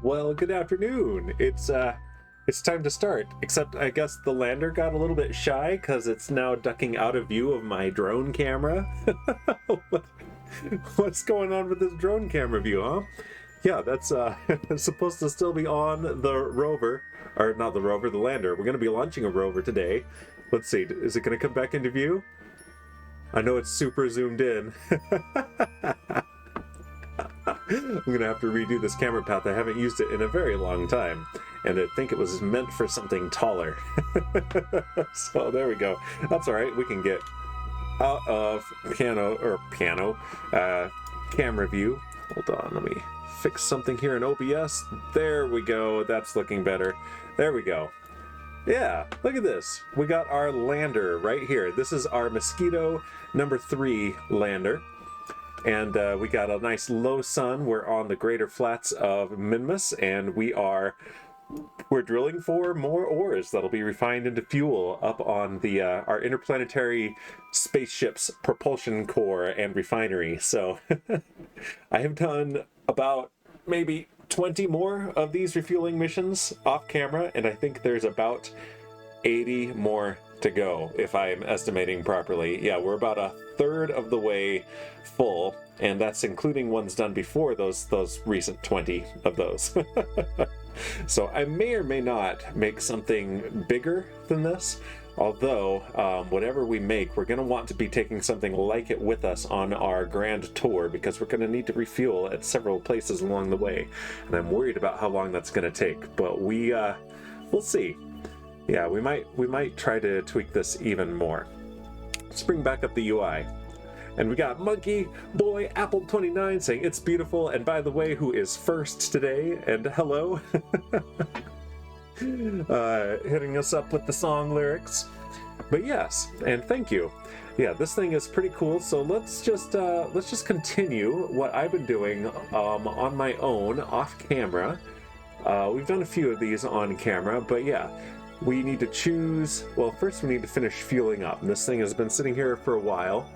Well, good afternoon. It's time to start. Except I guess the lander got a little bit shy because it's now ducking out of view of my drone camera. What's going on with this drone camera view, huh? Yeah, that's it's supposed to still be on the rover, or not the rover, the lander. We're going to be launching a rover today. Let's see, is it going to come back into view? I know it's super zoomed in. I'm gonna have to redo this camera path. I haven't used it in a very long time, and I think it was meant for something taller. So there we go. That's all right. We can get out of camera view. Hold on, let me fix something here in OBS. There we go. That's looking better. There we go. Yeah, look at this. We got our lander right here. This is our Mosquito number 3 lander. And we got a nice low sun. We're on the greater flats of Minmus, and we're drilling for more ores that'll be refined into fuel up on the our interplanetary spaceship's propulsion core and refinery. So I have done about maybe 20 more of these refueling missions off camera, and I think there's about 80 more to go, if I'm estimating properly. Yeah, we're about a third of the way full, and that's including ones done before those recent 20 of those. So I may or may not make something bigger than this, although whatever we make, we're going to want to be taking something like it with us on our grand tour, because we're going to need to refuel at several places along the way, and I'm worried about how long that's going to take, but we'll see. Yeah, we might try to tweak this even more. Let's bring back up the UI. And we got Monkey Boy Apple 29 saying it's beautiful, and by the way, who is first today, and hello. Hitting us up with the song lyrics. But yes, and thank you. Yeah, this thing is pretty cool, so let's just continue what I've been doing on my own, off camera. We've done a few of these on camera, but yeah. We need to choose, well, first we need to finish fueling up. And this thing has been sitting here for a while.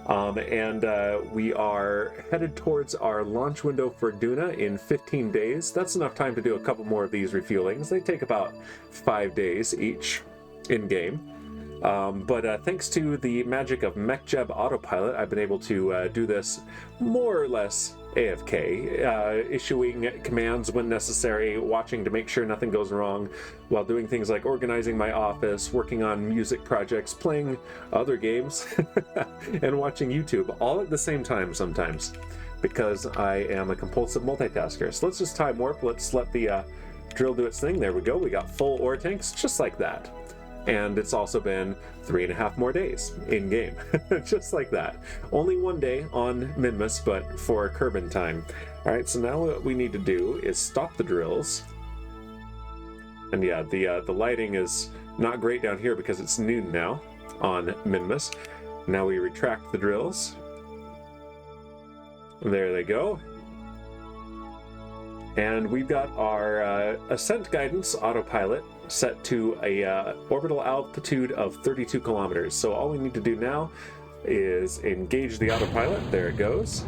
And we are headed towards our launch window for Duna in 15 days. That's enough time to do a couple more of these refuelings. They take about 5 days each in-game. But thanks to the magic of MechJeb Autopilot, I've been able to do this more or less AFK, issuing commands when necessary, watching to make sure nothing goes wrong, while doing things like organizing my office, working on music projects, playing other games, and watching YouTube, all at the same time sometimes, because I am a compulsive multitasker. So let's just time warp, let's let the drill do its thing. There we go, we got full ore tanks, just like that. And it's also been 3.5 more days in game, just like that. Only 1 day on Minmus, but for Kerbal time. All right, so now what we need to do is stop the drills. And yeah, the lighting is not great down here because it's noon now on Minmus. Now we retract the drills. There they go. And we've got our ascent guidance autopilot set to a orbital altitude of 32 kilometers. So all we need to do now is engage the autopilot. There it goes.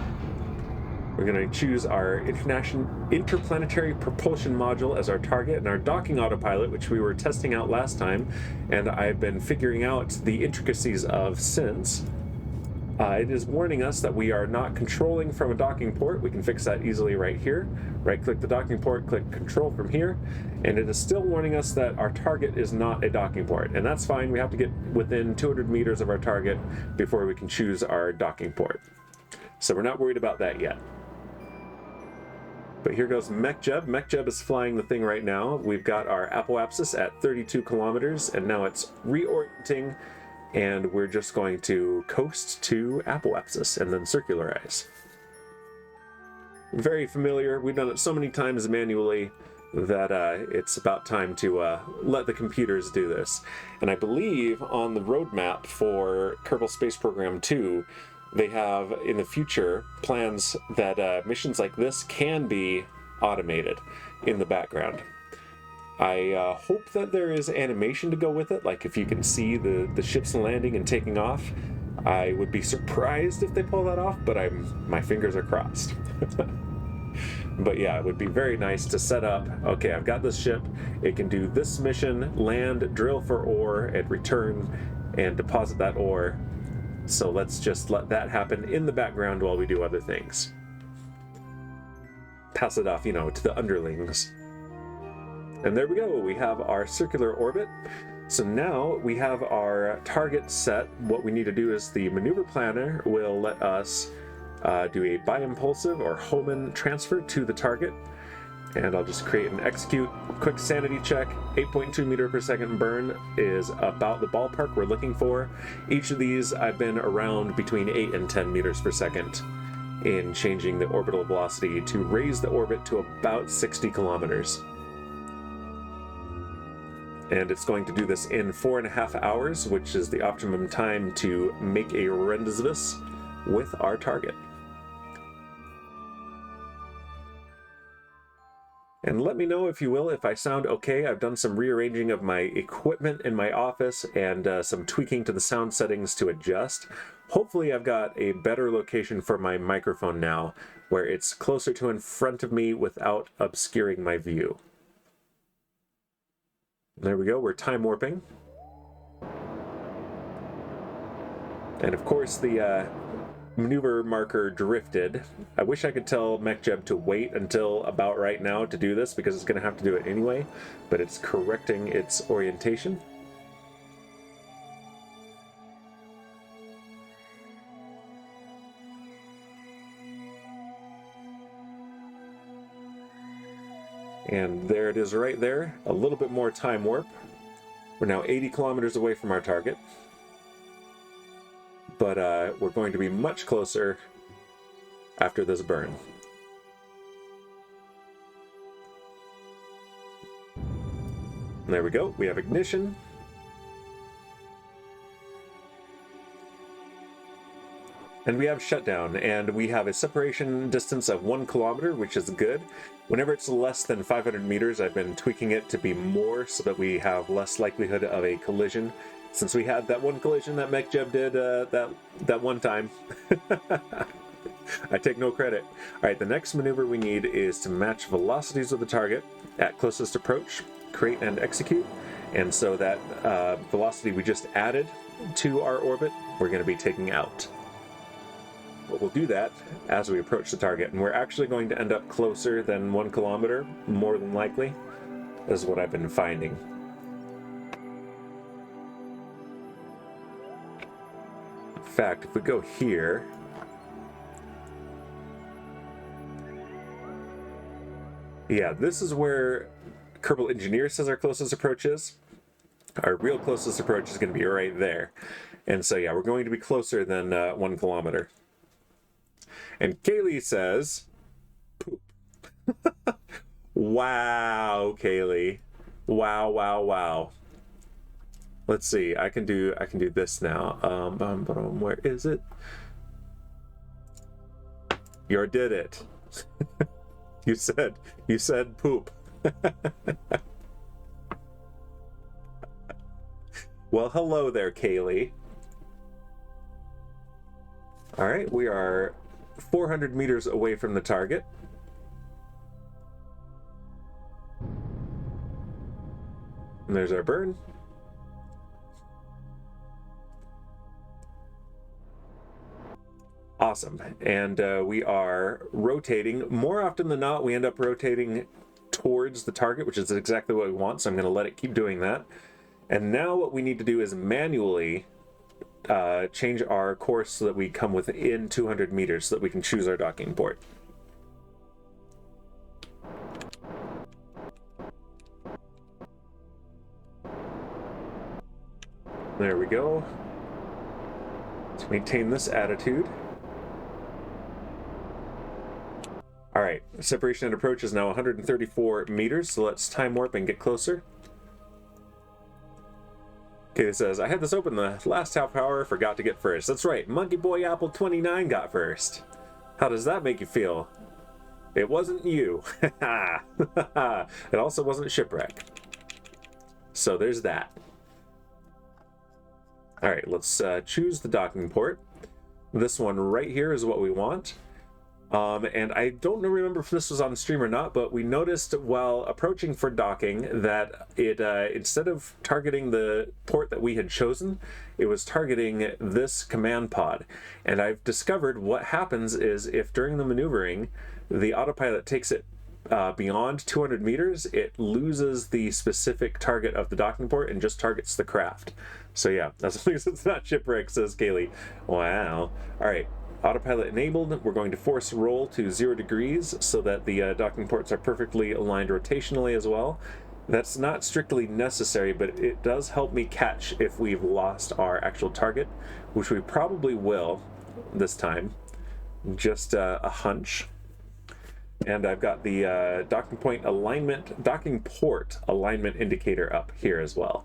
We're going to choose our interplanetary propulsion module as our target, and our docking autopilot, which we were testing out last time, and I've been figuring out the intricacies of since. It is warning us that we are not controlling from a docking port. We can fix that easily right here. Right-click the docking port, click control from here, and it is still warning us that our target is not a docking port, and that's fine. We have to get within 200 meters of our target before we can choose our docking port. So we're not worried about that yet. But here goes MechJeb. MechJeb is flying the thing right now. We've got our apoapsis at 32 kilometers, and now it's reorienting, and we're just going to coast to apoapsis and then circularize. Very familiar. We've done it so many times manually that it's about time to let the computers do this. And I believe on the roadmap for Kerbal Space Program 2, they have in the future plans that missions like this can be automated in the background. I hope that there is animation to go with it, like if you can see the ships landing and taking off. I would be surprised if they pull that off, but my fingers are crossed. But yeah, it would be very nice to set up, okay, I've got this ship, it can do this mission, land, drill for ore, and return and deposit that ore. So let's just let that happen in the background while we do other things. Pass it off, you know, to the underlings. And there we go, we have our circular orbit. So now we have our target set. What we need to do is the maneuver planner will let us do a bi-impulsive or Hohmann transfer to the target. And I'll just create and execute. Quick sanity check, 8.2 meter per second burn is about the ballpark we're looking for. Each of these I've been around between 8 and 10 meters per second in changing the orbital velocity to raise the orbit to about 60 kilometers. And it's going to do this in 4.5 hours, which is the optimum time to make a rendezvous with our target. And let me know, if you will, if I sound okay. I've done some rearranging of my equipment in my office and some tweaking to the sound settings to adjust. Hopefully I've got a better location for my microphone now, where it's closer to in front of me without obscuring my view. There we go, we're time warping. And of course the maneuver marker drifted. I wish I could tell MechJeb to wait until about right now to do this, because it's going to have to do it anyway, but it's correcting its orientation. And there it is right there, a little bit more time warp. We're now 80 kilometers away from our target. But we're going to be much closer after this burn. And there we go, we have ignition. And we have shutdown, and we have a separation distance of 1 kilometer, which is good. Whenever it's less than 500 meters, I've been tweaking it to be more so that we have less likelihood of a collision. Since we had that one collision that MechJeb did that one time. I take no credit. All right, the next maneuver we need is to match velocities with the target at closest approach, create and execute. And so that velocity we just added to our orbit, we're going to be taking out. But we'll do that as we approach the target, and we're actually going to end up closer than 1 kilometer, more than likely, is what I've been finding. In fact, if we go here, yeah, this is where Kerbal Engineer says our closest approach is. Our real closest approach is going to be right there. And so, yeah, we're going to be closer than 1 kilometer. And Kaylee says, poop. Wow, Kaylee. Wow, wow, wow. Let's see. I can do this now. Where is it? You did it. You said poop. Well, hello there, Kaylee. All right, we are 400 meters away from the target. And there's our burn. Awesome. And we are rotating. More often than not, we end up rotating towards the target, which is exactly what we want. So I'm going to let it keep doing that. And now what we need to do is manually change our course so that we come within 200 meters so that we can choose our docking port. There we go. Let's maintain this attitude. All right, separation and approach is now 134 meters, so let's time warp and get closer. Okay, it says, I had this open the last half hour, forgot to get first. That's right, Monkey Boy Apple 29 got first. How does that make you feel? It wasn't you. It also wasn't Shipwreck. So there's that. All right, let's choose the docking port. This one right here is what we want. And I don't remember if this was on stream or not, but we noticed while approaching for docking that it instead of targeting the port that we had chosen, it was targeting this command pod. And I've discovered what happens is if during the maneuvering, the autopilot takes it beyond 200 meters, it loses the specific target of the docking port and just targets the craft. So yeah, as long as it's not shipwreck, says Kaylee. Wow. All right. Autopilot enabled. We're going to force roll to 0 degrees so that the docking ports are perfectly aligned rotationally as well. That's not strictly necessary, but it does help me catch if we've lost our actual target, which we probably will this time. Just a hunch. And I've got the docking port alignment indicator up here as well.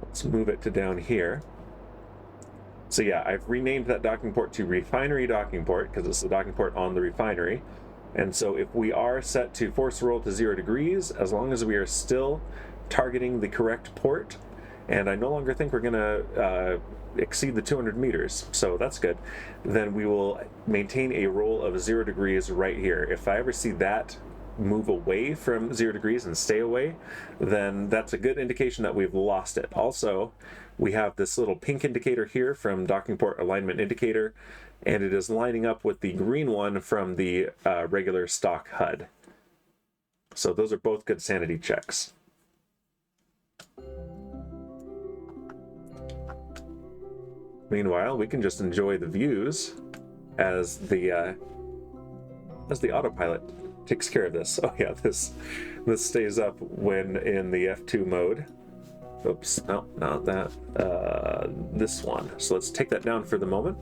Let's move it to down here. So yeah, I've renamed that docking port to refinery docking port because it's the docking port on the refinery. And so if we are set to force roll to 0 degrees, as long as we are still targeting the correct port, and I no longer think we're going to exceed the 200 meters, so that's good, then we will maintain a roll of 0 degrees right here. If I ever see that move away from 0 degrees and stay away, then that's a good indication that we've lost it. Also, we have this little pink indicator here from docking port alignment indicator, and it is lining up with the green one from the regular stock HUD. So those are both good sanity checks. Meanwhile, we can just enjoy the views as the autopilot takes care of this. Oh yeah, this stays up when in the F2 mode. Oops, no, not that. This one. So let's take that down for the moment.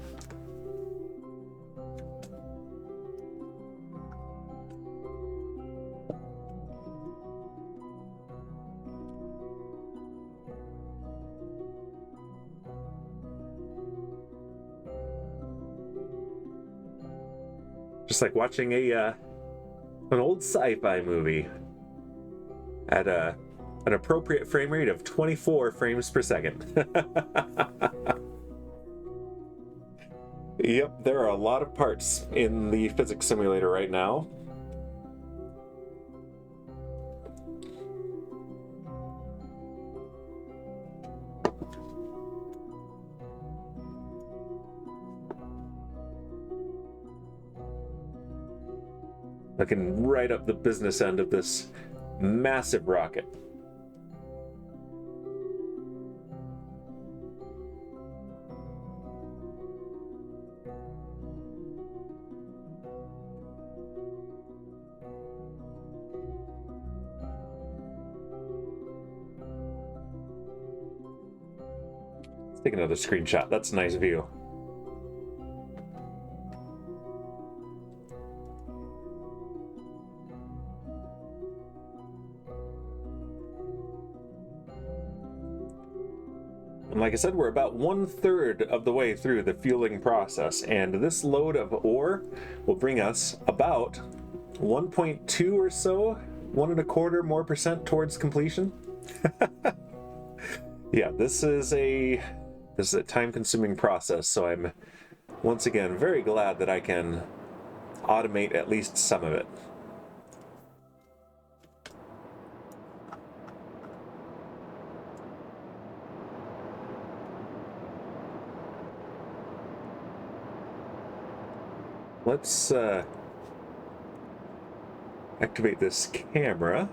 Just like watching an old sci-fi movie at an appropriate frame rate of 24 frames per second. Yep, there are a lot of parts in the physics simulator right now. Looking right up the business end of this massive rocket. Let's take another screenshot. That's a nice view. And like I said, we're about 1/3 of the way through the fueling process, and this load of ore will bring us about 1.2 or so, 1.25% more towards completion. Yeah, this is a time-consuming process, so I'm once again very glad that I can automate at least some of it. Let's activate this camera.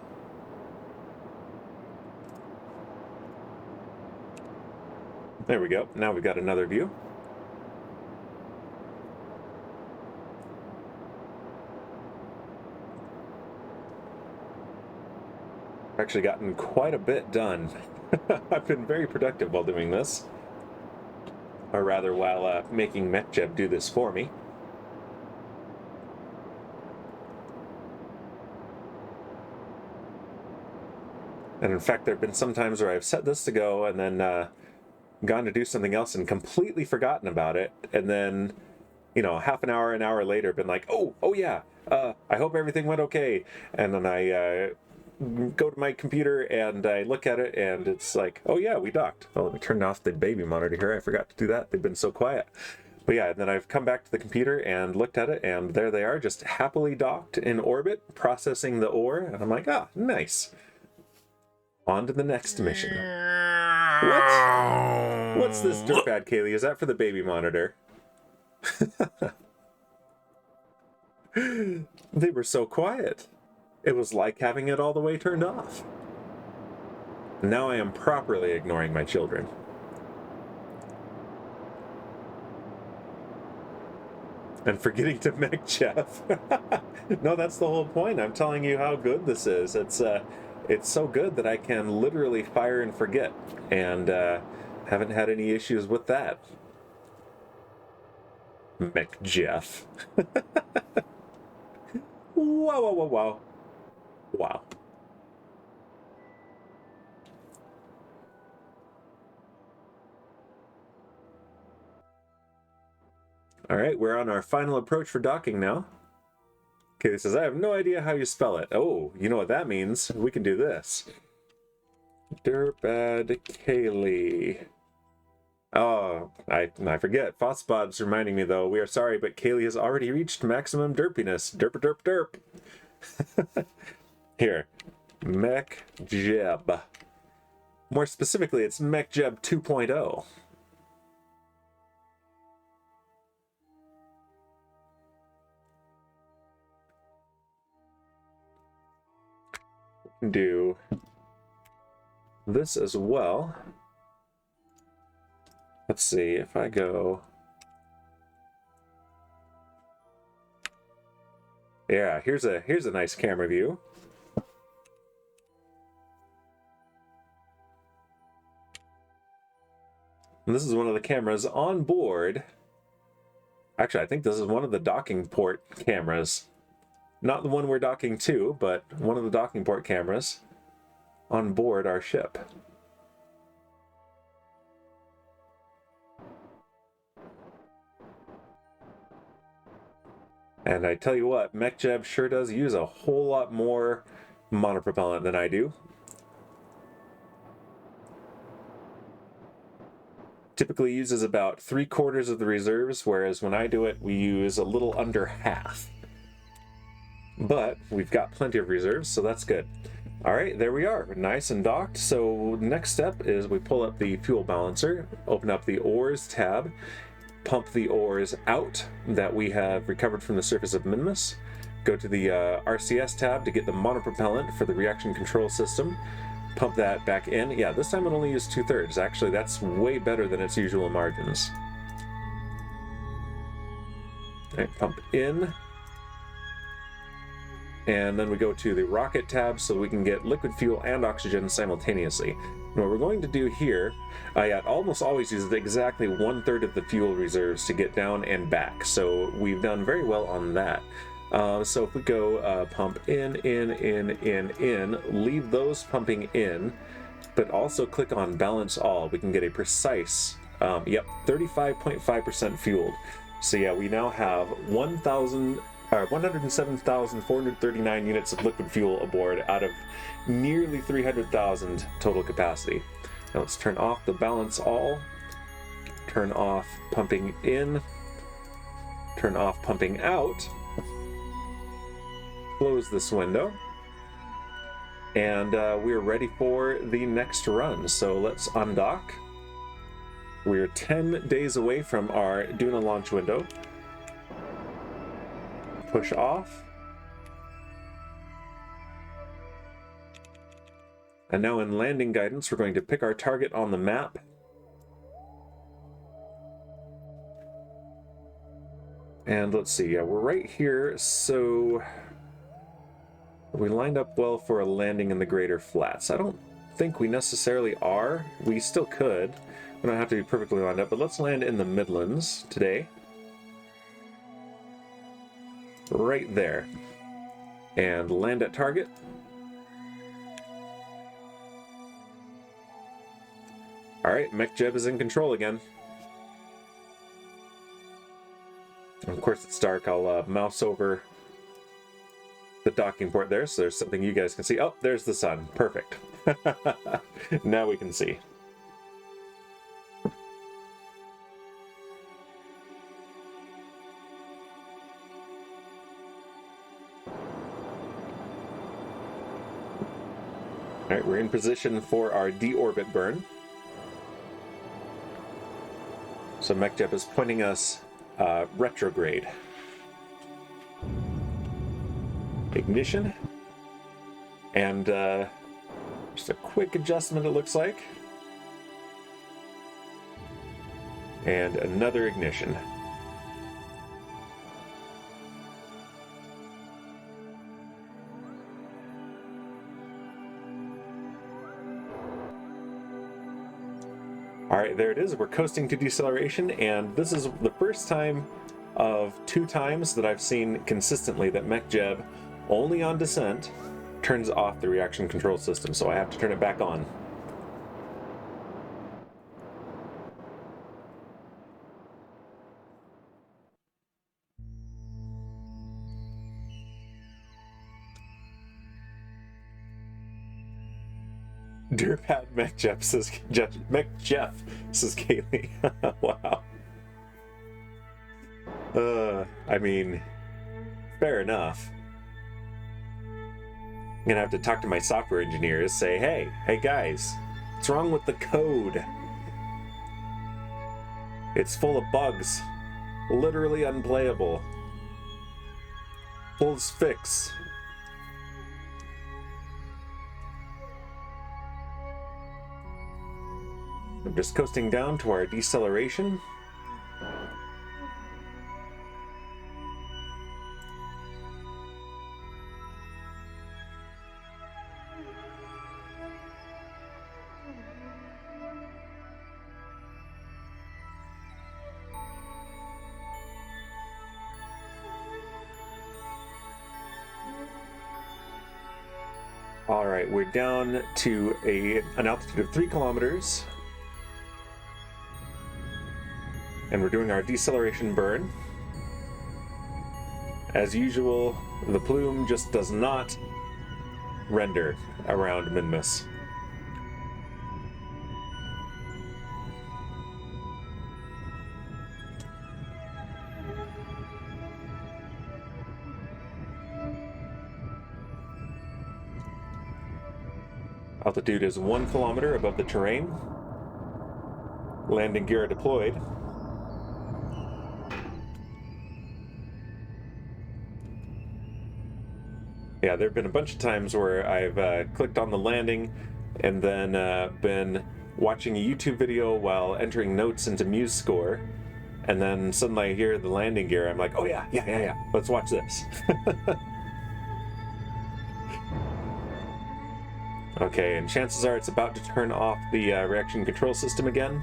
There we go. Now we've got another view. I've actually gotten quite a bit done. I've been very productive while doing this. Or rather, while making MechJeb do this for me. And in fact, there have been some times where I've set this to go and then gone to do something else and completely forgotten about it. And then, you know, half an hour later, been like, oh yeah, I hope everything went okay. And then I go to my computer and I look at it and it's like, oh yeah, we docked. Oh, let me turn off the baby monitor here. I forgot to do that. They've been so quiet. But yeah, then I've come back to the computer and looked at it, and there they are, just happily docked in orbit, processing the ore. And I'm like, ah, nice. On to the next mission. What? What's this dirtbag, Kaylee? Is that for the baby monitor? They were so quiet. It was like having it all the way turned off. Now I am properly ignoring my children. And forgetting to MechJeb. No, that's the whole point. I'm telling you how good this is. It's so good that I can literally fire and forget, and haven't had any issues with that. MechJeb. Wow, wow, wow, wow. Wow. All right, we're on our final approach for docking now. Okay, it says, I have no idea how you spell it. Oh, you know what that means. We can do this. Dirtbad Kaylee. Oh, I forget. Fossbot's reminding me, though. We are sorry, but Kaylee has already reached maximum derpiness. Derp, derp, derp. Here. MechJeb. More specifically, it's MechJeb 2.0. Do this as well. Let's see if I go. Yeah, here's a nice camera view. And this is one of the cameras on board. Actually, I think this is one of the docking port cameras. Not the one we're docking to, but one of the docking port cameras on board our ship. And I tell you what, MechJeb sure does use a whole lot more monopropellant than I do. Typically uses about 3/4 of the reserves, whereas when I do it, we use a little under half. But we've got plenty of reserves, so that's good. All right, there we are, nice and docked. So next step is we pull up the fuel balancer, open up the ores tab, pump the ores out that we have recovered from the surface of Minimus, go to the RCS tab to get the monopropellant for the reaction control system, pump that back in. Yeah, this time it only used 2/3. Actually, that's way better than its usual margins. All right, pump in. And then we go to the rocket tab so we can get liquid fuel and oxygen simultaneously. And what we're going to do here, it almost always uses exactly 1/3 of the fuel reserves to get down and back. So we've done very well on that. So if we go pump in, leave those pumping in, but also click on balance all, we can get a precise, 35.5% fueled. So yeah, we now have 107,439 units of liquid fuel aboard out of nearly 300,000 total capacity. Now let's turn off the balance all, turn off pumping in, turn off pumping out, close this window, and we're ready for the next run. So let's undock. We're 10 days away from our Duna launch window. Push off. And now in landing guidance, we're going to pick our target on the map. And let's see, yeah, we're right here, so we lined up well for a landing in the Greater Flats. I don't think we necessarily are. We still could. We don't have to be perfectly lined up, but let's land in the Midlands today. Right there. And land at target. Alright, MechJeb is in control again. And of course it's dark. I'll mouse over the docking port there, so there's something you guys can see. Oh, there's the sun. Perfect. Now we can see. All right, we're in position for our deorbit burn. So MechJeb is pointing us retrograde. Ignition. And just a quick adjustment, it looks like. And another ignition. All right, there it is. We're coasting to deceleration, and this is the first time of 2 times that I've seen consistently that MechJeb, only on descent, turns off the reaction control system, so I have to turn it back on. Dear Pat, MechJeb says MechJeb says Kaylee. Wow. I mean, fair enough. I'm gonna have to talk to my software engineers, say, hey guys, what's wrong with the code? It's full of bugs, literally unplayable. Please fix. I'm just coasting down to our deceleration. All right, we're down to an altitude of 3 kilometers. And we're doing our deceleration burn. As usual, the plume just does not render around Minmus. Altitude is 1 kilometer above the terrain. Landing gear deployed. Yeah, there have been a bunch of times where I've clicked on the landing and then been watching a YouTube video while entering notes into MuseScore, and then suddenly I hear the landing gear. I'm like, oh yeah, let's watch this. Okay, and chances are it's about to turn off the reaction control system again.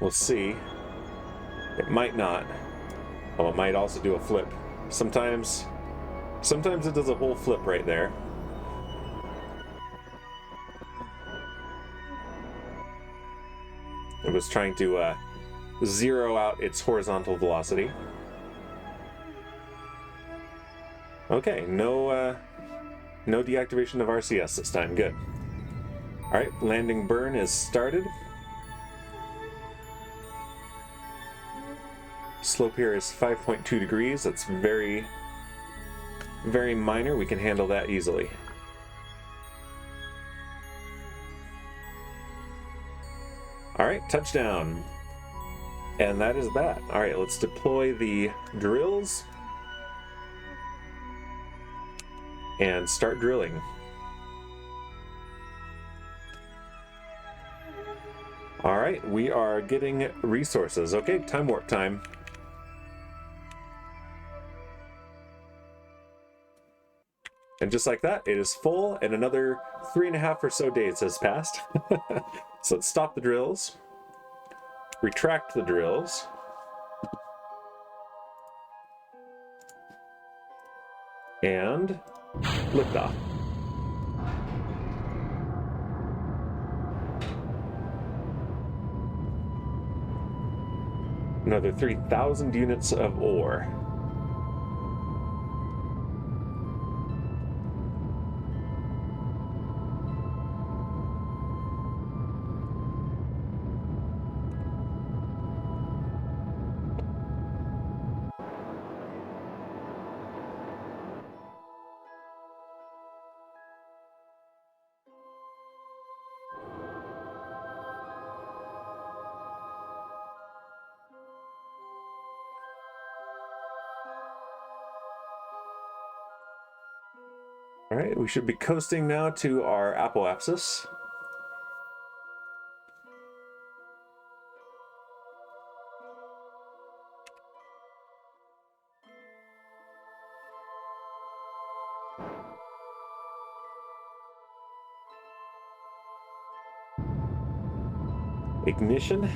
We'll see. It might not. Oh, it might also do a flip. Sometimes it does a whole flip right there. It was trying to zero out its horizontal velocity. Okay, no deactivation of RCS this time. Good. All right, landing burn is started. Slope here is 5.2 degrees. That's very minor. We can handle that easily. All right, touchdown. And that is that. All right, let's deploy the drills and start drilling. All right, we are getting resources. Okay, time warp time. And just like that, it is full, and another 3.5 or so days has passed. So let's stop the drills, retract the drills, and liftoff. Another 3,000 units of ore. All right, we should be coasting now to our apoapsis. Ignition.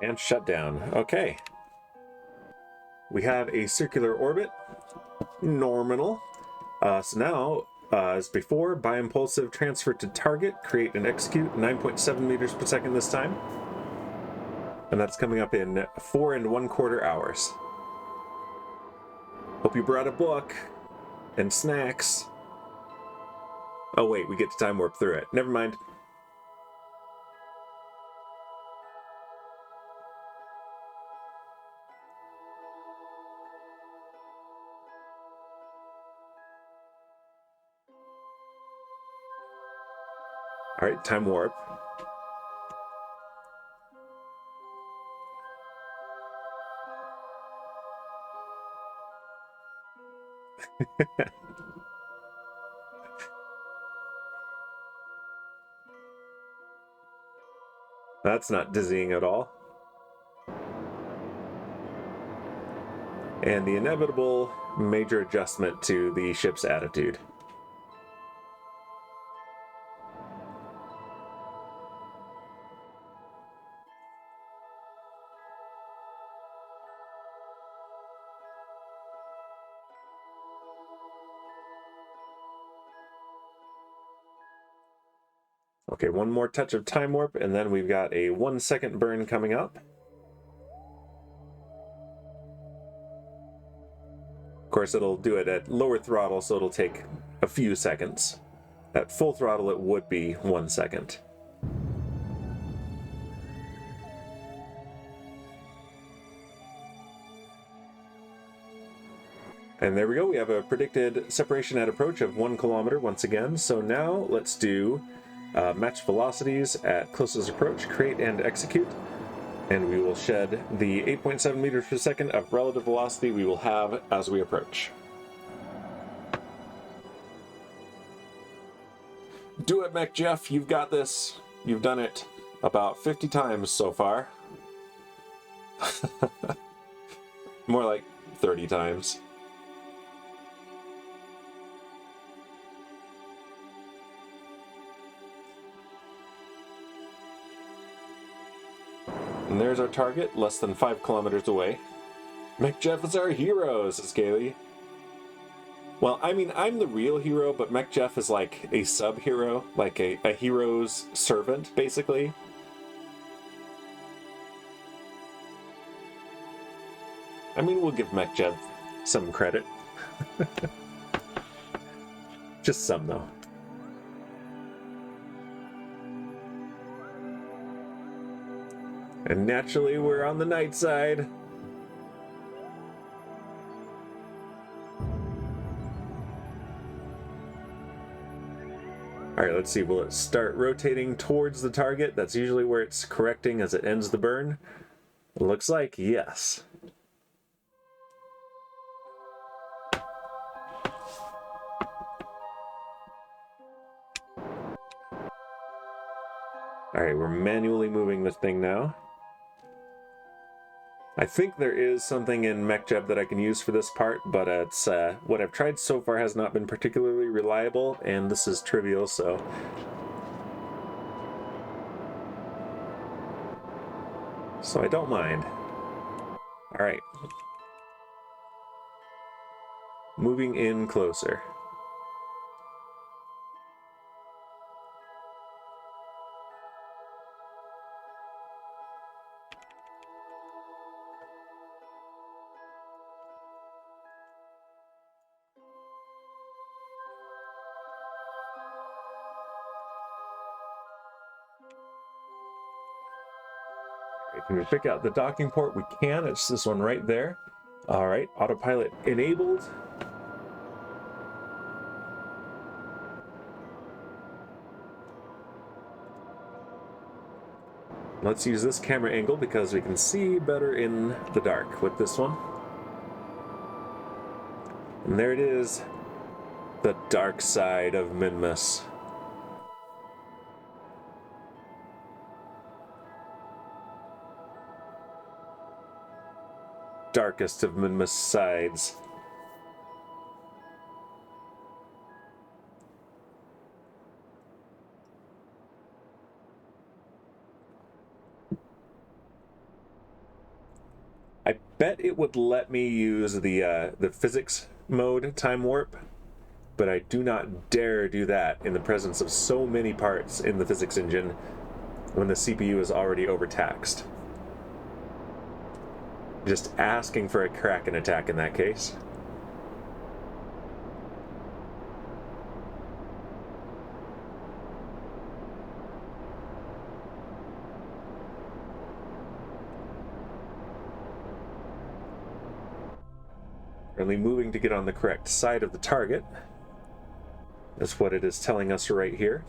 And shutdown. Okay. We have a circular orbit. Nominal. So now, as before, bioimpulsive transfer to target, create and execute, 9.7 meters per second this time. And that's coming up in 4 1/4 hours. Hope you brought a book and snacks. Oh wait, we get to time warp through it. Never mind. All right, time warp. That's not dizzying at all. And the inevitable major adjustment to the ship's attitude. Okay, one more touch of time warp, and then we've got a 1 second burn coming up. Of course, it'll do it at lower throttle, so it'll take a few seconds. At full throttle, it would be 1 second. And there we go, we have a predicted separation at approach of 1 kilometer once again. So now let's do match velocities at closest approach, create and execute. And we will shed the 8.7 meters per second of relative velocity we will have as we approach. Do it, MechJeb, you've got this. You've done it about 50 times so far. More like 30 times. And there's our target, less than 5 kilometers away. MechJeb is our hero, says Gailey. Well, I mean, I'm the real hero, but MechJeb is like a sub-hero, like a hero's servant, basically. I mean, we'll give MechJeb some credit. Just some, though. And naturally, we're on the night side. Alright, let's see. Will it start rotating towards the target? That's usually where it's correcting as it ends the burn. It looks like yes. Alright, we're manually moving this thing now. I think there is something in MechJeb that I can use for this part, but it's what I've tried so far has not been particularly reliable, and this is trivial, so... So I don't mind. Alright. Moving in closer. Can we pick out the docking port? We can. It's this one right there. All right, autopilot enabled. Let's use this camera angle because we can see better in the dark with this one. And there it is, the dark side of Minmus. Darkest of Minmus sides. I bet it would let me use the physics mode time warp, but I do not dare do that in the presence of so many parts in the physics engine when the CPU is already overtaxed. Just asking for a Kraken attack in that case. Currently moving to get on the correct side of the target. That's what it is telling us right here.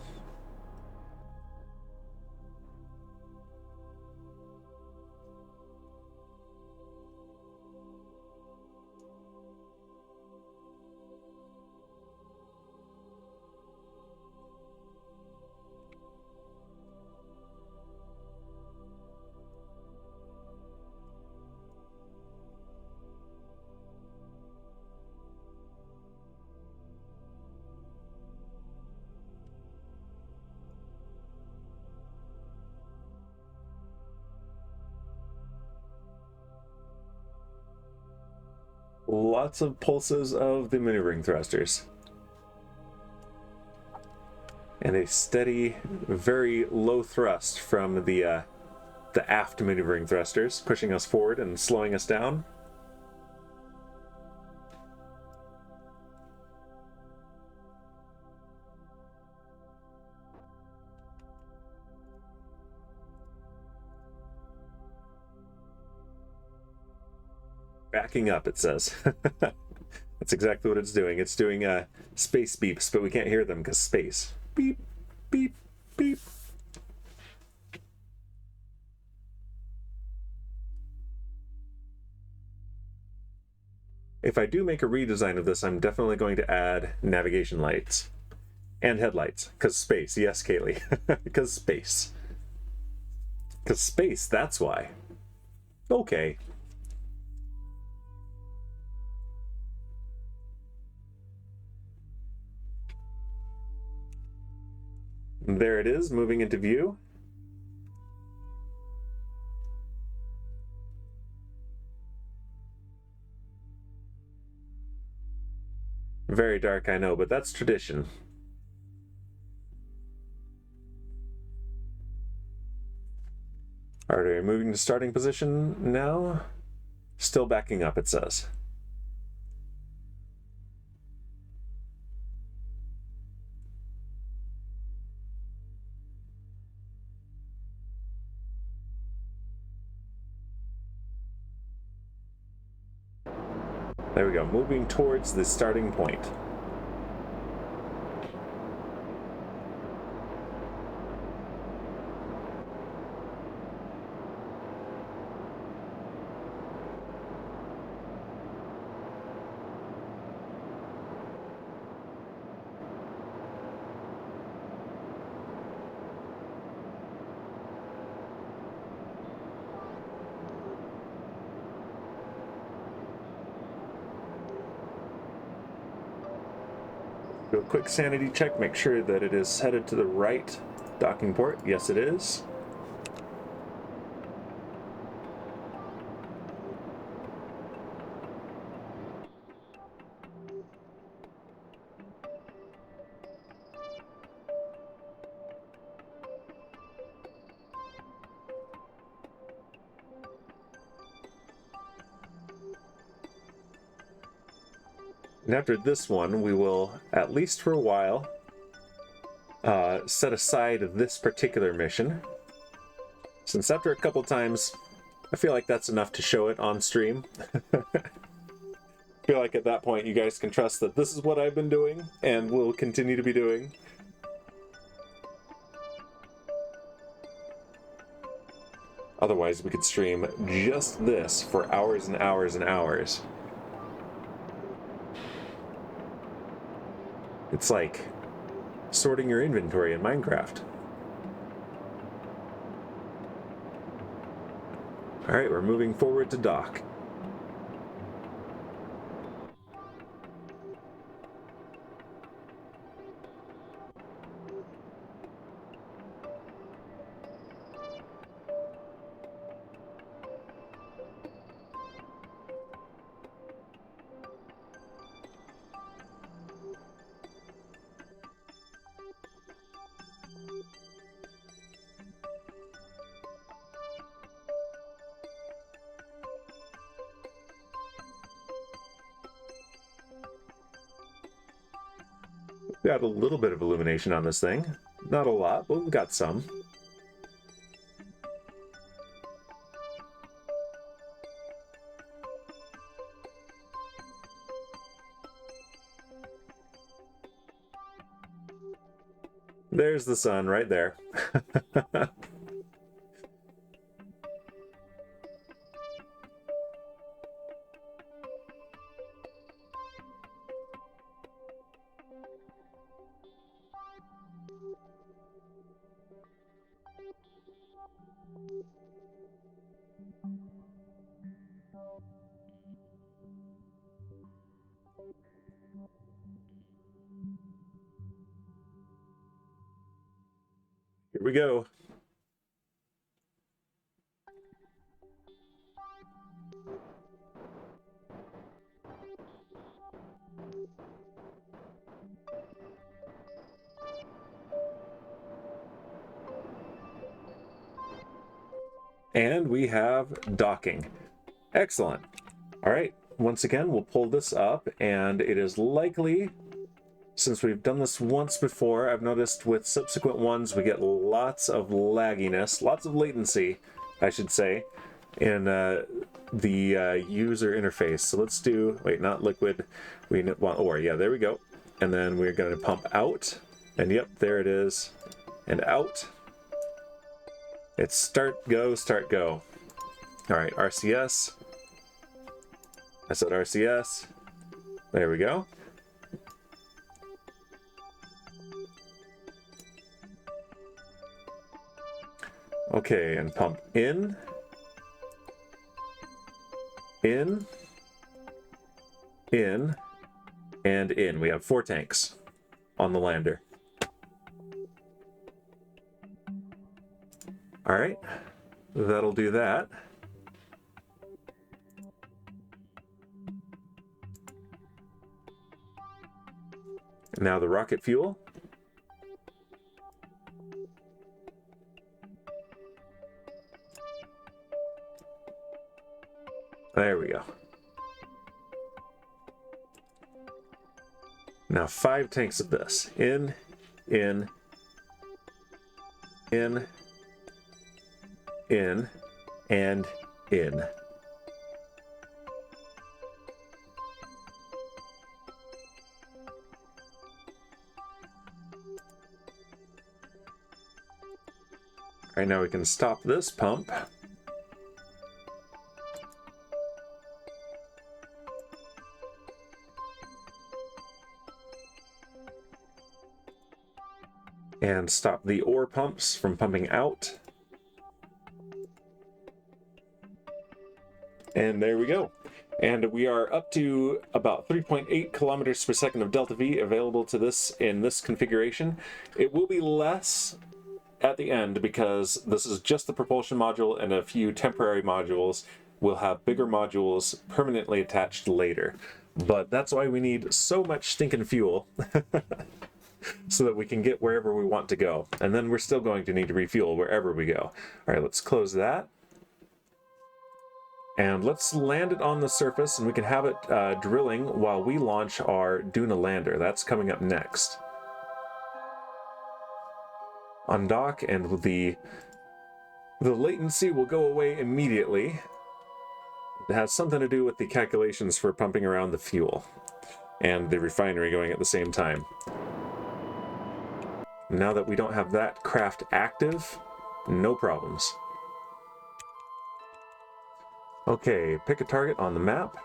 Lots of pulses of the maneuvering thrusters. And a steady, very low thrust from the aft maneuvering thrusters, pushing us forward and slowing us down. Backing up, it says. That's exactly what it's doing. It's doing space beeps, but we can't hear them because space. Beep, beep, beep. If I do make a redesign of this, I'm definitely going to add navigation lights. And headlights. Because space. Yes, Kaylee. Because space. Because space, that's why. Okay. There it is, moving into view. Very dark, I know, but that's tradition. Alright, are we moving to starting position now? Still backing up, it says. There we go, moving towards the starting point. Do a quick sanity check, make sure that it is headed to the right docking port. Yes, it is. And after this one, we will, at least for a while, set aside this particular mission. Since after a couple times, I feel like that's enough to show it on stream. I feel like at that point you guys can trust that this is what I've been doing and will continue to be doing. Otherwise, we could stream just this for hours and hours and hours. It's like sorting your inventory in Minecraft. All right, we're moving forward to dock. Got a little bit of illumination on this thing. Not a lot, but we've got some. There's the sun right there. Here we go. And we have docking. Excellent. All right, once again, we'll pull this up, and it is likely, since we've done this once before, I've noticed with subsequent ones we get lots of lagginess, lots of latency, I should say, in the user interface. So let's do, wait, not liquid, we want ore, yeah, there we go. And then we're going to pump out, and yep, there it is, and out. It's start, go, start, go. All right, RCS. I said RCS. There we go. Okay, and pump in, and in. We have 4 tanks on the lander. All right, that'll do that. Now the rocket fuel. There we go. Now 5 tanks of this. In, and in. All right, now we can stop this pump. And stop the ore pumps from pumping out. And there we go. And we are up to about 3.8 kilometers per second of delta V available to this in this configuration. It will be less at the end because this is just the propulsion module and a few temporary modules. We'll have bigger modules permanently attached later. But that's why we need so much stinking fuel so that we can get wherever we want to go. And then we're still going to need to refuel wherever we go. All right, let's close that. And let's land it on the surface, and we can have it drilling while we launch our Duna lander. That's coming up next. Undock, and with the The latency will go away immediately. It has something to do with the calculations for pumping around the fuel and the refinery going at the same time. Now that we don't have that craft active, no problems. Okay, pick a target on the map.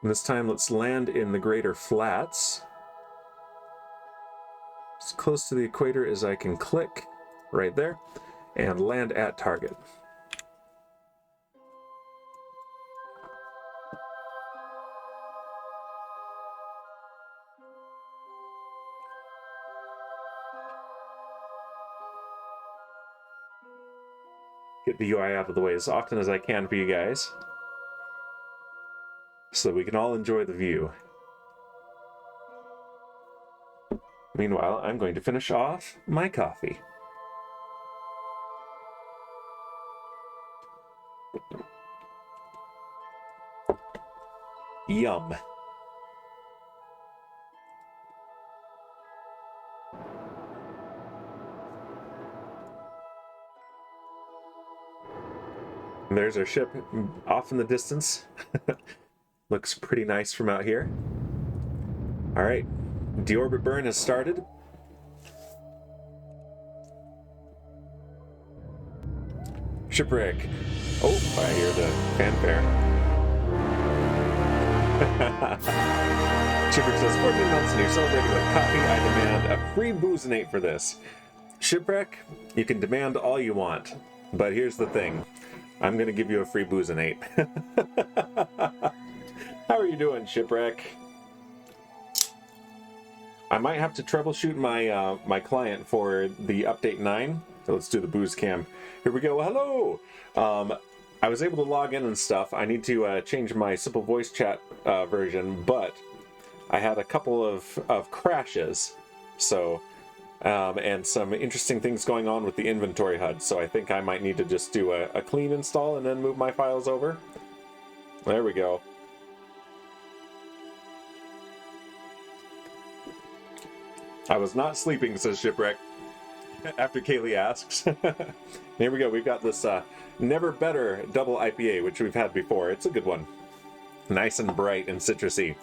And this time let's land in the Greater Flats. As close to the equator as I can click, right there, and land at target. Get the UI out of the way as often as I can for you guys, so that we can all enjoy the view. Meanwhile, I'm going to finish off my coffee. Yum. And there's our ship off in the distance. Looks pretty nice from out here. All right, deorbit burn has started. Shipwreck. Oh, I hear the fanfare. Shipwreck says, 14 months and you're celebrating with coffee. I demand a free boozinate for this. Shipwreck, you can demand all you want, but here's the thing. I'm going to give you a free boozinate. How are you doing, Shipwreck? I might have to troubleshoot my my client for the update 9. So let's do the booze cam. Here we go. Hello! I was able to log in and stuff. I need to change my simple voice chat version, but I had a couple of crashes. So, and some interesting things going on with the inventory HUD. So I think I might need to just do a clean install and then move my files over. There we go. I was not sleeping, says Shipwreck, after Kaylee asks. Here we go. We've got this Never Better double IPA, which we've had before. It's a good one. Nice and bright and citrusy.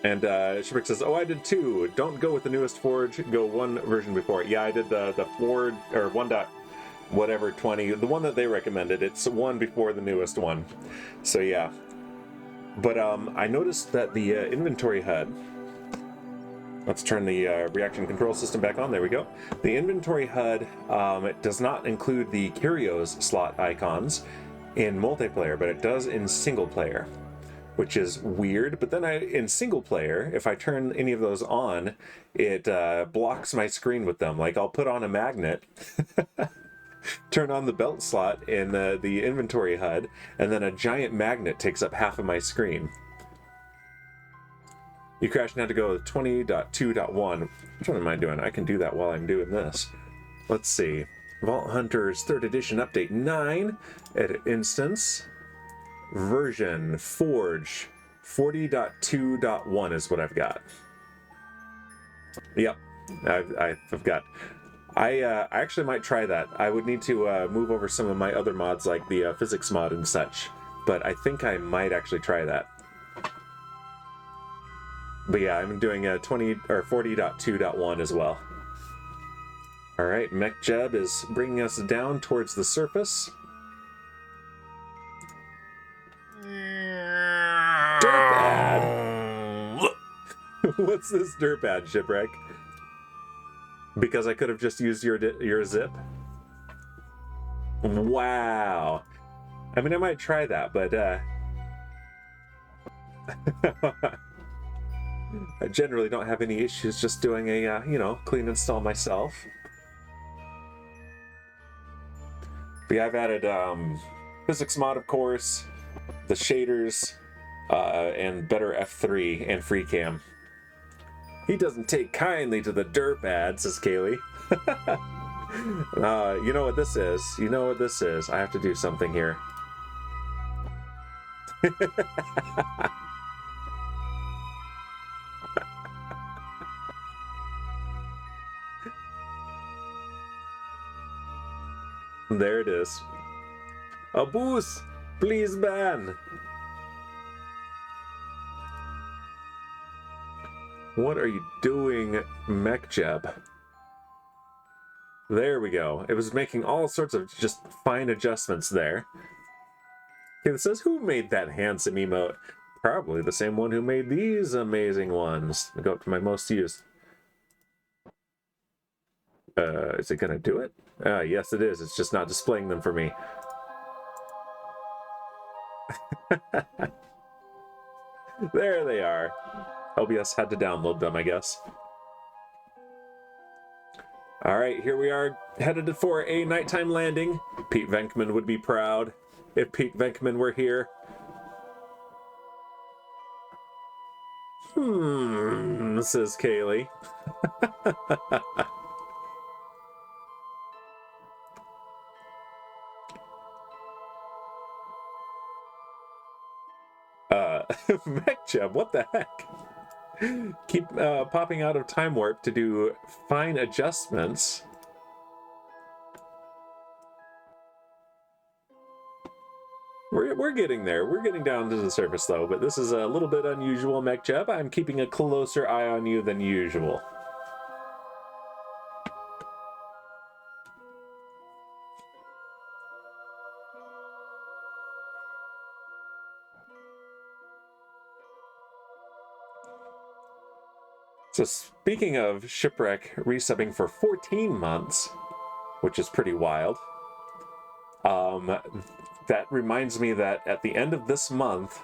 And Shipwreck says, oh, I did too. Don't go with the newest forge. Go one version before it. Yeah, I did the Forge, or 1.whatever 20. The one that they recommended. It's one before the newest one. So yeah. But I noticed that the inventory HUD... Let's turn the reaction control system back on. There we go. The inventory HUD, it does not include the curios slot icons in multiplayer, but it does in single player, which is weird. But then in single player, if I turn any of those on, it blocks my screen with them. Like I'll put on a magnet, turn on the belt slot in the inventory HUD, and then a giant magnet takes up half of my screen. You crashed and had to go with 20.2.1. Which one am I doing? I can do that while I'm doing this. Let's see. Vault Hunters 3rd edition update 9. Edit instance. Version Forge 40.2.1 is what I've got. Yep. I've got. I actually might try that. I would need to move over some of my other mods like the physics mod and such. But I think I might actually try that. But yeah, I'm doing a 40.2.1 as well. Alright, MechJeb is bringing us down towards the surface. Derpad! What's this derpad, Shipwreck? Because I could have just used your zip? Wow. I mean, I might try that, but I generally don't have any issues just doing a, clean install myself. But yeah, I've added physics mod, of course, the shaders, and better F3 and free cam. He doesn't take kindly to the derp ad, says Kaylee. You know what this is. You know what this is. I have to do something here. There it is. A boost! Please ban! What are you doing, MechJeb? There we go. It was making all sorts of just fine adjustments there. Okay, it says, who made that handsome emote? Probably the same one who made these amazing ones. I go up to my most used. Is it gonna do it? Yes, it is. It's just not displaying them for me. There they are. OBS had to download them, I guess. All right, here we are, headed for a nighttime landing. Pete Venkman would be proud if Pete Venkman were here. Says Kaylee. MechJeb, what the heck? Keep popping out of time warp to do fine adjustments. We're getting there. We're getting down to the surface though, but this is a little bit unusual, MechJeb. I'm keeping a closer eye on you than usual. So speaking of Shipwreck resubbing for 14 months, which is pretty wild, that reminds me that at the end of this month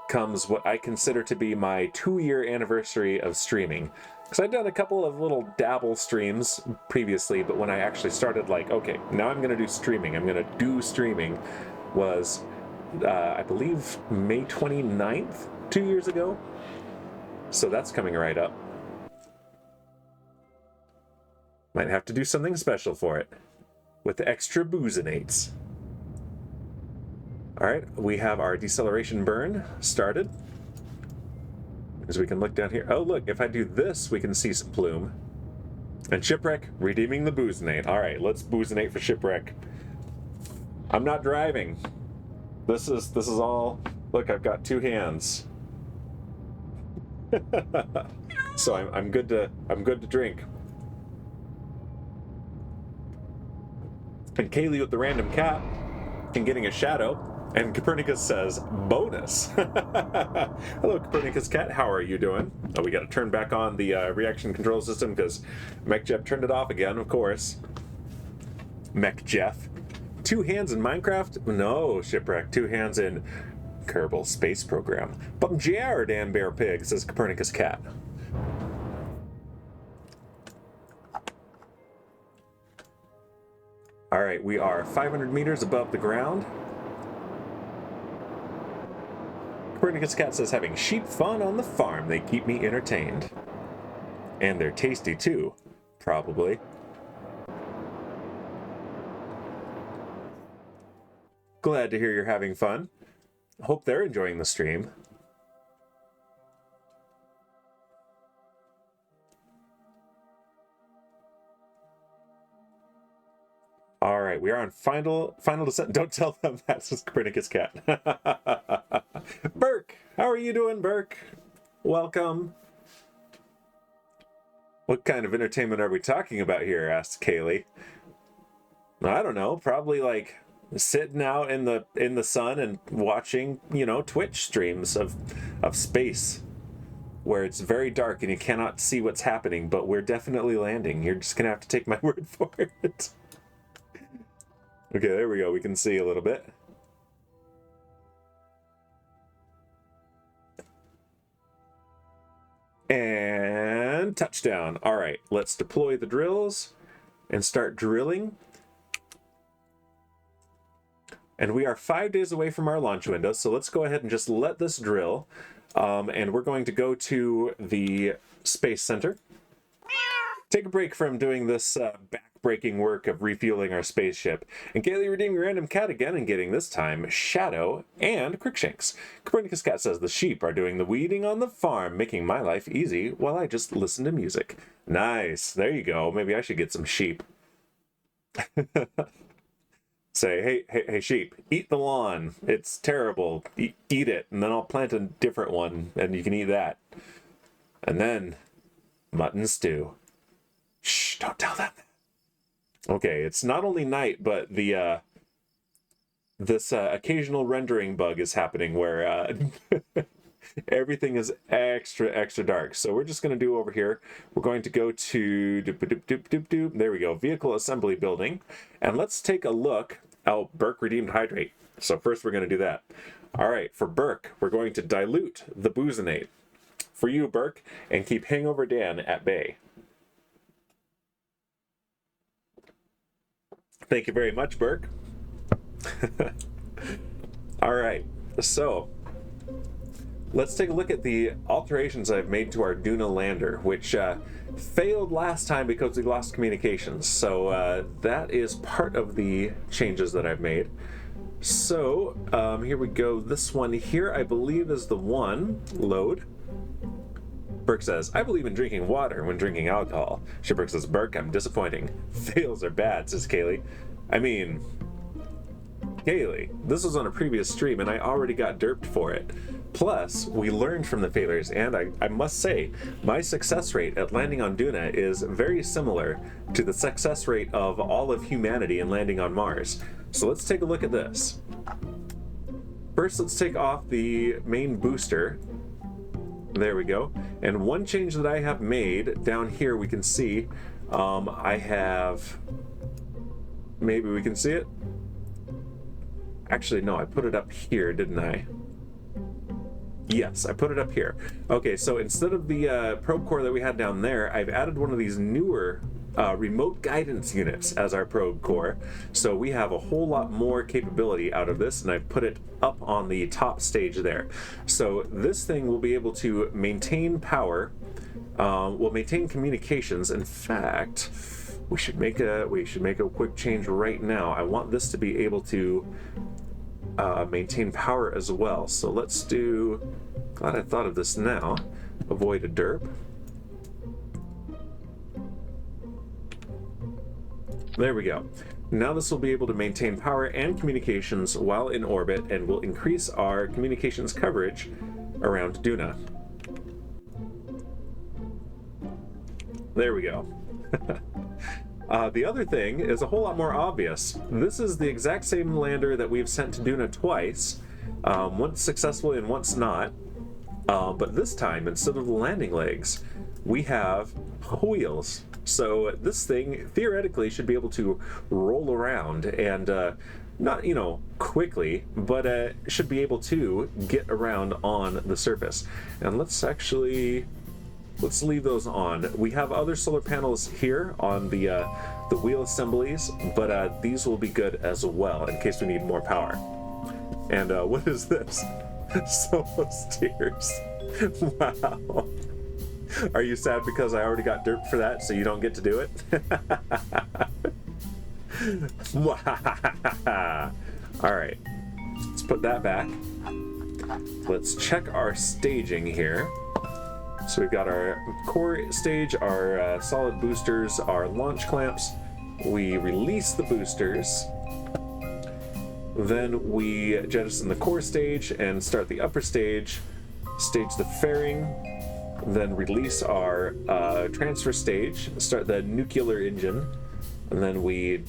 comes what I consider to be my 2-year anniversary of streaming. Because I'd done a couple of little dabble streams previously, but when I actually started like, okay, now I'm going to do streaming, was, I believe, May 29th, 2 years ago. So that's coming right up. Might have to do something special for it with the extra boozinates. All right, we have our deceleration burn started. As we can look down here. Oh, look, if I do this, we can see some plume. And Shipwreck redeeming the boozinate. All right, let's boozinate for Shipwreck. I'm not driving. This is all. Look, I've got 2 hands. So I'm good to drink. And Kaylee with the random cat and getting a shadow. And Copernicus says, bonus. Hello, Copernicus cat. How are you doing? Oh, we got to turn back on the reaction control system because MechJeb turned it off again, of course. MechJeb. 2 hands in Minecraft? No, Shipwreck. 2 hands in Kerbal Space Program. Bum JR, Dan Bear Pig, says Copernicus cat. All right, we are 500 meters above the ground. Copernicus cat says, having sheep fun on the farm. They keep me entertained. And they're tasty too, probably. Glad to hear you're having fun. Hope they're enjoying the stream. All right, we are on final descent. Don't tell them that's just Copernicus cat. Burke, how are you doing, Burke? Welcome. What kind of entertainment are we talking about here? Asked Kaylee. I don't know. Probably like sitting out in the sun and watching, you know, Twitch streams of space, where it's very dark and you cannot see what's happening. But we're definitely landing. You're just gonna have to take my word for it. Okay, there we go. We can see a little bit. And touchdown. All right, let's deploy the drills and start drilling. And we are 5 days away from our launch window, so let's go ahead and just let this drill. And we're going to go to the Space Center. Take a break from doing this back-breaking work of refueling our spaceship. And Kaylee redeeming random cat again and getting this time Shadow and Crickshanks. Copernicus cat says the sheep are doing the weeding on the farm, making my life easy while I just listen to music. Nice. There you go. Maybe I should get some sheep. Say, hey, sheep, eat the lawn. It's terrible. Eat it, and then I'll plant a different one, and you can eat that. And then, mutton stew. Shh, don't tell them. Okay, it's not only night, but the this occasional rendering bug is happening where everything is extra dark. So we're just going to do over here, we're going to go to there we go, vehicle assembly building, and let's take a look. Oh, Burke redeemed hydrate. So first we're going to do that. All right, for Burke, we're going to dilute the boozinate for you, Burke, and keep Hangover Dan at bay. Thank you very much, Burke. All right, so let's take a look at the alterations I've made to our Duna lander, which failed last time because we lost communications. So that is part of the changes that I've made. So here we go. This one here, I believe, is the one. Load. Burke says, I believe in drinking water when drinking alcohol. Shipburke says, Burke, I'm disappointing. Fails are bad, says Kaylee. I mean, Kaylee, this was on a previous stream and I already got derped for it. Plus, we learned from the failures, and I must say, my success rate at landing on Duna is very similar to the success rate of all of humanity in landing on Mars. So let's take a look at this. First, let's take off the main booster. There we go. And one change that I have made down here, we can see, I have, maybe we can see it. Actually, no, I put it up here, didn't I? Yes, I put it up here. Okay, so instead of the probe core that we had down there, I've added one of these newer remote guidance units as our probe core. So we have a whole lot more capability out of this, and I've put it up on the top stage there. So this thing will be able to maintain power, will maintain communications. In fact, we should make a quick change right now. I want this to be able to maintain power as well. So let's do, glad I thought of this now, avoid a derp. There we go. Now this will be able to maintain power and communications while in orbit, and will increase our communications coverage around Duna. There we go. The other thing is a whole lot more obvious. This is the exact same lander that we've sent to Duna twice, once successfully and once not. But this time, instead of the landing legs, we have wheels. So this thing theoretically should be able to roll around and not, quickly, but should be able to get around on the surface. And let's leave those on. We have other solar panels here on the wheel assemblies, but these will be good as well in case we need more power. And what is this? Solo steers. Wow. Are you sad because I already got derped for that, so you don't get to do it? All right, let's put that back. Let's check our staging here. So we've got our core stage, our solid boosters, our launch clamps. We release the boosters. Then we jettison the core stage and start the upper stage, stage the fairing, then release our transfer stage, start the nuclear engine, and then we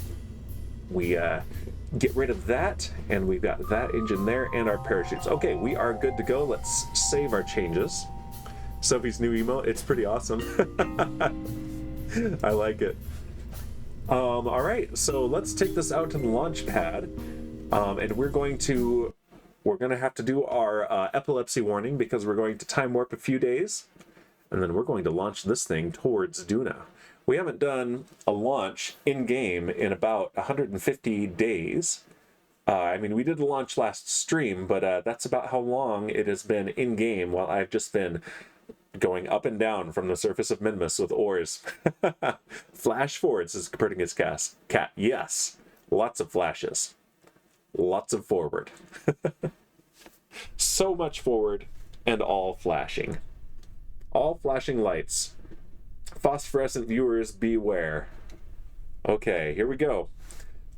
get rid of that, and we've got that engine there and our parachutes. Okay, we are good to go. Let's save our changes. Sophie's new emote, it's pretty awesome. I like it. All right, so let's take this out to the launch pad, and we're going to have to do our epilepsy warning because we're going to time warp a few days, and then we're going to launch this thing towards Duna. We haven't done a launch in-game in about 150 days. I mean, we did a launch last stream, but that's about how long it has been in-game while I've just been going up and down from the surface of Minmus with oars. Flash forwards is Copernicus cat. Yes, lots of flashes. Lots of forward. So much forward and all flashing. All flashing lights. Phosphorescent viewers beware. Okay, here we go.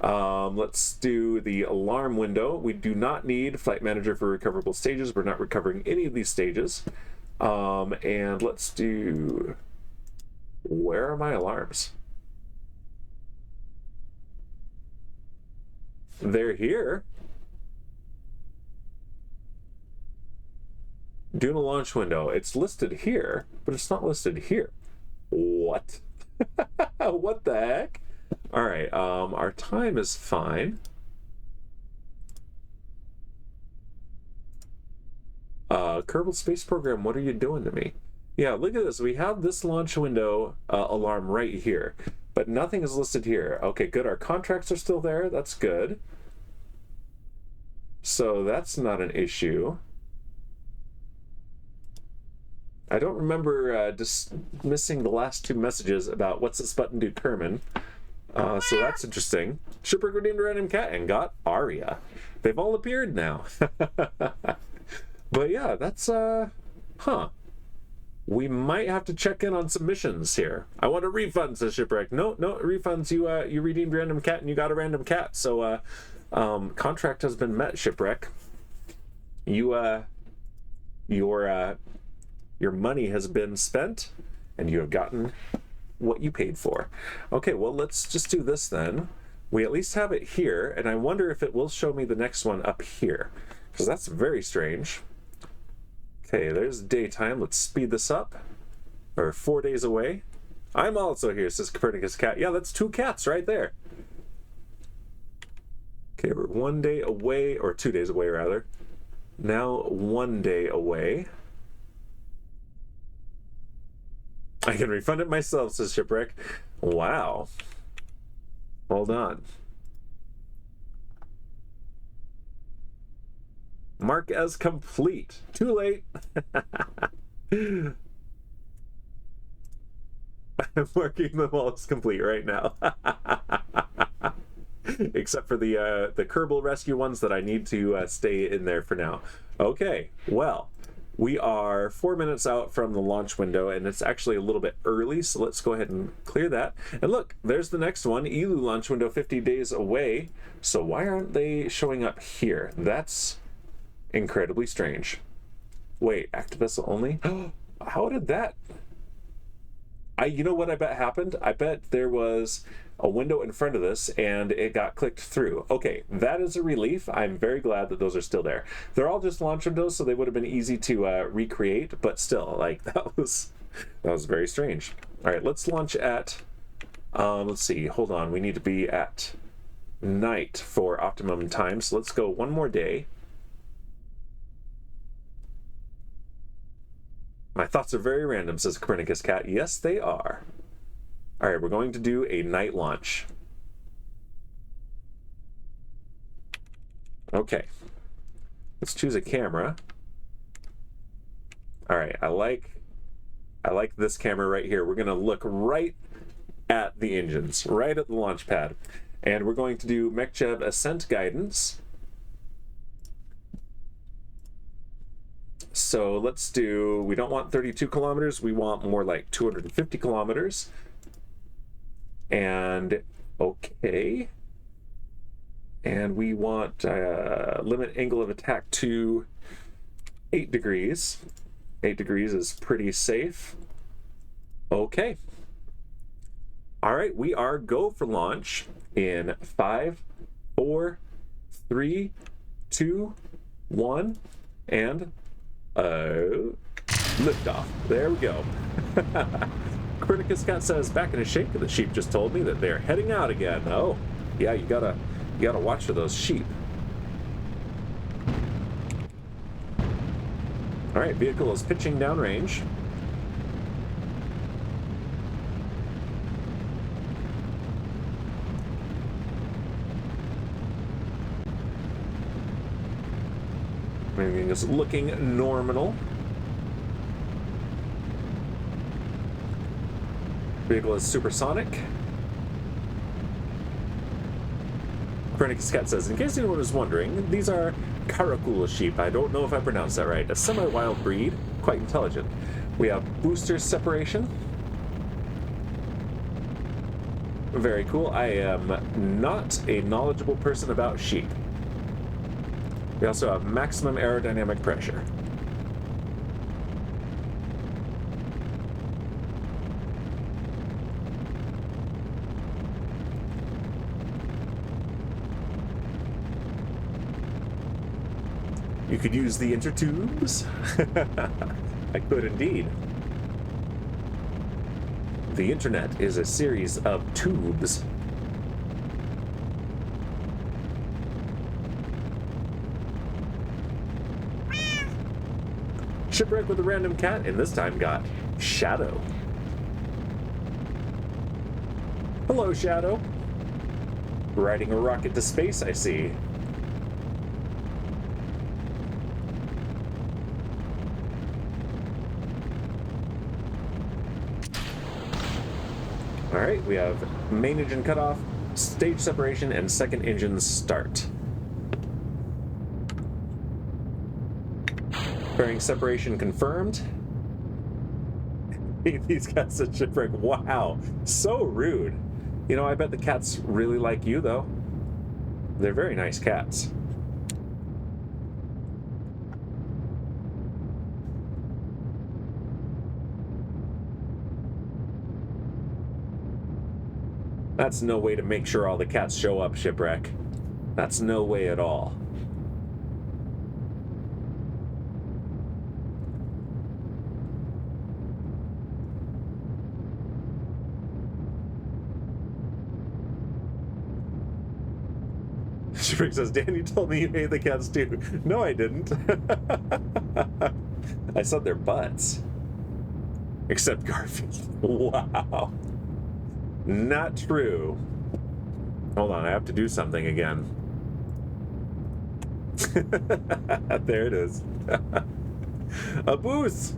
Let's do the alarm window. We do not need Flight Manager for recoverable stages. We're not recovering any of these stages. And let's do... Where are my alarms? They're here. Duna launch window. It's listed here, but it's not listed here. What? What the heck? All right, our time is fine. Kerbal Space Program, what are you doing to me? Yeah, look at this. We have this launch window alarm right here, but nothing is listed here. Okay, good. Our contracts are still there. That's good. So that's not an issue. I don't remember dismissing the last two messages about what's this button do, Kerman. So that's interesting. Shipwreck redeemed a random cat and got Aria. They've all appeared now. But yeah, that's, huh. We might have to check in on submissions here. I want a refund, says Shipwreck. No refunds. You redeemed random cat and you got a random cat. So, contract has been met, Shipwreck. Your money has been spent and you have gotten what you paid for. Okay, well, let's just do this then. We at least have it here, and I wonder if it will show me the next one up here, because that's very strange. Okay, there's daytime. Let's speed this up. We're 4 days away. I'm also here, says Copernicus Cat. Yeah, that's 2 cats right there. Okay, we're 1 day away, or 2 days away, rather. Now 1 day away. I can refund it myself, says Shipwreck. Wow. Hold on. Mark as complete. Too late. I'm marking them all as complete right now. Except for the Kerbal rescue ones that I need to stay in there for now. Okay, well. We are 4 minutes out from the launch window, and it's actually a little bit early, so let's go ahead and clear that. And look, there's the next one, ELU launch window 50 days away. So why aren't they showing up here? That's incredibly strange. Wait, activists only? How did that... you know what I bet happened? I bet there was a window in front of this and it got clicked through. Okay, that is a relief. I'm very glad that those are still there. They're all just launch windows, so they would have been easy to recreate, but still, like, that was very strange. All right, let's launch at, let's see, hold on. We need to be at night for optimum time, so let's go 1 more day. My thoughts are very random, says Copernicus Cat. Yes, they are. All right, we're going to do a night launch. Okay. Let's choose a camera. All right, I like this camera right here. We're going to look right at the engines, right at the launch pad. And we're going to do MechJeb ascent guidance. So let's do, we don't want 32 kilometers, we want more like 250 kilometers. And, okay. And we want limit angle of attack to 8 degrees. 8 degrees is pretty safe. Okay. All right, we are go for launch in 5, 4, 3, 2, 1, and liftoff. There we go. Copernicus Cat says, back in his shape, the sheep just told me that they're heading out again. Oh, yeah, you gotta watch for those sheep. All right, vehicle is pitching downrange. Everything is looking normal. Vehicle is supersonic. Copernicus Cat says, in case anyone was wondering, these are Karakula sheep. I don't know if I pronounced that right. A semi-wild breed, quite intelligent. We have booster separation. Very cool. I am not a knowledgeable person about sheep. We also have maximum aerodynamic pressure. You could use the intertubes. I could indeed. The internet is a series of tubes. Shipwreck with a random cat, and this time got Shadow. Hello, Shadow. Riding a rocket to space, I see. Alright, we have main engine cutoff, stage separation, and second engine start. Fairing separation confirmed. These cats at shipwreck, wow, so rude. You know, I bet the cats really like you, though. They're very nice cats. That's no way to make sure all the cats show up, Shipwreck. That's no way at all. Shipwreck says, Dan, you told me you hate the cats too. No, I didn't. I said their butts. Except Garfield. Wow. Not true. Hold on, I have to do something again. There it is. A boost.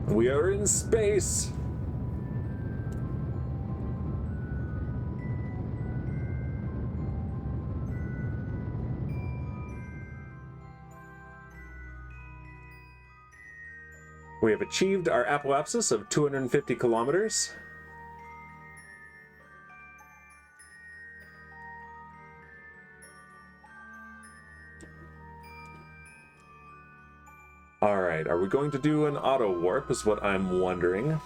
We are in space. We have achieved our apoapsis of 250 kilometers. All right, are we going to do an auto warp is what I'm wondering.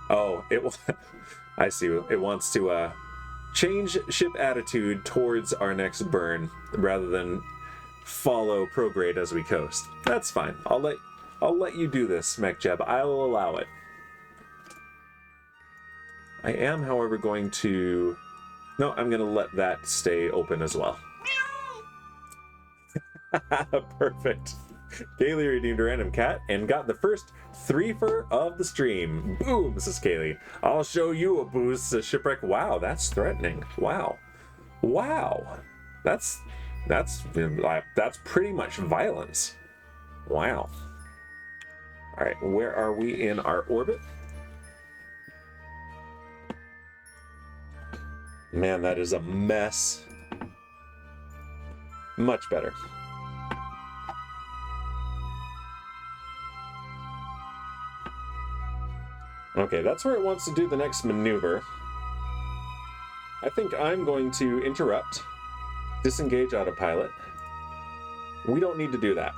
Oh, it will. I see. It wants to change ship attitude towards our next burn rather than follow prograde as we coast. That's fine. I'll let you do this, MechJeb. I'll allow it. I am, however, going to... No, I'm going to let that stay open as well. Perfect. Kaylee redeemed a random cat and got the first threefer of the stream. Boom, Mrs. Kaylee. I'll show you a boost, says Shipwreck. Wow, that's threatening. Wow. Wow. That's pretty much violence. Wow. All right, where are we in our orbit? Man, that is a mess. Much better. Okay, that's where it wants to do the next maneuver. I think I'm going to interrupt, disengage autopilot. We don't need to do that.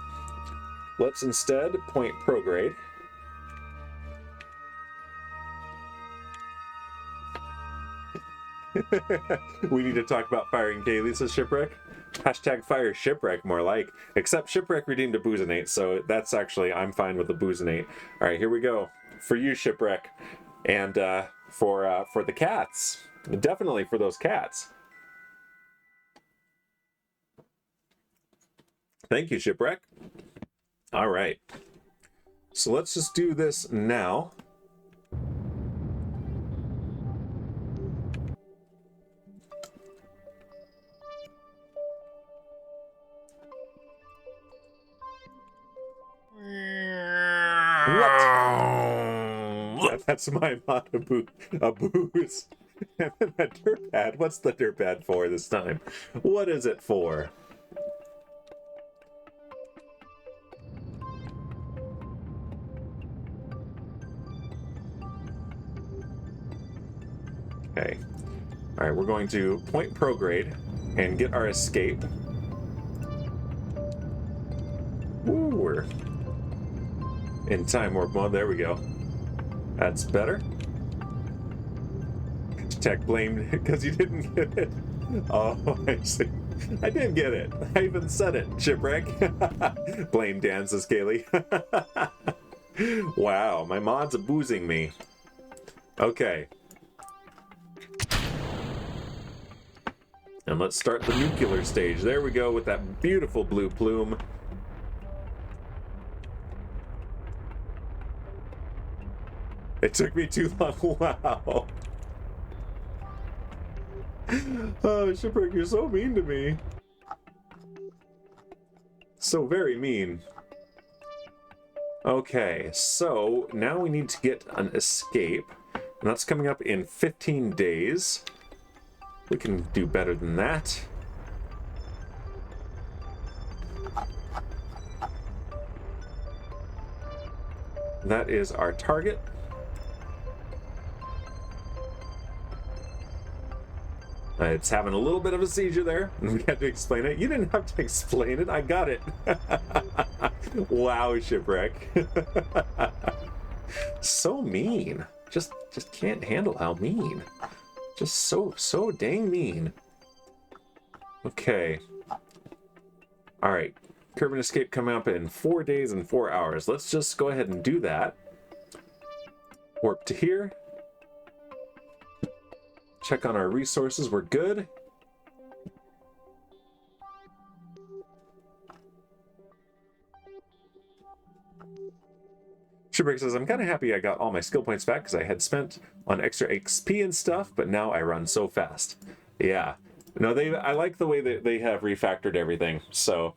Let's instead point prograde. We need to talk about firing Kaylee, says Shipwreck. Hashtag fire Shipwreck, more like. Except Shipwreck redeemed a Boozinate, so that's actually, I'm fine with the Boozinate. All right, here we go. For you, Shipwreck. And for the cats. Definitely for those cats. Thank you, Shipwreck. All right. So let's just do this now. What? That's my mod, a booze. And then that dirt pad. What's the dirt pad for this time? What is it for? All right, we're going to point prograde and get our escape. Ooh, we're in time warp mode. There we go. That's better. Tech blamed because you didn't get it. Oh, I see. I did get it. I even said it. Shipwreck. Blame Dan, says Kaylee. Wow, my mods are boozing me. Okay. And let's start the nuclear stage. There we go with that beautiful blue plume. It took me too long. Wow. Oh, Shipwreck, you're so mean to me. So very mean. Okay, so now we need to get an escape. And that's coming up in 15 days. We can do better than that. That is our target. It's having a little bit of a seizure there. We had to explain it. You didn't have to explain it. I got it. Wow, Shipwreck. So mean. Just can't handle how mean. Just so dang mean. Okay. All right. Curve and escape coming up in 4 days and 4 hours. Let's just go ahead and do that. Warp to here. Check on our resources. We're good. Shipwreck says, I'm kind of happy I got all my skill points back because I had spent on extra XP and stuff, but now I run so fast. Yeah. No, I like the way that they have refactored everything. So,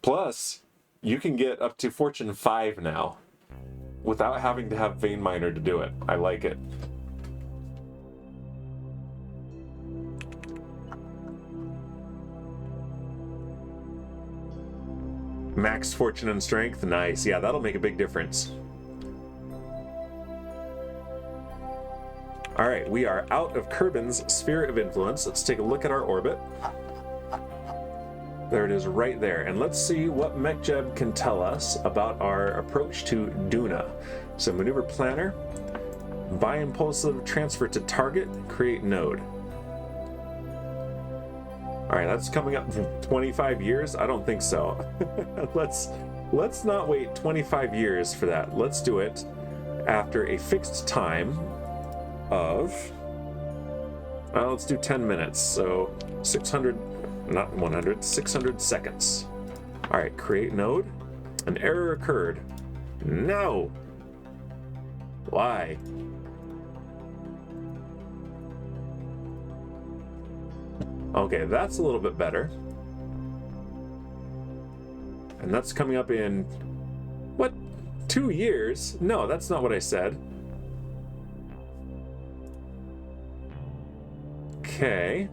plus, you can get up to Fortune 5 now without having to have Vein Miner to do it. I like it. Max fortune and strength. Nice. Yeah, that'll make a big difference. All right, we are out of Kerbin's sphere of influence. Let's take a look at our orbit. There it is right there. And let's see what MechJeb can tell us about our approach to Duna. So maneuver planner, bi-impulsive transfer to target, create node. All right, that's coming up in 25 years. I don't think so. let's not wait 25 years for that. Let's do it after a fixed time of, let's do 10 minutes. So 600, not 100, 600 seconds. All right, create node. An error occurred. No. Why? Okay, that's a little bit better. And that's coming up in, what, 2 years? No, that's not what I said. Okay.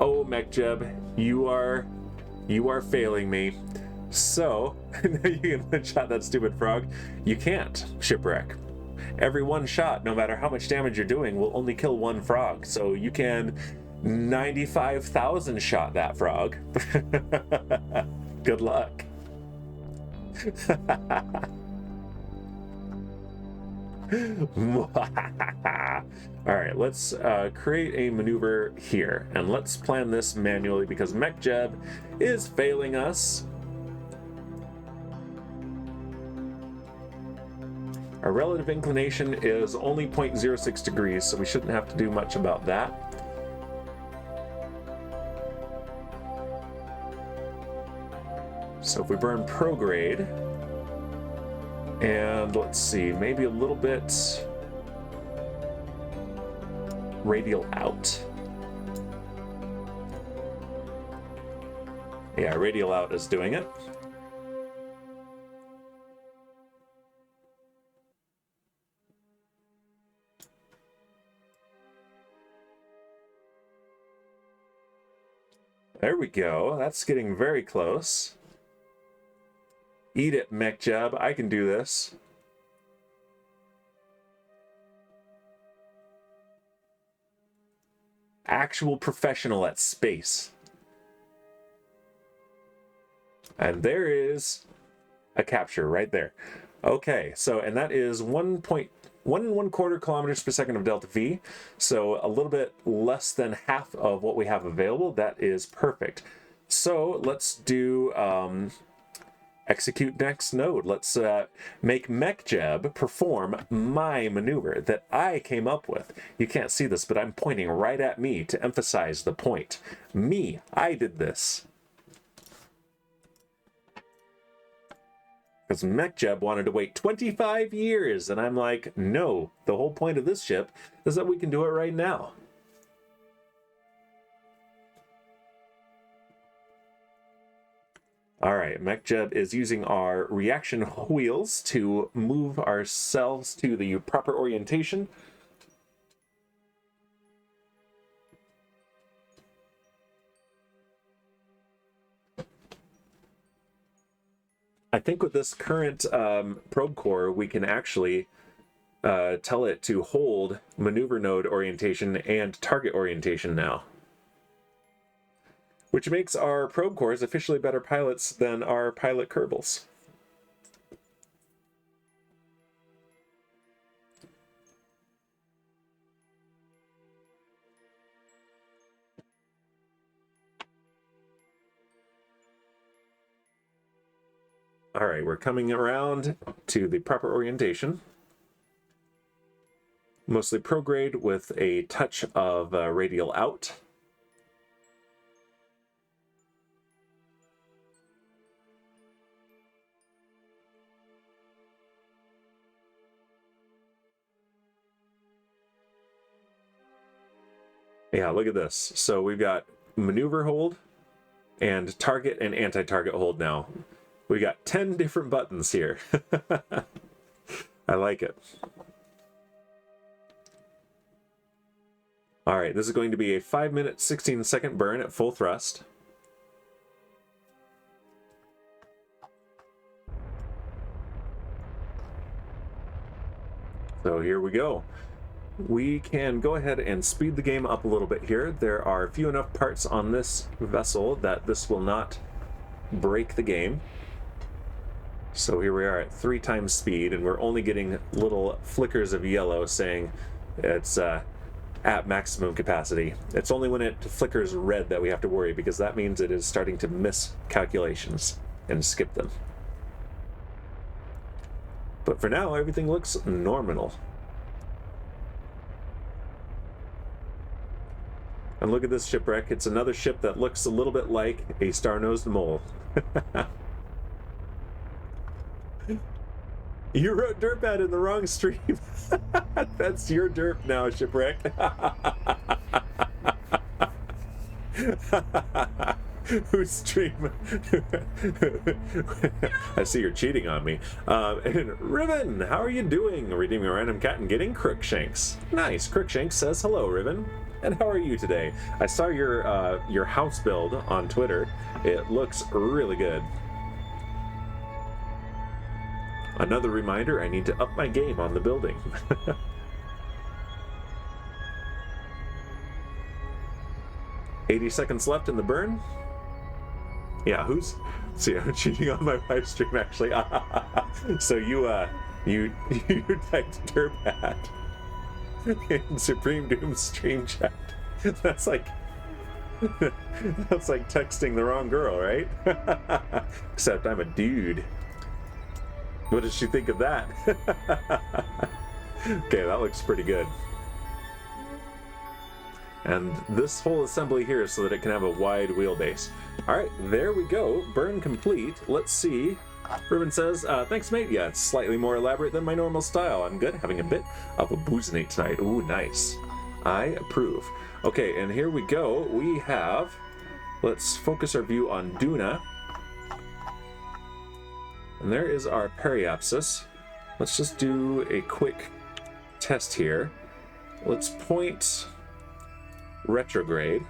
Oh, MechJeb, you are failing me. So, you can shot that stupid frog. You can't, Shipwreck. Every one shot, no matter how much damage you're doing, will only kill one frog. So you can 95,000 shot that frog. Good luck. All right, let's create a maneuver here, and let's plan this manually because MechJeb is failing us. Our relative inclination is only 0.06 degrees, so we shouldn't have to do much about that. So if we burn prograde, and let's see, maybe a little bit radial out. Yeah, radial out is doing it. There we go. That's getting very close. Eat it, MechJeb. I can do this. actual professional at space. And there is a capture right there. Okay, so, and that is 1.125 kilometers per second of delta V, so a little bit less than half of what we have available. That is perfect. So let's do execute next node. Let's make MechJeb perform my maneuver that I came up with. You can't see this, but I'm pointing right at me to emphasize the point. Me, I did this. Because MechJeb wanted to wait 25 years, and I'm like, no, the whole point of this ship is that we can do it right now. All right, MechJeb is using our reaction wheels to move ourselves to the proper orientation. I think with this current probe core, we can actually tell it to hold maneuver node orientation and target orientation now. Which makes our probe cores officially better pilots than our pilot Kerbals. All right, we're coming around to the proper orientation. Mostly prograde with a touch of radial out. Yeah, look at this. So we've got maneuver hold and target and anti-target hold now. We got 10 different buttons here. I like it. All right, this is going to be a 5-minute, 16-second burn at full thrust. So here we go. We can go ahead and speed the game up a little bit here. There are few enough parts on this vessel that this will not break the game. So here we are at 3 times speed, and we're only getting little flickers of yellow saying it's at maximum capacity. It's only when it flickers red that we have to worry, because that means it is starting to miss calculations and skip them. But for now, everything looks normal. And look at this shipwreck. It's another ship that looks a little bit like a star-nosed mole. You wrote Dirtpad in the wrong stream. That's your derp now, Shipwreck. Whose stream? I see you're cheating on me. And Ribbon, how are you doing? Redeeming a random cat and getting Crookshanks. Nice. Crookshanks says hello, Ribbon. And how are you today? I saw your house build on Twitter. It looks really good. Another reminder, I need to up my game on the building. 80 seconds left in the burn. Yeah, see, I'm cheating on my live stream actually. So you typed Dirtpad in Supreme Doom stream chat. That's like texting the wrong girl, right? Except I'm a dude. What did she think of that? Okay, that looks pretty good. And this whole assembly here is so that it can have a wide wheelbase. All right, there we go. Burn complete. Let's see. Ruben says, thanks, mate. Yeah, it's slightly more elaborate than my normal style. I'm good. Having a bit of a boozinate tonight. Ooh, nice. I approve. Okay, and here we go. We have... Let's focus our view on Duna. And there is our periapsis. Let's just do a quick test here. Let's point retrograde.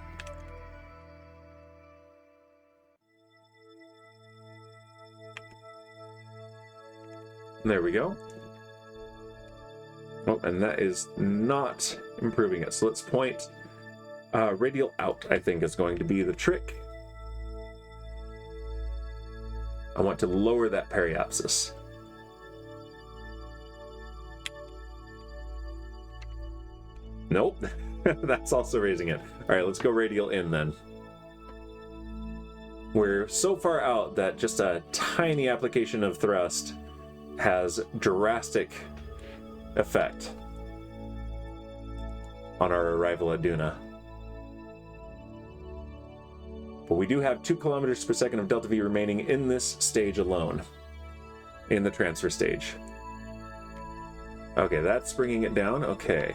And there we go. Oh, and that is not improving it. So let's point Radial out, I think, is going to be the trick. I want to lower that periapsis. Nope, that's also raising it. All right, let's go radial in then. We're so far out that just a tiny application of thrust has drastic effect on our arrival at Duna. But we do have 2 kilometers per second of delta V remaining in this stage alone, in the transfer stage. Okay, that's bringing it down. Okay.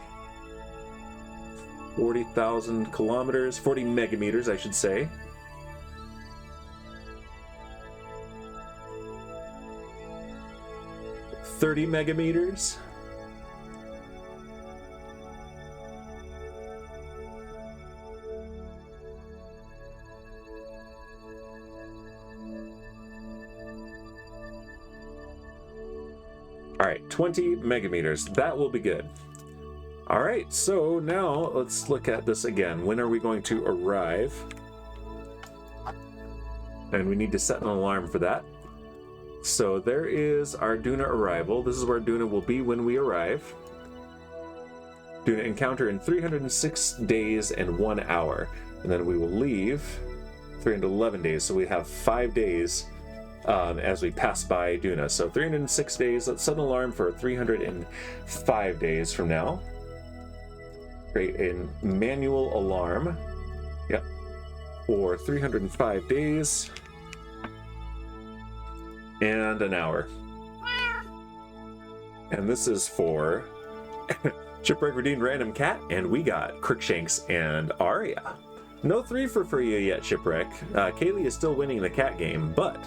40,000 kilometers, 40 megameters, I should say. $30 megameters. All right, 20 megameters. That will be good. All right, so now let's look at this again. When are we going to arrive? And we need to set an alarm for that. So there is our Duna arrival. This is where Duna will be when we arrive. Duna encounter in 306 days and 1 hour. And then we will leave 311 days. So we have 5 days as we pass by Duna. So 306 days. Let's set an alarm for 305 days from now. Create a manual alarm. Yep. For 305 days. And an hour. And this is for Shipwreck Redeemed Random Cat, and we got Crookshanks and Aria. No 3 for you yet, Shipwreck. Kaylee is still winning the cat game, but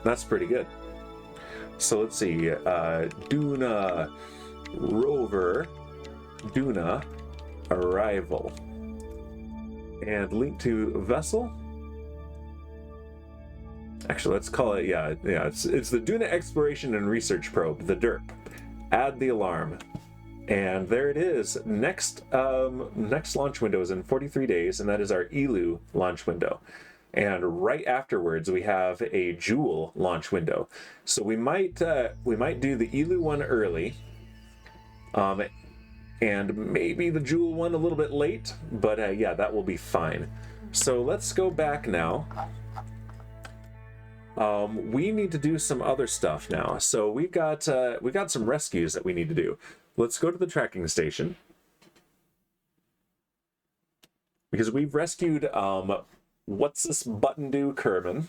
that's pretty good. So let's see. Duna Rover. Duna Arrival. And link to vessel. Actually, let's call it, it's the Duna Exploration and Research Probe, the DERP. Add the alarm. And there it is. Next launch window is in 43 days, and that is our ELU launch window. And right afterwards, we have a Joule launch window. So we might do the ELU one early, and maybe the Joule one a little bit late, but yeah, that will be fine. So let's go back now. We need to do some other stuff now. So we've got some rescues that we need to do. Let's go to the tracking station, because we've rescued what's this button do Kerbal,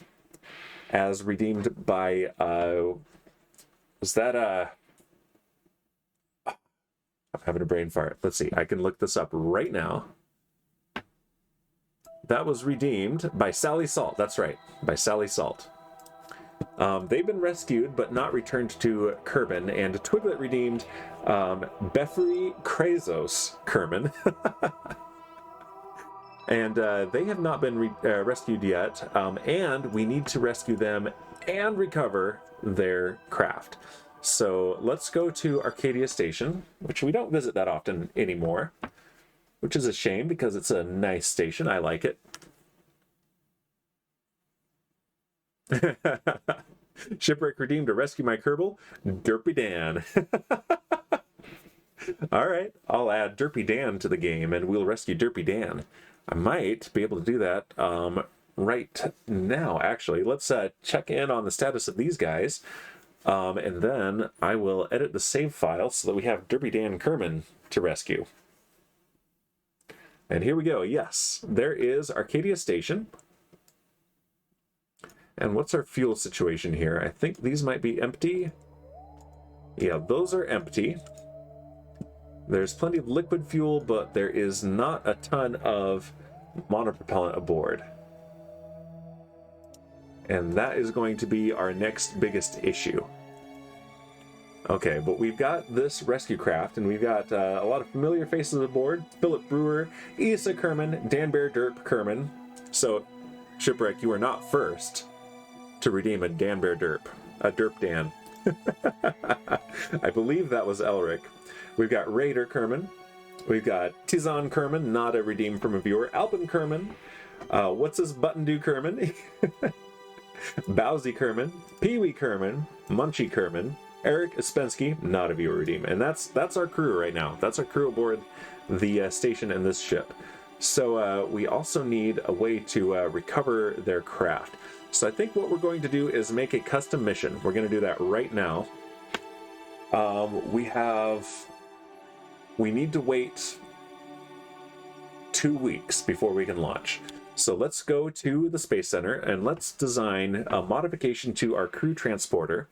as redeemed by was that I'm having a brain fart. Let's see. I can look this up right now. That was redeemed by Sally Salt. That's right, by Sally Salt. They've been rescued but not returned to Kerbal, and Twiglet redeemed Befri Krazos Kerbal. And they have not been rescued yet, and we need to rescue them and recover their craft. So let's go to Arcadia Station, which we don't visit that often anymore, which is a shame because it's a nice station. I like it. Shipwreck redeemed to rescue my Kerbal, Derpy Dan. All right, I'll add Derpy Dan to the game, and we'll rescue Derpy Dan. I might be able to do that right now, actually. Let's check in on the status of these guys, and then I will edit the save file so that we have Derpy Dan Kerbal to rescue. And here we go. Yes, there is Arcadia Station. And what's our fuel situation here? I think these might be empty. Yeah, those are empty. There's plenty of liquid fuel, but there is not a ton of monopropellant aboard. And that is going to be our next biggest issue. Okay, but we've got this rescue craft, and we've got a lot of familiar faces aboard. Philip Brewer, Isa Kerbal, Dan Bear Derp Kerbal. So, Shipwreck, you are not first to redeem a Dan Bear Derp. A Derp Dan. I believe that was Elric. We've got Raider Kerbal, We've got Tizan Kerman, not a redeem from a viewer. Albin Kerman. What's this button do Kerman? Bowsy Kerman. Pee-wee Kerman. Munchie Kerman. Eric Uspensky, not a viewer redeem. And that's our crew right now. That's our crew aboard the station and this ship. So we also need a way to recover their craft. So I think what we're going to do is make a custom mission. We're going to do that right now. We need to wait 2 weeks before we can launch. So let's go to the Space Center and let's design a modification to our crew transporter.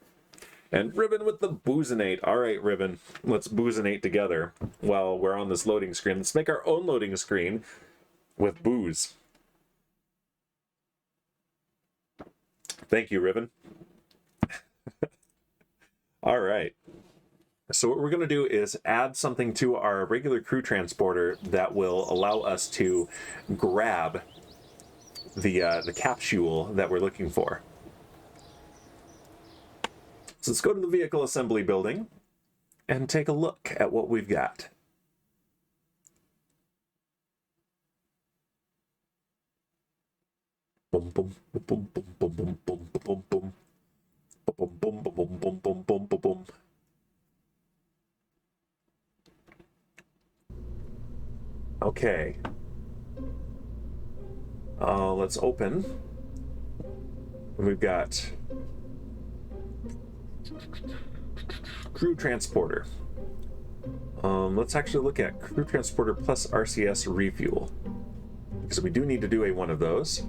And Ribbon with the boozinate. All right, Ribbon, let's boozinate together while we're on this loading screen. Let's make our own loading screen with booze. Thank you, Ribbon. All right. So what we're going to do is add something to our regular crew transporter that will allow us to grab the capsule that we're looking for. So let's go to the vehicle assembly building and take a look at what we've got. Boom, boom, boom, boom, boom, boom, boom, boom, boom, boom, boom, boom, boom, boom, boom, boom, boom, boom. Okay. Let's open. We've got crew transporter. Let's actually look at crew transporter plus RCS refuel, because we do need to do one of those.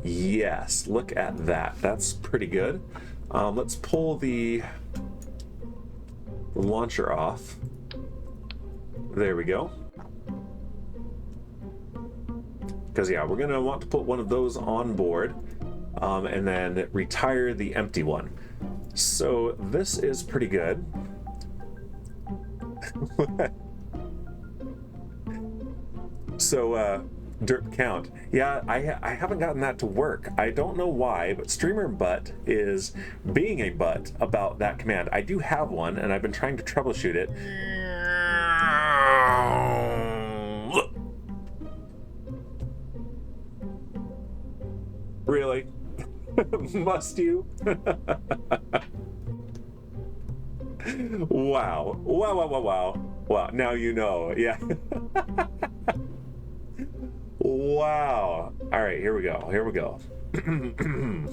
Yes, look at that. That's pretty good. Let's pull the launcher off. There we go. Because yeah, we're gonna want to put one of those on board, and then retire the empty one. So this is pretty good. So derp count. Yeah, I haven't gotten that to work. I don't know why, but Streamer Butt is being a butt about that command. I do have one, and I've been trying to troubleshoot it. Really? Must you? Wow. Wow, wow, wow, wow. Wow, now you know. Yeah. Wow. All right, here we go. Here we go. I'm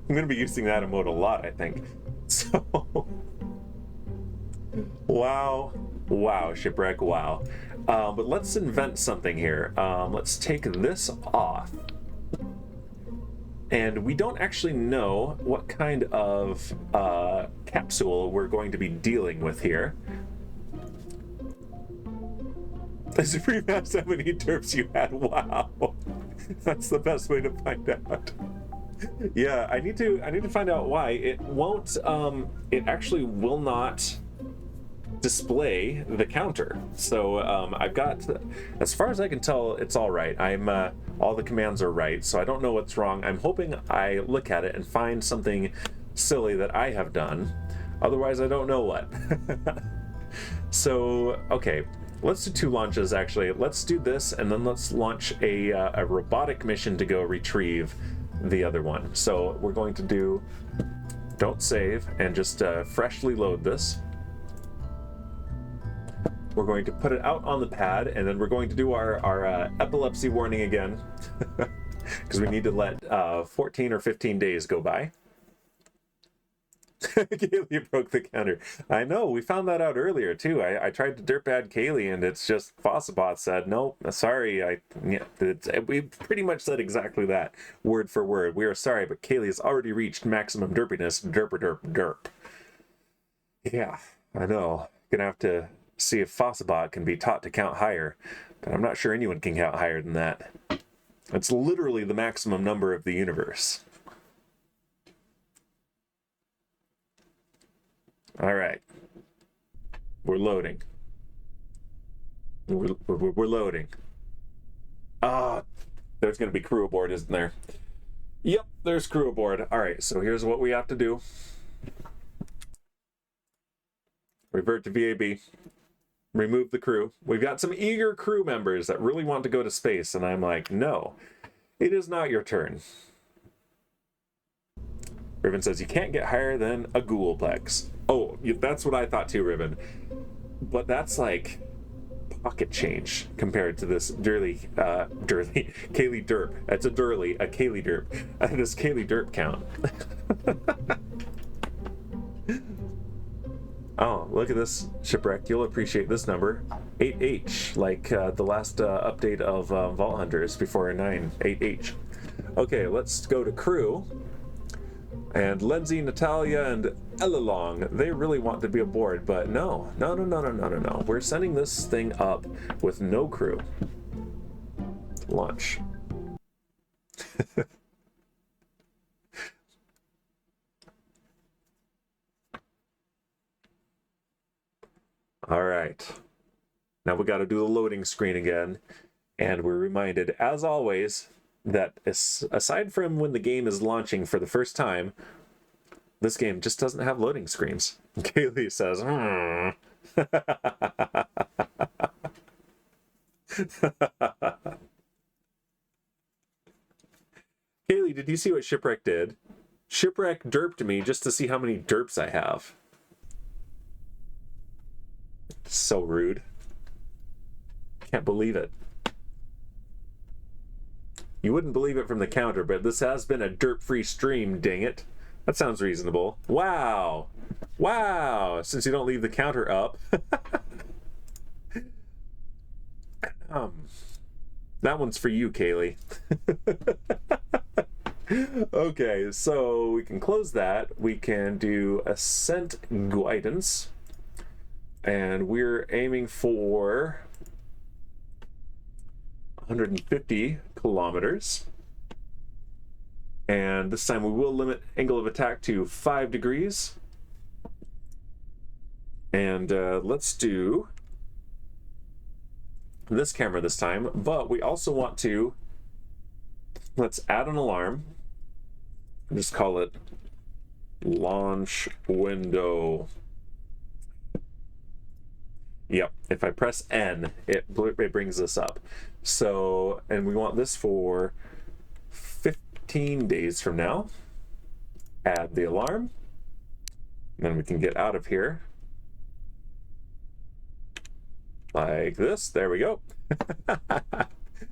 going to be using that emote a lot, I think. So, wow. Wow, Shipwreck, wow. But let's invent something here. Let's take this off. And we don't actually know what kind of capsule we're going to be dealing with here. The Supreme asked how many derps you had. Wow. That's the best way to find out. Yeah, I need to find out why. It won't, it actually will not display the counter. So I've got, as far as I can tell, it's all right. All the commands are right, so I don't know what's wrong. I'm hoping I look at it and find something silly that I have done. Otherwise, I don't know what. So, okay, let's do 2 launches actually. Let's do this, and then let's launch a robotic mission to go retrieve the other one. So we're going to do, don't save, and just freshly load this. We're going to put it out on the pad, and then we're going to do our epilepsy warning again, because we need to let 14 or 15 days go by. Kaylee broke the counter. I know, we found that out earlier too. I tried to dirtpad Kaylee, and it's just Fossabot said, nope, sorry. We pretty much said exactly that, word for word. We are sorry, but Kaylee has already reached maximum derpiness. Derp, derp, derp. Yeah, I know. Gonna have to see if Fossabot can be taught to count higher, but I'm not sure anyone can count higher than that. It's literally the maximum number of the universe. All right, we're loading. We're loading. Ah, there's going to be crew aboard, isn't there? Yep, there's crew aboard. All right, so here's what we have to do. Revert to VAB. Remove the crew. We've got some eager crew members that really want to go to space, and I'm like, no, it is not your turn. Riven says you can't get higher than a Ghoulplex. Oh, that's what I thought too, Riven. But that's like pocket change compared to this Kaylee Derp. That's a Kaylee Derp. This Kaylee Derp count. Oh, look at this shipwreck. You'll appreciate this number. 8H, like the last update of Vault Hunters before 9. 8H. Okay, let's go to crew. And Lindsay, Natalia, and Elalong, they really want to be aboard, but no. We're sending this thing up with no crew. Launch. All right. Now we got to do the loading screen again. And we're reminded, as always, that aside from when the game is launching for the first time, this game just doesn't have loading screens. Kaylee says, Kaylee, did you see what Shipwreck did? Shipwreck derped me just to see how many derps I have. So rude. Can't believe it. You wouldn't believe it from the counter, but this has been a derp-free stream, dang it. That sounds reasonable. Wow. Wow. Since you don't leave the counter up. That one's for you, Kaylee. Okay, so we can close that. We can do ascent guidance. And we're aiming for 150 kilometers. And this time we will limit angle of attack to 5 degrees. And let's do this camera this time. But we also want to, let's add an alarm. Just call it launch window. Yep, if I press N, it brings this up. So, and we want this for 15 days from now. Add the alarm. And then we can get out of here. Like this. There we go.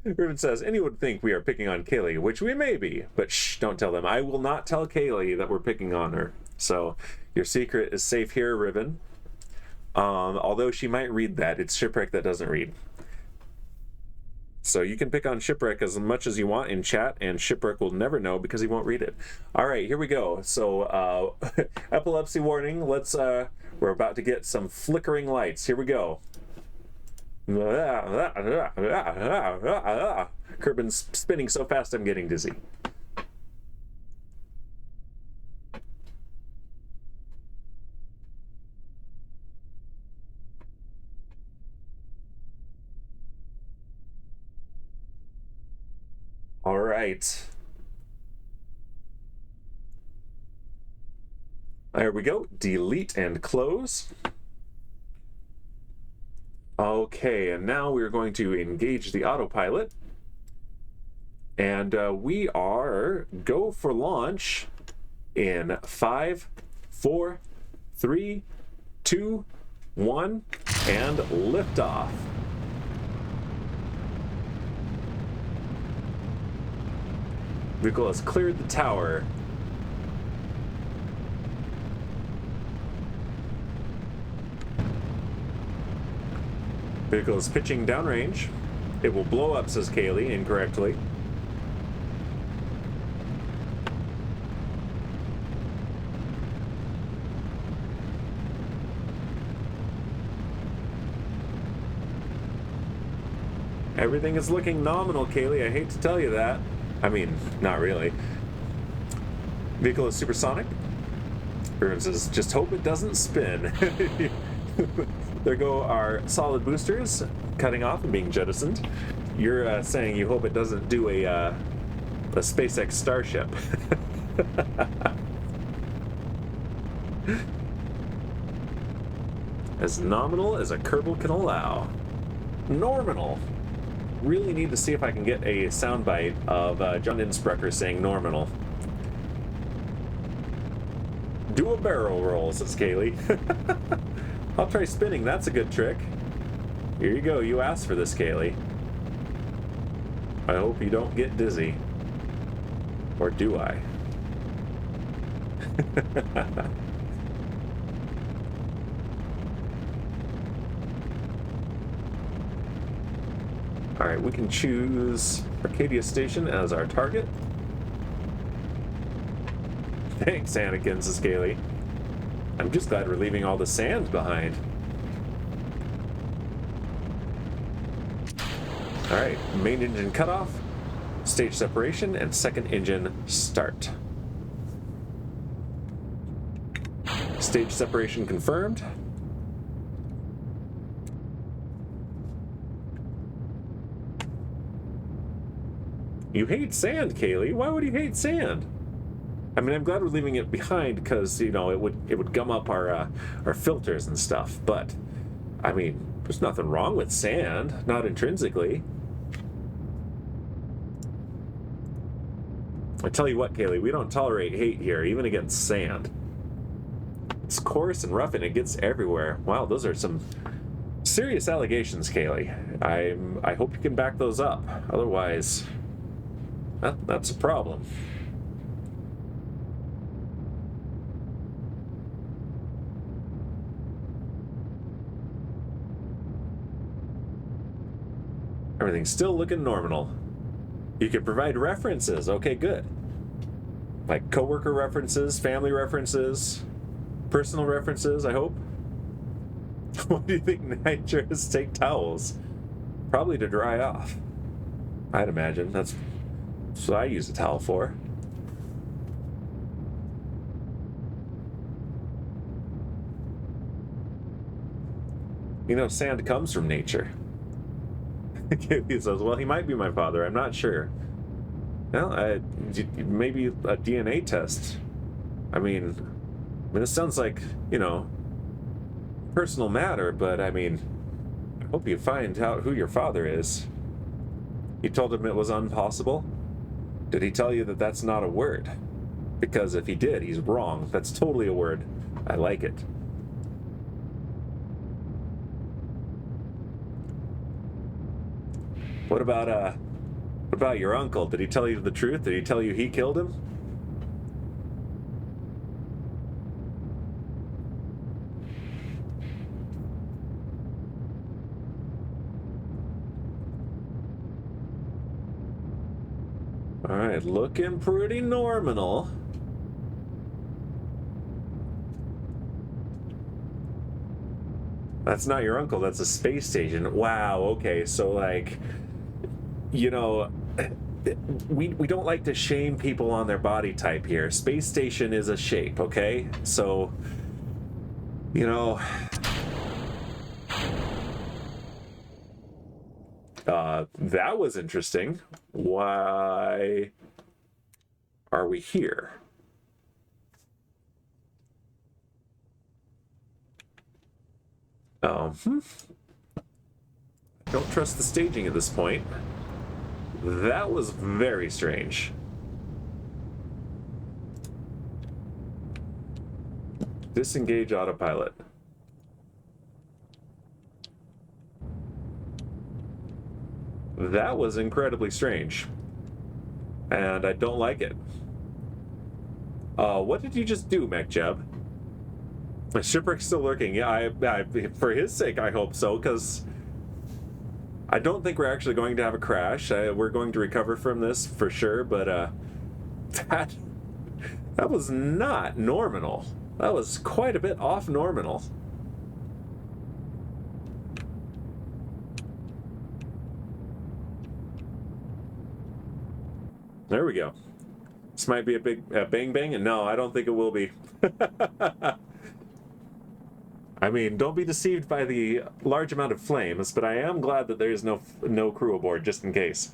Ruben says, anyone would think we are picking on Kaylee, which we may be, but shh, don't tell them. I will not tell Kaylee that we're picking on her. So, your secret is safe here, Riven. Although she might read that. It's Shipwreck that doesn't read. So you can pick on Shipwreck as much as you want in chat, and Shipwreck will never know because he won't read it. All right, here we go. So epilepsy warning. Let's we're about to get some flickering lights. Here we go. Kerbin's spinning so fast I'm getting dizzy. All right. There we go. Delete and close. Okay, and now we're going to engage the autopilot. And we are go for launch in 5, 4, 3, 2, 1, and liftoff. Vehicle has cleared the tower. Vehicle is pitching downrange. It will blow up, says Kaylee, incorrectly. Everything is looking nominal, Kaylee. I hate to tell you that. I mean, not really. Vehicle is supersonic. Irvin says, just hope it doesn't spin. There go our solid boosters cutting off and being jettisoned. You're saying you hope it doesn't do a The SpaceX Starship. As nominal as a Kerbal can allow. Norminal. Really need to see if I can get a soundbite of John Innsbrucker saying norminal. Do a barrel roll, says Kaylee. I'll try spinning, that's a good trick. Here you go, you asked for this, Kaylee. I hope you don't get dizzy. Or do I? Alright, we can choose Arcadia Station as our target. Thanks, Anakin, says Kaylee. I'm just glad we're leaving all the sand behind. Alright, main engine cutoff, stage separation, and second engine start. Stage separation confirmed. You hate sand, Kaylee. Why would you hate sand? I mean, I'm glad we're leaving it behind because, you know, it would gum up our filters and stuff. But, I mean, there's nothing wrong with sand, not intrinsically. I tell you what, Kaylee, we don't tolerate hate here, even against sand. It's coarse and rough, and it gets everywhere. Wow, those are some serious allegations, Kaylee. I hope you can back those up. Otherwise, that's a problem. Everything's still looking normal. You can provide references. Okay, good. Like coworker references, family references, personal references, I hope. What do you think nitrous take towels? Probably to dry off. I'd imagine. That's what I use a towel for. You know, sand comes from nature. He says, well, he might be my father. I'm not sure. Well, maybe a DNA test. I mean, this sounds like, you know, personal matter, but I mean, I hope you find out who your father is. You told him it was impossible? Did he tell you that that's not a word? Because if he did, he's wrong. That's totally a word. I like it. What about your uncle? Did he tell you the truth? Did he tell you he killed him? All right, looking pretty nominal. That's not your uncle, that's a space station. Wow, okay, so like, you know, we don't like to shame people on their body type here. Space station is a shape, okay? So, you know, that was interesting. Why are we here? Don't trust the staging at this point. That was very strange. Disengage autopilot. That was incredibly strange. And I don't like it. What did you just do, MechJeb? The shipwreck's still lurking. Yeah, I for his sake, I hope so, because I don't think we're actually going to have a crash. We're going to recover from this for sure, but that was not nominal. That was quite a bit off nominal. There we go. This might be a big bang bang, and no, I don't think it will be. I mean, don't be deceived by the large amount of flames, but I am glad that there is no crew aboard, just in case.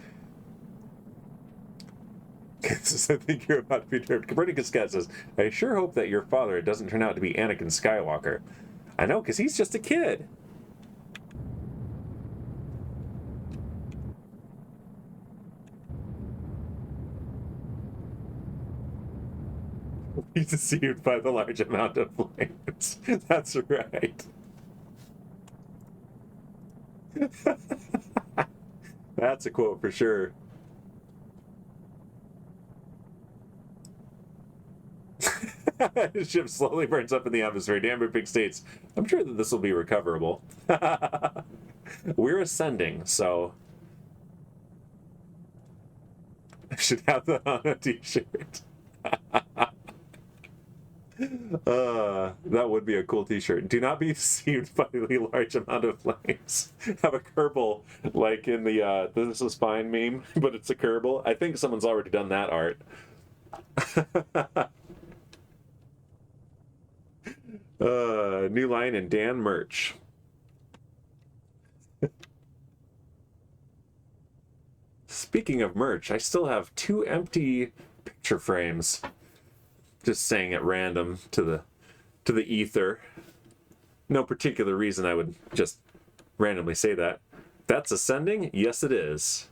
I think you're about to be turned. Copernicus Cat says, I sure hope that your father doesn't turn out to be Anakin Skywalker. I know, because he's just a kid. He's deceived by the large amount of flames. That's right. That's a quote for sure. His ship slowly burns up in the atmosphere. Damn big states. I'm sure that this will be recoverable. We're ascending, so I should have that on a t-shirt. That would be a cool t-shirt. Do not be deceived by the large amount of flames. Have a Kerbal, like in the This Is Fine meme, but it's a Kerbal. I think someone's already done that art. New line in Dan merch. Speaking of merch, I still have 2 empty picture frames. Just saying at random to the ether. No particular reason I would just randomly say that. That's ascending? Yes, it is.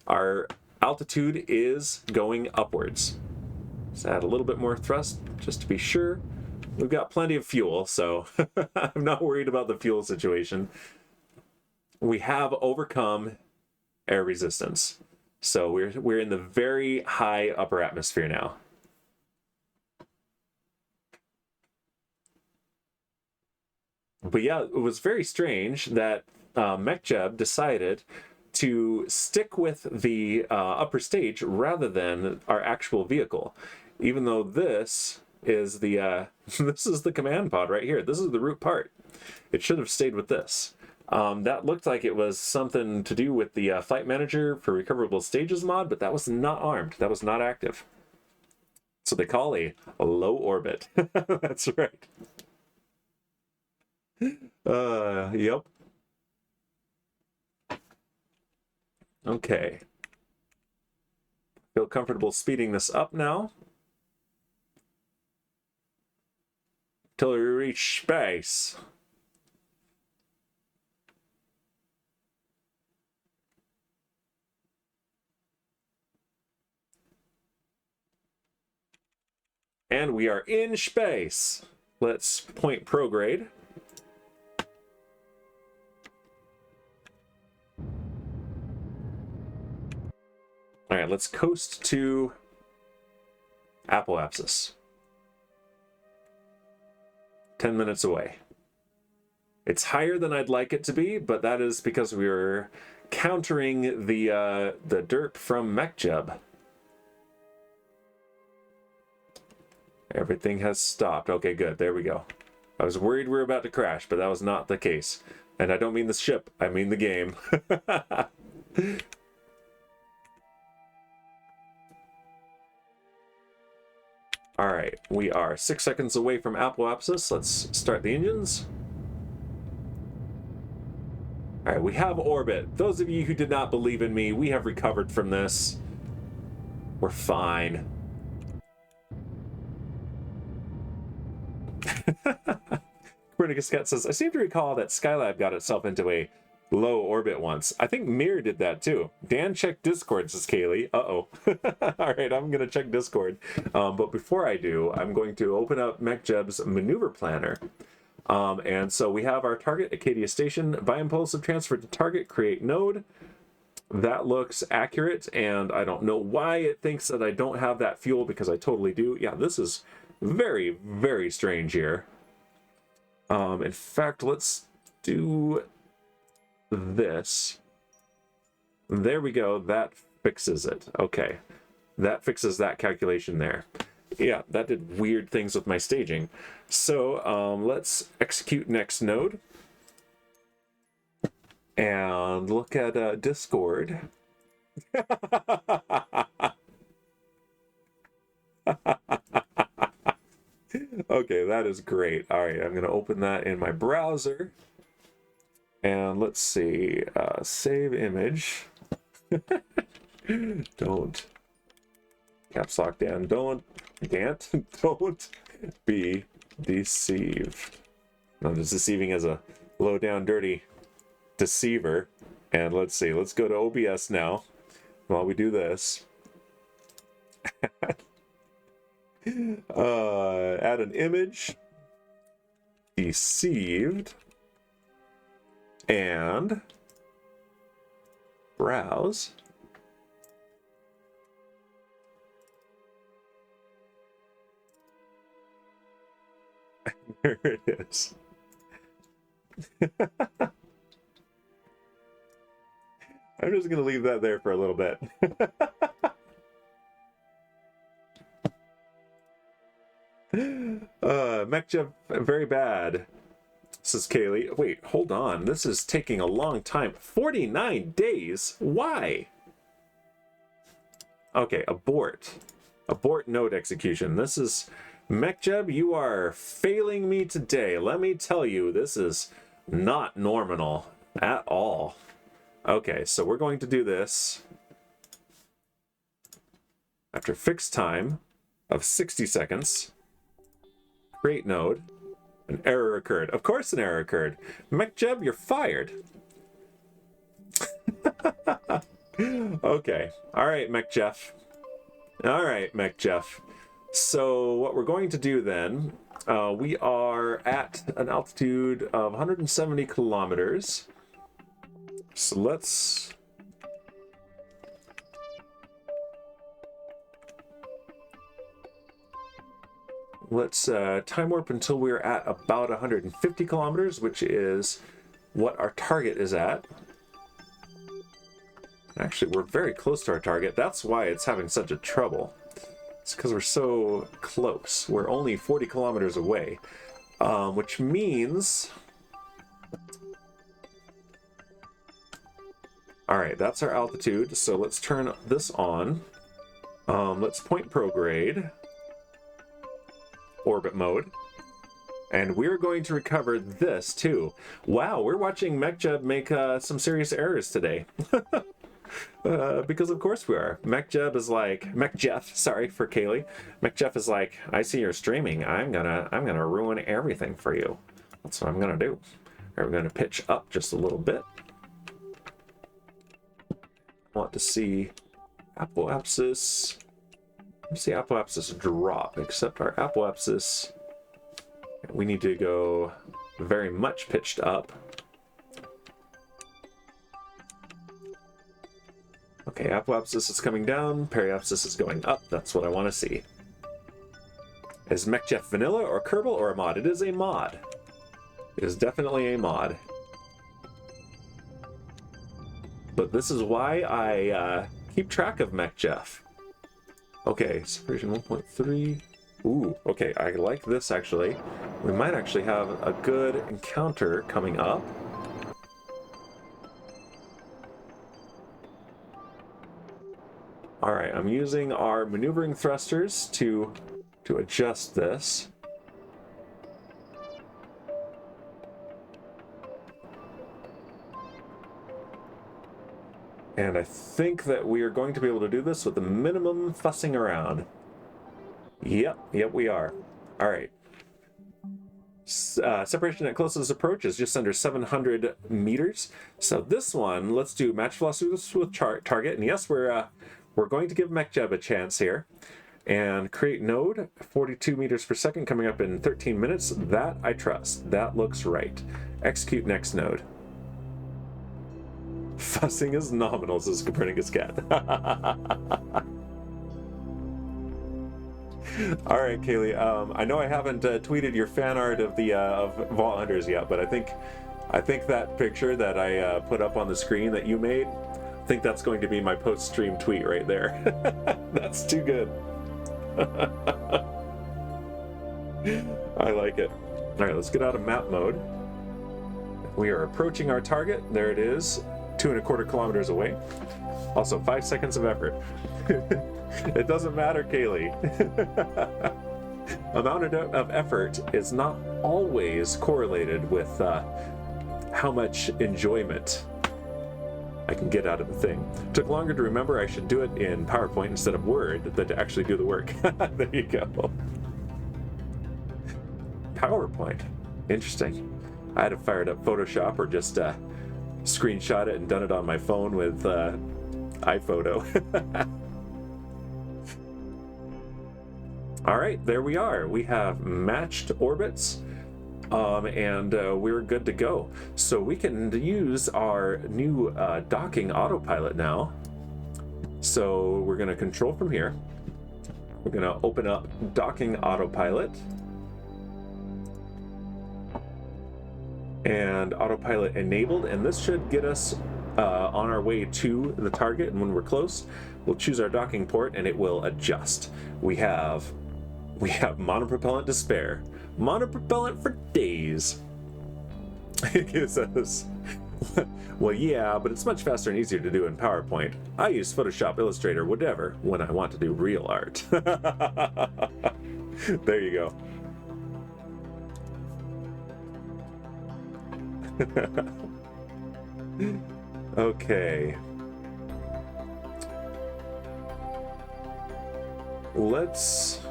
Our altitude is going upwards. Let's add a little bit more thrust just to be sure. We've got plenty of fuel, so I'm not worried about the fuel situation. We have overcome air resistance. So we're in the very high upper atmosphere now. But yeah, it was very strange that MechJeb decided to stick with the upper stage rather than our actual vehicle, even though this is the this is the command pod right here. This is the root part. It should have stayed with this. That looked like it was something to do with the Flight Manager for Recoverable Stages mod, but that was not armed. That was not active. So they call a low orbit. That's right. Yep. Okay. Feel comfortable speeding this up now. Till we reach space. And we are in space. Let's point prograde. All right, let's coast to Apoapsis. 10 minutes away. It's higher than I'd like it to be, but that is because we were countering the derp from MechJeb. Everything has stopped. Okay, good. There we go. I was worried we were about to crash, but that was not the case. And I don't mean the ship. I mean the game. All right, we are 6 seconds away from Apoapsis. Let's start the engines. All right, we have orbit. Those of you who did not believe in me, we have recovered from this. We're fine. Copernicus Cat says, I seem to recall that Skylab got itself into a low orbit once. I think Mir did that too. Dan checked Discord, says Kaylee. Uh-oh. All right, I'm going to check Discord. But before I do, I'm going to open up MechJeb's maneuver planner. And so we have our target, Acadia Station, by impulsive transfer to target, create node. That looks accurate, and I don't know why it thinks that I don't have that fuel, because I totally do. Yeah, this is very, very strange here. In fact, let's do this. There we go. That fixes it. Okay. That fixes that calculation there. Yeah, that did weird things with my staging. So let's execute next node. And look at Discord. Okay, that is great. All right, I'm going to open that in my browser. And let's see, save image. Don't Caps lock Dan. Don't be deceived. I'm just deceiving as a low down dirty deceiver. And let's see, let's go to OBS now while we do this. Add an image, deceived, and browse. There it is. I'm just going to leave that there for a little bit. MechJeb, very bad, says Kaylee. Wait, hold on. This is taking a long time. 49 days? Why? Okay, abort. Abort node execution. This is... MechJeb, you are failing me today. Let me tell you, this is not normal at all. Okay, so we're going to do this after fixed time of 60 seconds. Create node. An error occurred. Of course an error occurred. MechJeb, you're fired. Okay. All right, MechJeb. All right, MechJeb. So what we're going to do then, we are at an altitude of 170 kilometers. So let's time warp until we're at about 150 kilometers, which is what our target is at. Actually, we're very close to our target. That's why it's having such a trouble. It's because we're so close. We're only 40 kilometers away, which means... All right, that's our altitude. So let's turn this on. Let's point prograde. Orbit mode. And we're going to recover this too. Wow, we're watching MechJeb make some serious errors today. Because of course we are. MechJeb is like, MechJeb, sorry for Kaylee. MechJeb is like, I see you're streaming. I'm gonna ruin everything for you. That's what I'm gonna do. We're gonna pitch up just a little bit. I want to see apoapsis. Let's see apoapsis drop, except our apoapsis, we need to go very much pitched up. Okay, apoapsis is coming down, periapsis is going up. That's what I want to see. Is MechJeb vanilla or Kerbal or a mod? It is a mod. It is definitely a mod. But this is why I keep track of MechJeb. Okay, separation 1.3. Ooh, okay, I like this actually. We might actually have a good encounter coming up. All right, I'm using our maneuvering thrusters to adjust this. And I think that we are going to be able to do this with the minimum fussing around. Yep, we are. All right. Separation at closest approach is just under 700 meters. So this one, let's do match velocity with target. And yes, we're going to give MechJeb a chance here. And create node, 42 meters per second, coming up in 13 minutes. That I trust. That looks right. Execute next node. Fussing is nominal, says Copernicus Cat. All right, Kaylee. I know I haven't tweeted your fan art of the of Vault Hunters yet, but I think that picture that I put up on the screen that you made, I think that's going to be my post-stream tweet right there. That's too good. I like it. All right, let's get out of map mode. We are approaching our target. There it is. 2.25 kilometers away. Also, 5 seconds of effort. It doesn't matter, Kaylee. Amount of effort is not always correlated with how much enjoyment I can get out of the thing. Took longer to remember I should do it in PowerPoint instead of Word than to actually do the work. There you go. PowerPoint. Interesting. I had to fire it up Photoshop or just screenshot it and done it on my phone with iPhoto. All right, there we are. We have matched orbits. And we're good to go. So we can use our new docking autopilot now. So we're going to control from here. We're going to open up docking autopilot. And autopilot enabled. And this should get us on our way to the target. And when we're close, we'll choose our docking port and it will adjust. We have monopropellant to spare. Monopropellant for days. It gives us, well, yeah, but it's much faster and easier to do in PowerPoint. I use Photoshop, Illustrator, whatever, when I want to do real art. There you go. Okay. Let's...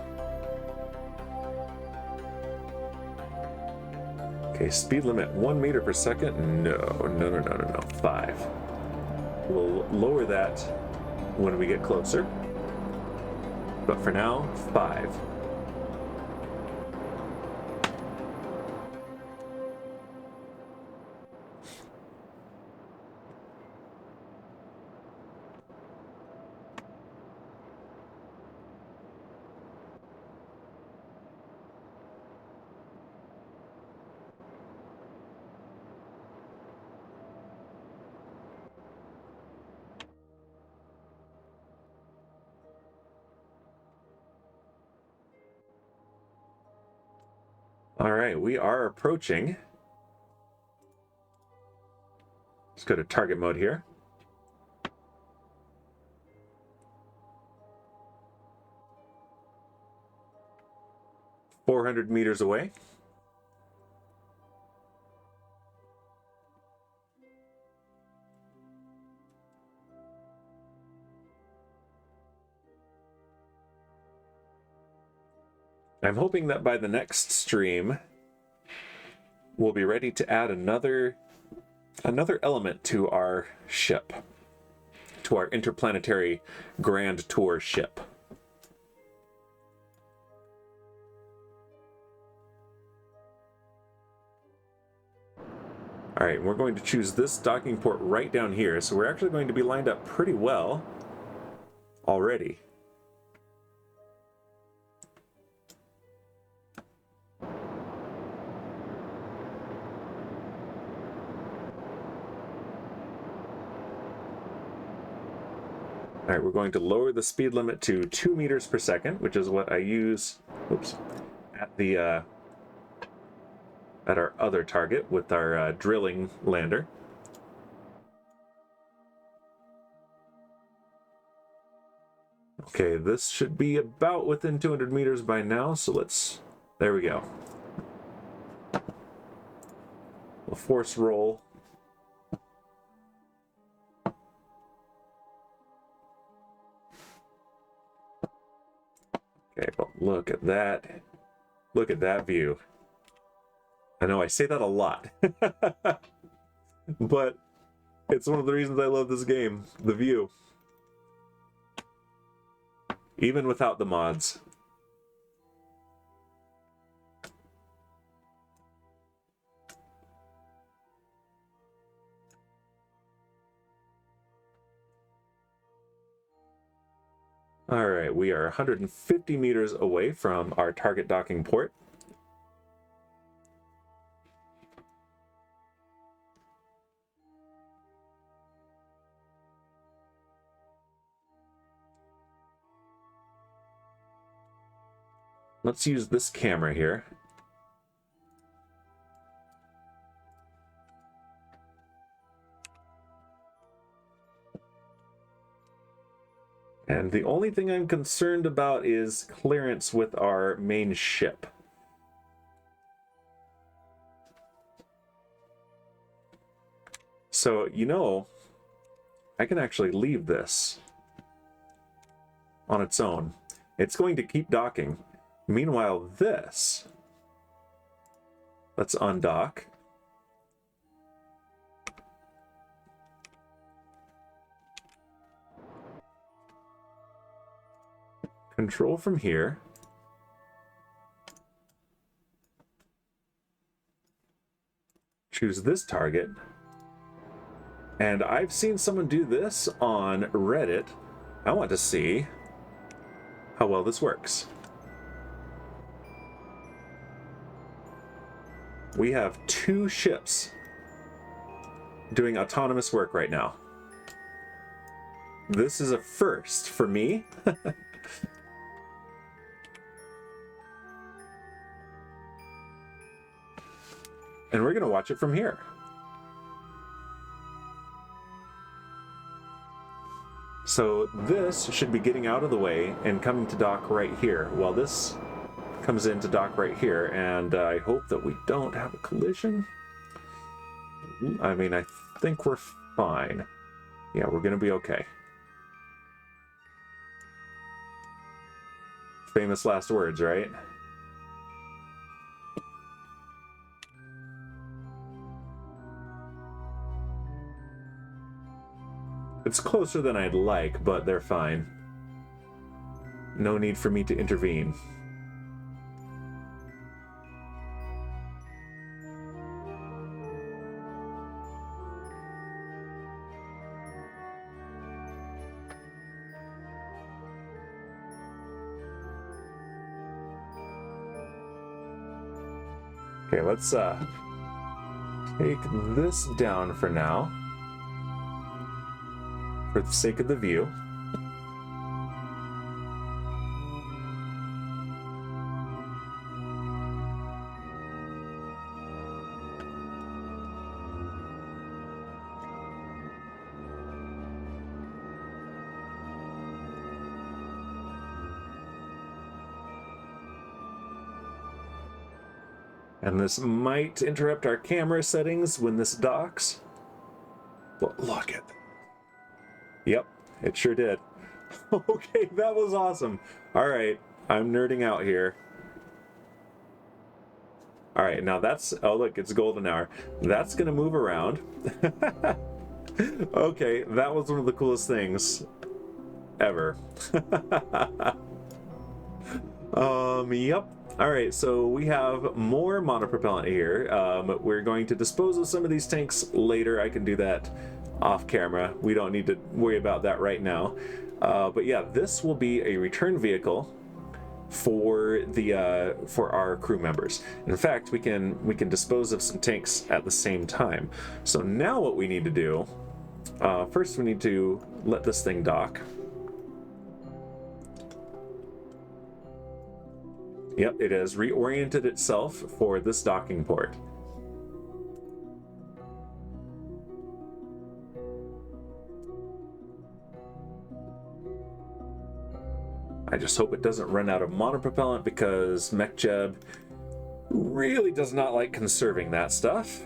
Okay, speed limit 1 meter per second. No. 5. We'll lower that when we get closer. But for now, 5. All right, we are approaching. Let's go to target mode here. $400 meters away. I'm hoping that by the next stream, we'll be ready to add another element to our ship, to our interplanetary grand tour ship. All right, we're going to choose this docking port right down here, so we're actually going to be lined up pretty well already. All right, we're going to lower the speed limit to 2 meters per second, which is what I use, at the at our other target with our drilling lander. Okay, this should be about within 200 meters by now, so there we go. We'll force roll. Okay, well, look at that. Look at that view. I know I say that a lot, but it's one of the reasons I love this game, the view. Even without the mods. All right, we are 150 meters away from our target docking port. Let's use this camera here. And the only thing I'm concerned about is clearance with our main ship. So, you know, I can actually leave this on its own. It's going to keep docking. Meanwhile, this, let's undock. Control from here. Choose this target. And I've seen someone do this on Reddit. I want to see how well this works. We have 2 ships doing autonomous work right now. This is a first for me. And we're going to watch it from here. So this should be getting out of the way and coming to dock right here, while this comes in to dock right here, and I hope that we don't have a collision. I mean, I think we're fine. Yeah, we're going to be okay. Famous last words, right? It's closer than I'd like, but they're fine. No need for me to intervene. Okay, let's take this down for now, for the sake of the view. And this might interrupt our camera settings when this docks. But look at that. Yep, it sure did. Okay, that was awesome. All right, I'm nerding out here. All right, now that's, oh look, it's golden hour. That's gonna move around. Okay, that was one of the coolest things ever. Yep. All right, so we have more monopropellant here. We're going to dispose of some of these tanks later. I can do that off camera. We don't need to worry about that right now. But yeah, this will be a return vehicle for the for our crew members. In fact, we can dispose of some tanks at the same time. So now what we need to do, first we need to let this thing dock. Yep, it has reoriented itself for this docking port. I just hope it doesn't run out of monopropellant, because MechJeb really does not like conserving that stuff.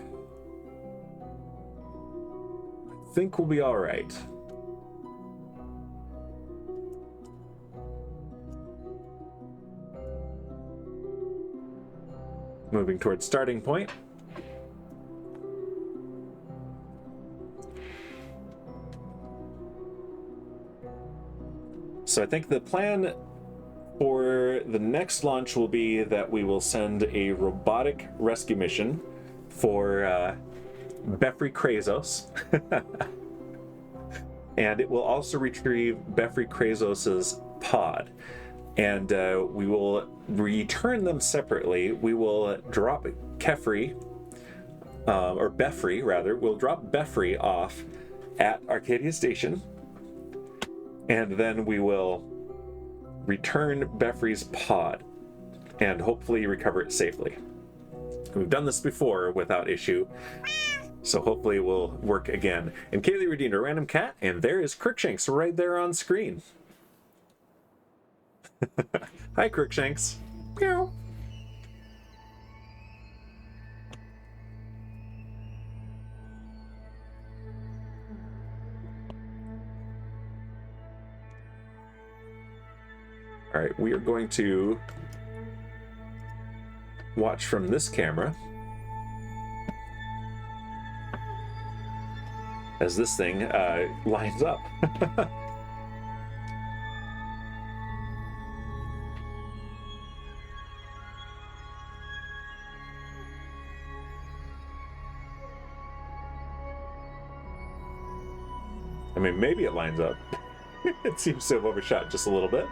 I think we'll be all right. Moving towards starting point. So I think the plan for the next launch will be that we will send a robotic rescue mission for Befri Krazos. And it will also retrieve Befri Krazos's pod. And we will return them separately. We will drop Kefri, or Befri rather, we'll drop Befri off at Arcadia Station, and then we will return Befri's pod and hopefully recover it safely. We've done this before without issue, so hopefully it will work again. And Kaylee redeemed a random cat, and there is Crookshanks right there on screen. Hi, Crookshanks. Meow. All right, we are going to watch from this camera as this thing lines up. I mean, maybe it lines up. It seems to have overshot just a little bit.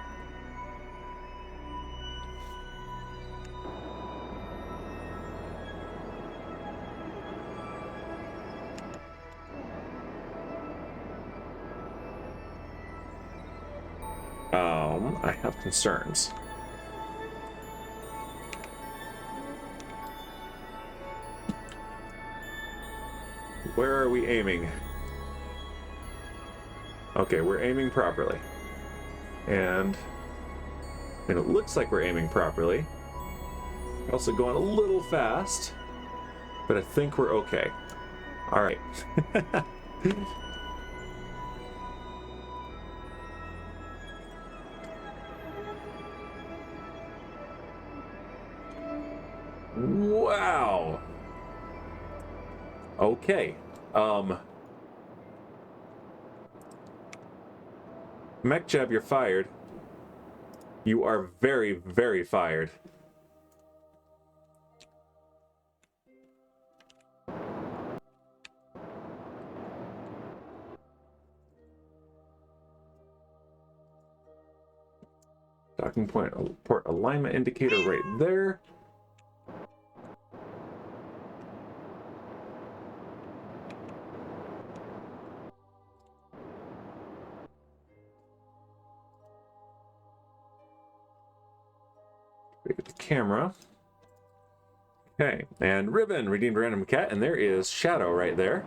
I have concerns. Where are we aiming? Okay, we're aiming properly. And it looks like we're aiming properly. We're also going a little fast, but I think we're okay. All right. Wow. Okay. MechJeb, you're fired. You are very, very fired. Docking point, port alignment indicator right there. Look at the camera. Okay, and Ribbon redeemed random cat, and there is Shadow right there.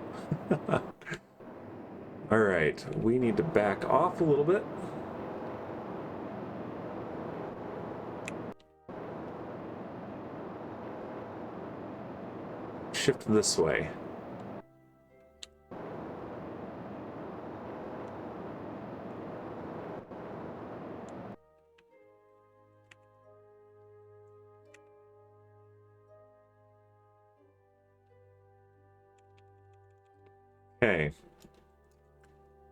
All right, we need to back off a little bit. Shift this way. Okay.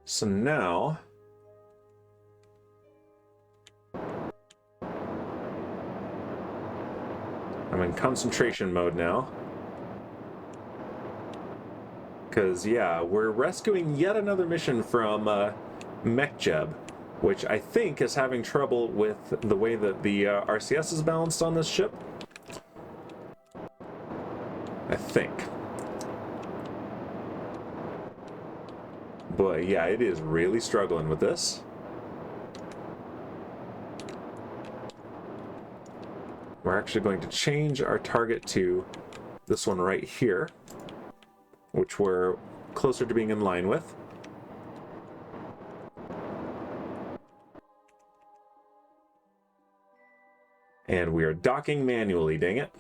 So now I'm in concentration mode now. Because, yeah, we're rescuing yet another mission from MechJeb, which I think is having trouble with the way that the RCS is balanced on this ship. I think. But, yeah, it is really struggling with this. We're actually going to change our target to this one right here, which we're closer to being in line with. And we are docking manually, dang it.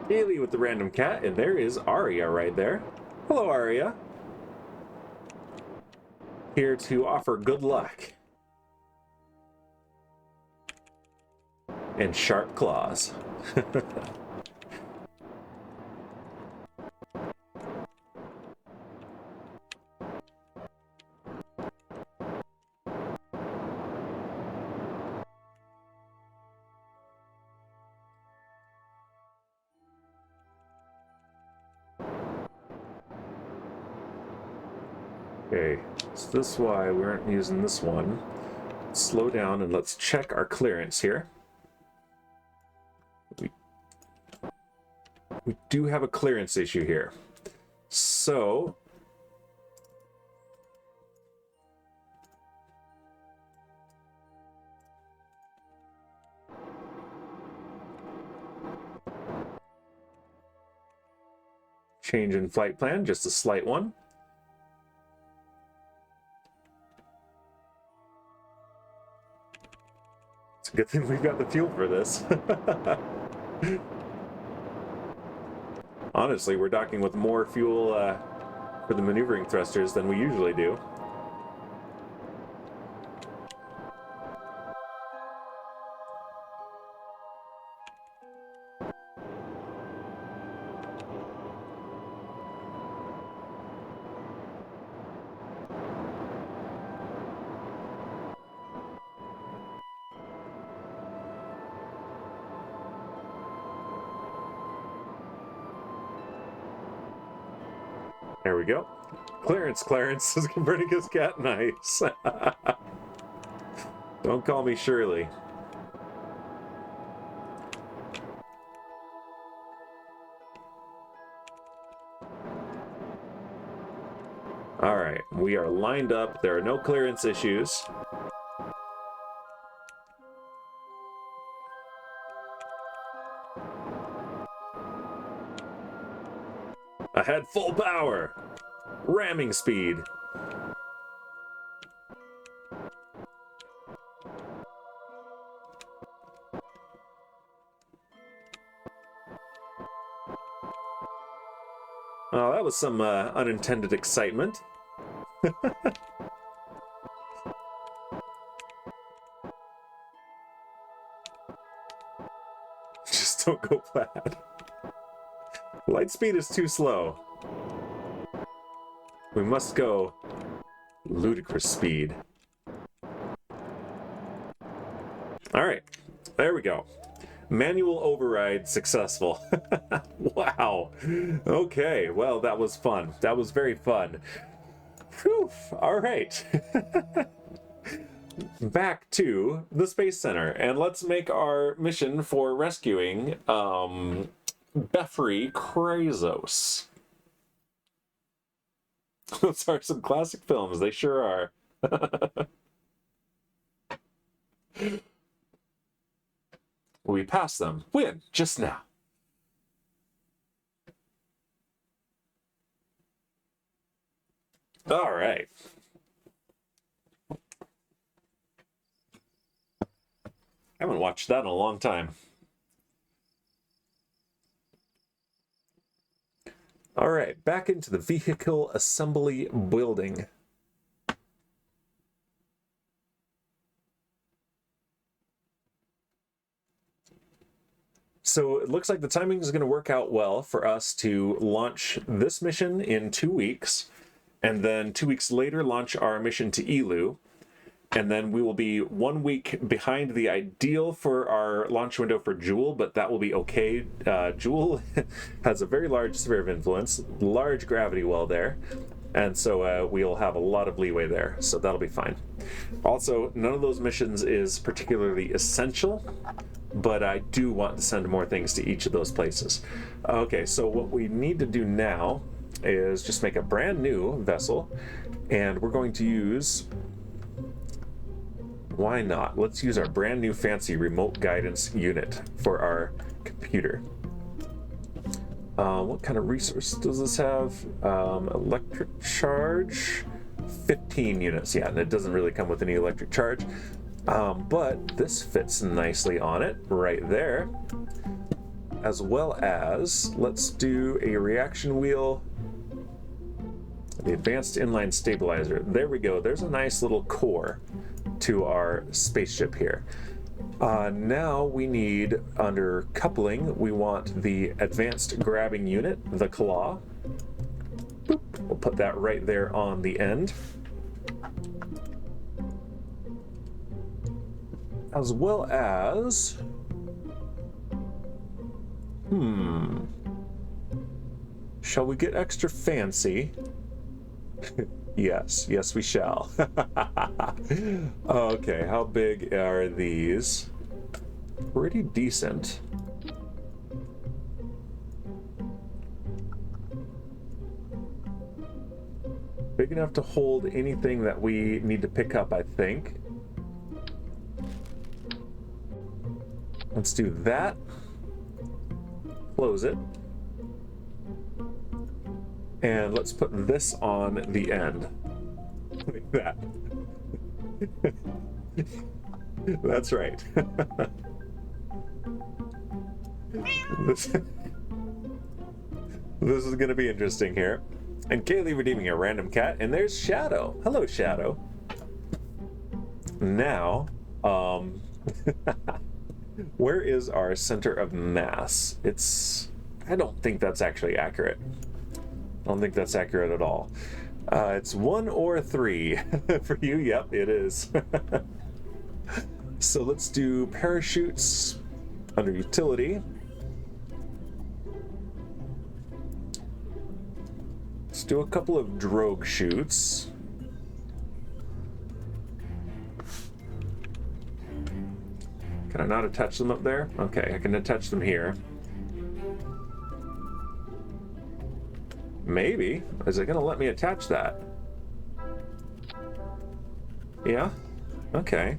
Haley with the random cat, and there is Aria right there. Hello, Aria. Here to offer good luck. And sharp claws. Okay, so this is why we aren't using this one. Slow down and let's check our clearance here. We do have a clearance issue here. So change in flight plan, just a slight one. It's Good thing we've got the fuel for this. Honestly, we're docking with more fuel for the maneuvering thrusters than we usually do. There we go. Clarence, Clarence is Copernicus cat. Nice. Don't call me Shirley. All right, we are lined up. There are no clearance issues. Ahead, full power. Ramming speed. Oh, that was some unintended excitement. Just don't go plaid. Light speed is too slow. We must go ludicrous speed. All right, there we go. Manual override successful. Wow. Okay, well, that was fun. That was very fun. Whew. All right. Back to the Space Center, and let's make our mission for rescuing Befri Krazos. Those are some classic films. They sure are. We passed them. When? Just now. All right. I haven't watched that in a long time. All right, back into the vehicle assembly building. So it looks like the timing is going to work out well for us to launch this mission in 2 weeks, and then 2 weeks later launch our mission to Elu. And then we will be 1 week behind the ideal for our launch window for Joule, but that will be okay. Joule has a very large sphere of influence, large gravity well there, and so we'll have a lot of leeway there, so that'll be fine. Also, none of those missions is particularly essential, but I do want to send more things to each of those places. Okay, so what we need to do now is just make a brand new vessel, and we're going to use... Why not? Let's use our brand new fancy remote guidance unit for our computer. What kind of resource does this have? Electric charge, 15 units. Yeah, and it doesn't really come with any electric charge, but this fits nicely on it right there. As well as, let's do a reaction wheel. The advanced inline stabilizer. There we go. There's a nice little core to our spaceship here. Now we need, under coupling, we want the advanced grabbing unit, the claw. Boop. We'll put that right there on the end. As well as... Shall we get extra fancy? Yes, we shall. Okay, how big are these? Pretty decent. Big enough to hold anything that we need to pick up, I think. Let's do that. Close it. And let's put this on the end. Like that. That's right. This is going to be interesting here. And Kaylee redeeming a random cat, and there's Shadow. Hello, Shadow. Now, where is our center of mass? I don't think that's actually accurate. I don't think that's accurate at all. It's 1 or 3 for you. Yep, it is. So let's do parachutes under utility. Let's do a couple of drogue chutes. Can I not attach them up there? Okay, I can attach them here. Maybe. Is it going to let me attach that? Yeah? Okay.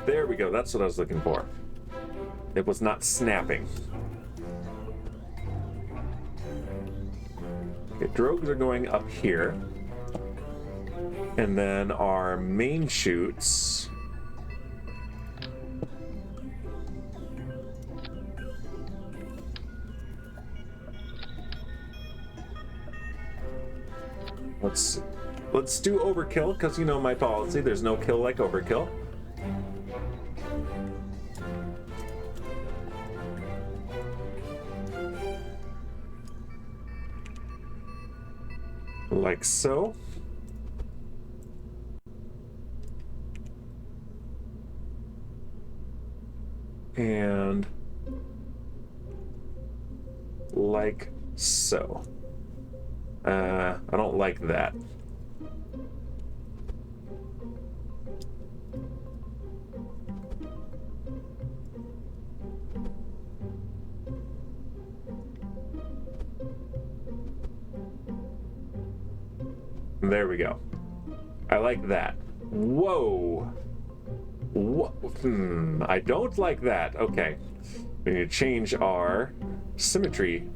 There we go. That's what I was looking for. It was not snapping. Okay, drogues are going up here. And then our main chutes... Let's do overkill, because you know my policy, there's no kill like overkill. Like so. And like so. I don't like that. There we go. I like that. Whoa. I don't like that. Okay. We need to change our symmetry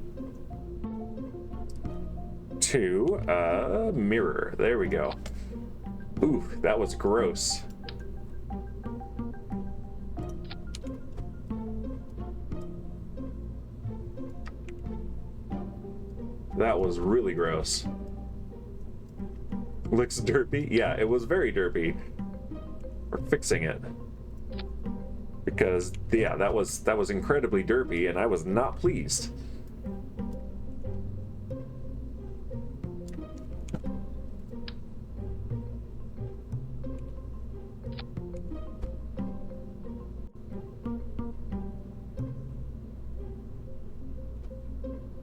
to mirror. There we go. Ooh, that was gross. That was really gross. Looks derpy? Yeah, it was very derpy. We're fixing it. Because, yeah, that was incredibly derpy, and I was not pleased.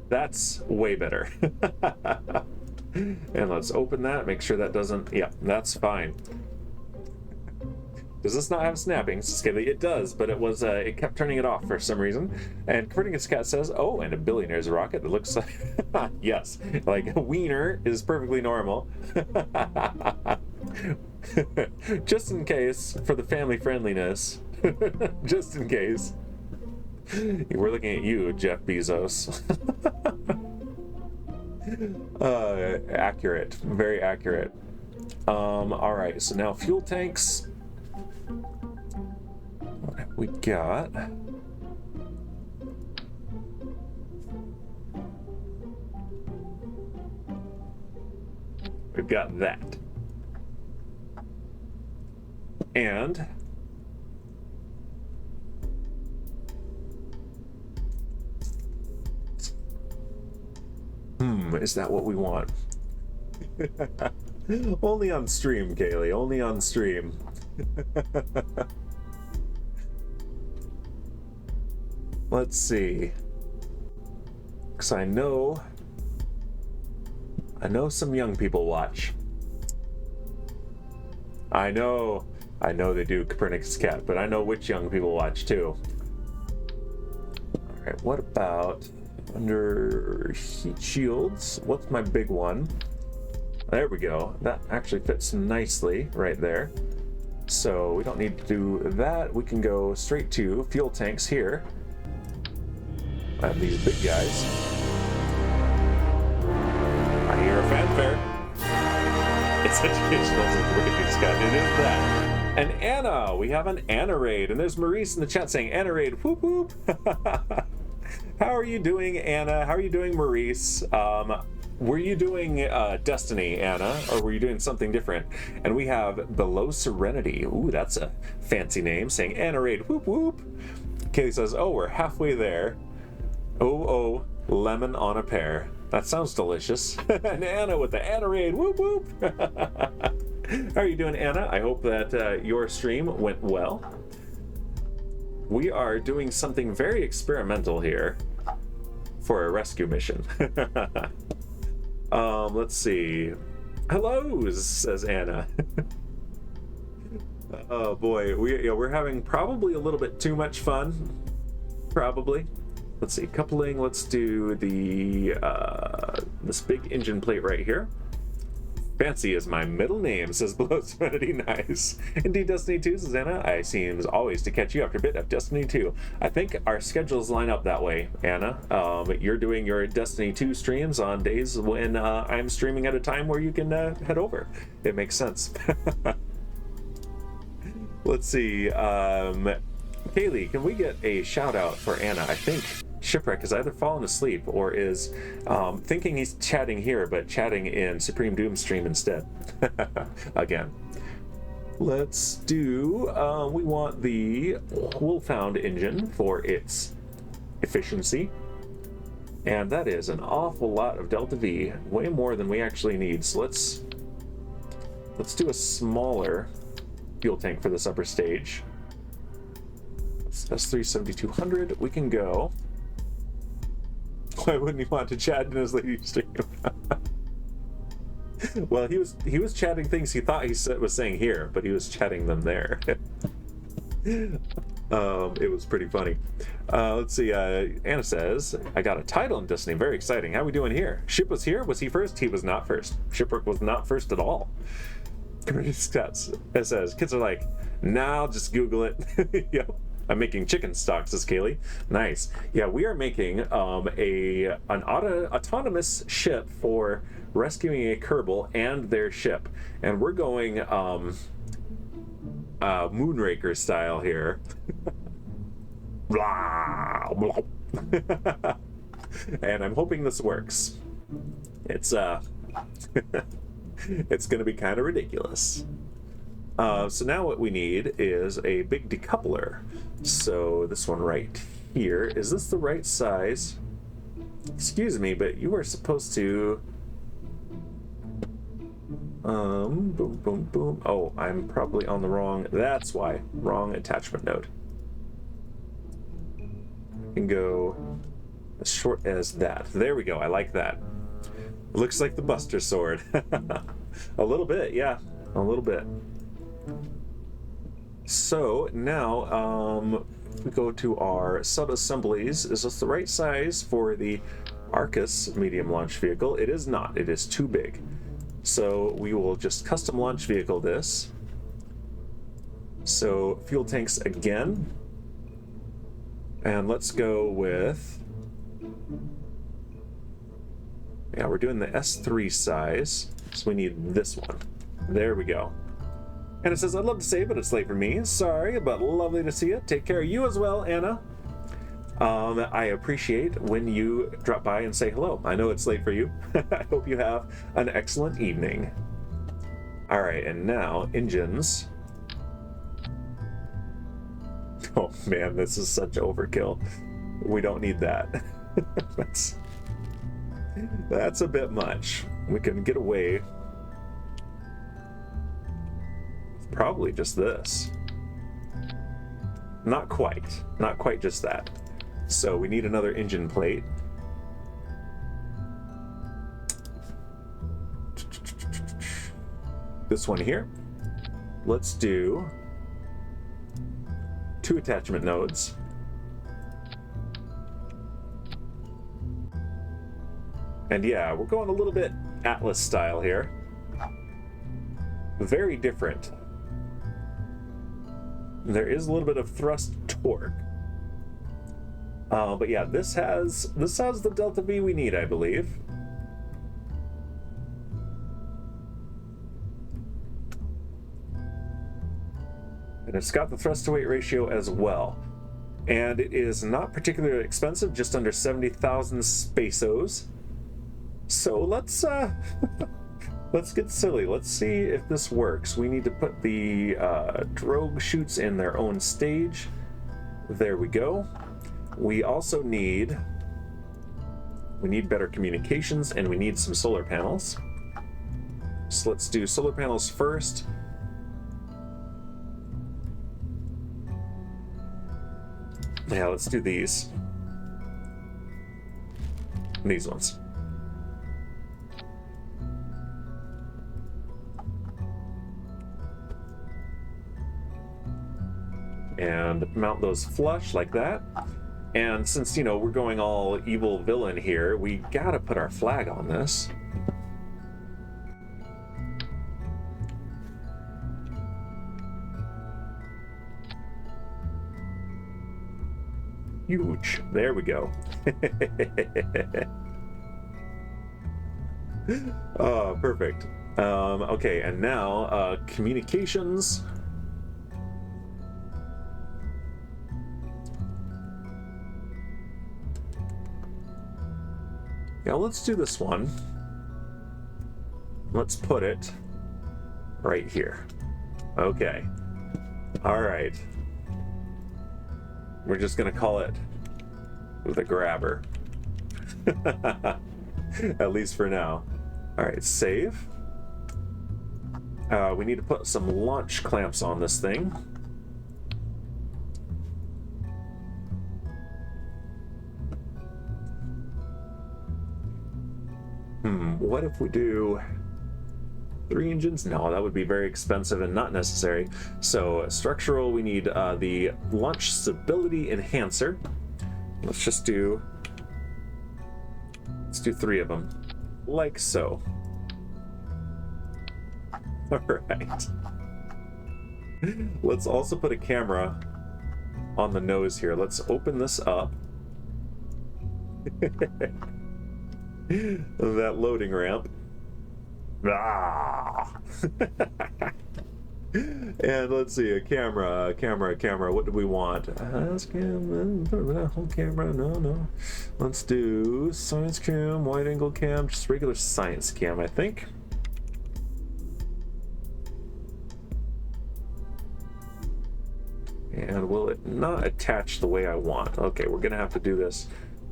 That's way better. And let's open that, make sure that doesn't... Yeah, that's fine. Does this not have snapping, Scaly? It does, but it kept turning it off for some reason. And Copernicus Cat says, oh, and a billionaire's rocket that looks like... Yes, like a wiener is perfectly normal. Just in case, for the family friendliness. Just in case. We're looking at you, Jeff Bezos. Accurate, very accurate. All right, so now fuel tanks. What have we got? We've got that. And is that what we want? Only on stream, Kaylee, only on stream. Let's see. Because I know some young people watch. I know they do, Copernicus Cat, but I know which young people watch too. All right, what about under heat shields? What's my big one? There we go. That actually fits nicely right there. So we don't need to do that. We can go straight to fuel tanks here. I have these big guys. I hear a fanfare. It's educational, Scott. It is that. And Anna, we have an Anna raid, and there's Maurice in the chat saying Anna raid. Whoop whoop. How are you doing, Anna? How are you doing, Maurice? Were you doing Destiny, Anna, or were you doing something different? And we have Below Serenity. Ooh, that's a fancy name, saying Anna raid. Whoop whoop. Kaylee says, oh, we're halfway there. Oh, lemon on a pear. That sounds delicious. And Anna with the Anna raid. Whoop whoop. How are you doing, Anna? I hope that your stream went well. We are doing something very experimental here for a rescue mission. Let's see. Hellos, says Anna. Oh boy, we're having probably a little bit too much fun. Probably. Let's see, coupling. Let's do the this big engine plate right here. Fancy is my middle name, says Below Serenity. Nice. Indeed, Destiny 2, says Anna. I seems always to catch you after a bit of Destiny 2. I think our schedules line up that way, Anna. You're doing your Destiny 2 streams on days when I'm streaming at a time where you can head over. It makes sense. Let's see. Kaylee, can we get a shout out for Anna? I think Shipwreck has either fallen asleep or is thinking he's chatting here, but chatting in Supreme Doom stream instead. Again. Let's do, we want the Wolfhound engine for its efficiency. And that is an awful lot of Delta V, way more than we actually need. So let's do a smaller fuel tank for this upper stage. That's 37200. We can go. Why wouldn't he want to chat in his lady stream? Well, he was chatting things he thought he was saying here, but he was chatting them there. It was pretty funny. Let's see. Anna says, I got a title in Destiny. Very exciting. How we doing here? Ship was here. Was he first? He was not first. Shipwreck was not first at all. It says, kids are like, nah, I'll just Google it. Yep. I'm making chicken stock, says Kaylee. Nice. Yeah, we are making an autonomous ship for rescuing a Kerbal and their ship. And we're going Moonraker style here. And I'm hoping this works. It's it's gonna be kind of ridiculous. So now what we need is a big decoupler. So this one right here, is this the right size? Excuse me, but you are supposed to boom boom boom. Oh, I'm probably on the wrong, that's why, wrong attachment node. I can go as short as that. There we go. I like that. It looks like the Buster Sword. A little bit, yeah, a little bit. So now we go to our sub-assemblies. Is this the right size for the Arcus medium launch vehicle? It is not. It is too big. So we will just custom launch vehicle this. So fuel tanks again. And let's go with... Yeah, we're doing the S3 size. So we need this one. There we go. And it says, I'd love to say, but it's late for me. Sorry, but lovely to see you. Take care of you as well, Anna. I appreciate when you drop by and say hello. I know it's late for you. I hope you have an excellent evening. All right, and now engines. Oh man, this is such overkill. We don't need that. That's a bit much. We can get away. Probably just this. Not quite just that. So we need another engine plate. This one here. Let's do 2 attachment nodes. And yeah, we're going a little bit Atlas style here. Very different. There is a little bit of thrust torque. But yeah, this has the Delta V we need, I believe. And it's got the thrust to weight ratio as well. And it is not particularly expensive, just under 70,000 spaceos. So let's let's get silly. Let's see if this works. We need to put the drogue chutes in their own stage. There we go. We also need better communications, and we need some solar panels. So let's do solar panels first. Yeah, let's do these. These ones. And mount those flush like that. And since, you know, we're going all evil villain here, we gotta put our flag on this. Huge. There we go. Oh, perfect. Okay, and now communications. Yeah, let's do this one. Let's put it right here. Okay. All right. We're just gonna call it the grabber. At least for now. All right, save. We need to put some launch clamps on this thing. What if we do 3 engines? No, that would be very expensive and not necessary. So structural, we need the launch stability enhancer. Let's do 3 of them, like so. All right. Let's also put a camera on the nose here. Let's open this up. That loading ramp. Ah! And let's see, a camera. What do we want? Whole camera. No. Let's do science cam, wide angle cam, just regular science cam, I think. And will it not attach the way I want? Okay, we're gonna have to do this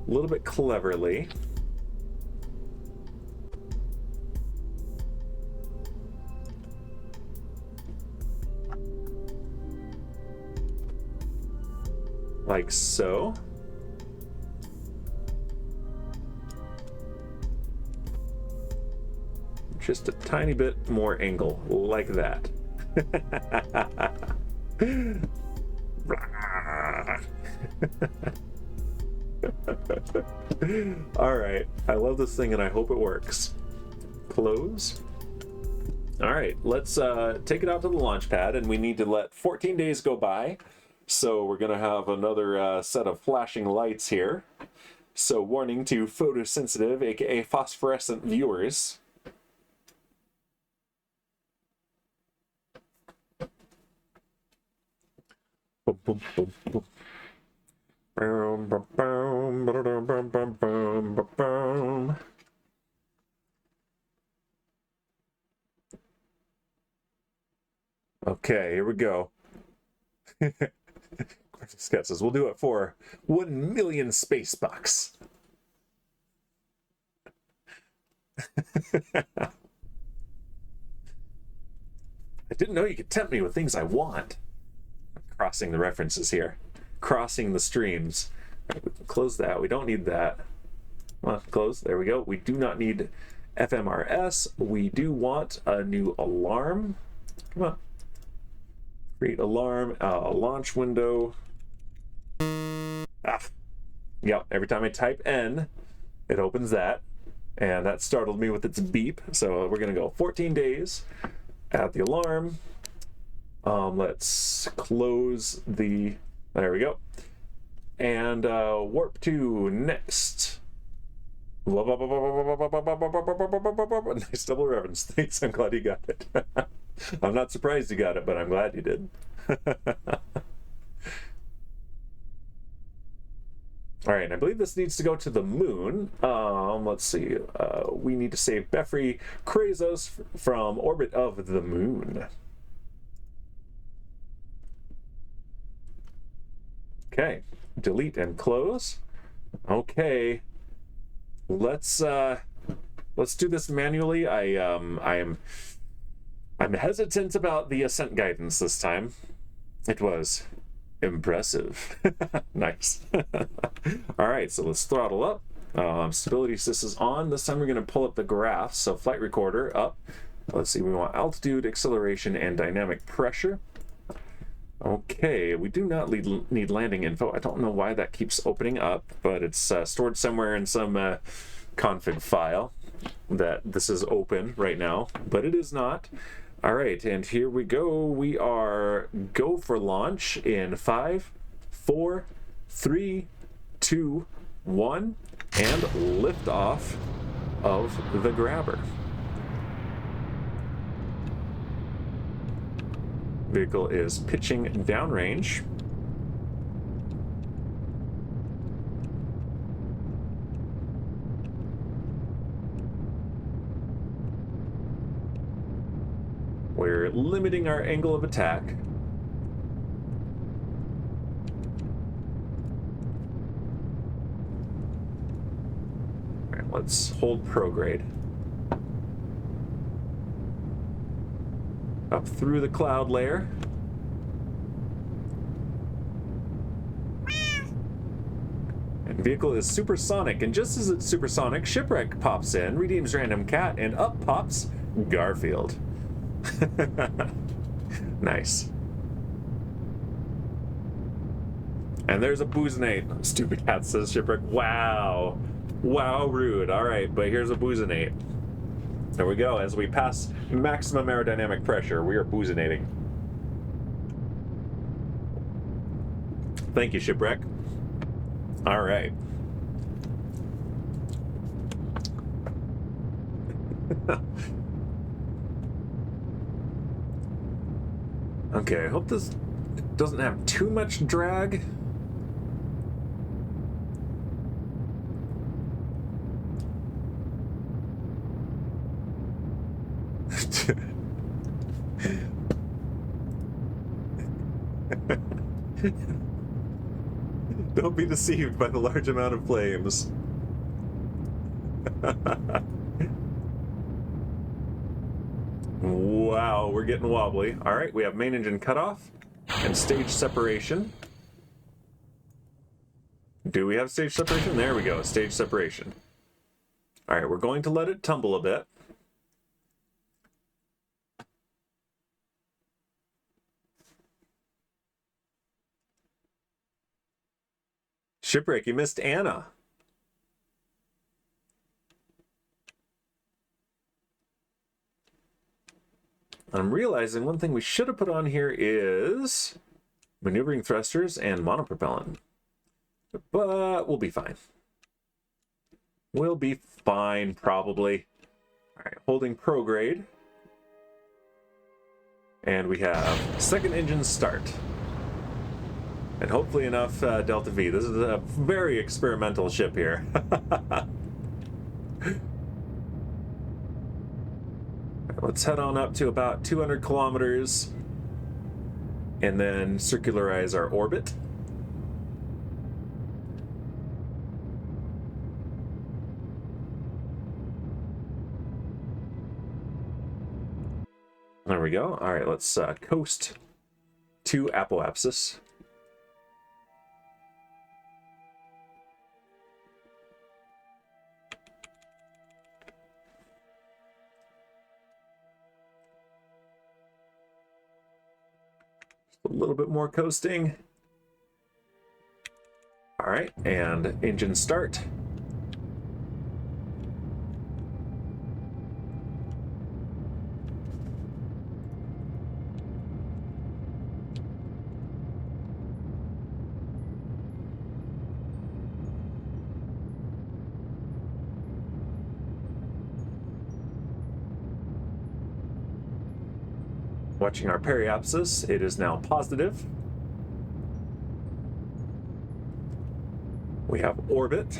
a little bit cleverly. Like so. Just a tiny bit more angle, like that. All right, I love this thing and I hope it works. Close. All right, let's take it out to the launch pad, and we need to let 14 days go by. So we're going to have another set of flashing lights here. So warning to photosensitive, aka phosphorescent viewers. Okay, here we go. Scott says, we'll do it for 1 million space bucks. I didn't know you could tempt me with things I want. Crossing the references here. Crossing the streams. Right, we can close that. We don't need that. Well, close. There we go. We do not need FMRS. We do want a new alarm. Come on. Create alarm. Launch window. Yep, every time I type N, it opens that. And that startled me with its beep. So we're going to go 14 days. Add the alarm. Let's close the... There we go. And warp to next. Nice double reference. Thanks, I'm glad you got it. I'm not surprised you got it, but I'm glad you did. All right, I believe this needs to go to the moon. Let's see. We need to save Befri Krazos from orbit of the moon. Okay, delete and close. Okay, let's do this manually. I'm hesitant about the ascent guidance this time. It was impressive. Nice. All right, so let's throttle up. Stability assist is on. This time we're going to pull up the graphs. So flight recorder up. Let's see, we want altitude, acceleration, and dynamic pressure. Okay, we do not need landing info. I don't know why that keeps opening up, but it's stored somewhere in some config file that this is open right now, but it is not. All right, and here we go. We are go for launch in 5, 4, 3, 2, 1, and liftoff of the grabber. Vehicle is pitching downrange. We're limiting our angle of attack. All right, let's hold prograde. Up through the cloud layer. And vehicle is supersonic, and just as it's supersonic, shipwreck pops in, redeems random cat, and up pops Garfield. Nice. And there's a Boozinate. Stupid cat says shipwreck. Wow. Wow, rude. All right, but here's a Boozinate. There we go. As we pass maximum aerodynamic pressure, we are boozinating. Thank you, shipwreck. All right. Okay, I hope this doesn't have too much drag. Don't be deceived by the large amount of flames. Wow, we're getting wobbly. All right, we have main engine cutoff and stage separation. Do we have stage separation? There we go, stage separation. All right, we're going to let it tumble a bit. Shipwreck, you missed Anna. I'm realizing one thing we should have put on here is maneuvering thrusters and monopropellant. But we'll be fine. We'll be fine, probably. All right, holding prograde. And we have second engine start. And hopefully enough Delta V. This is a very experimental ship here. Let's head on up to about 200 kilometers and then circularize our orbit. There we go. All right, let's coast to apoapsis. A little bit more coasting. All right, and engine start. Watching our periapsis, it is now positive. We have orbit.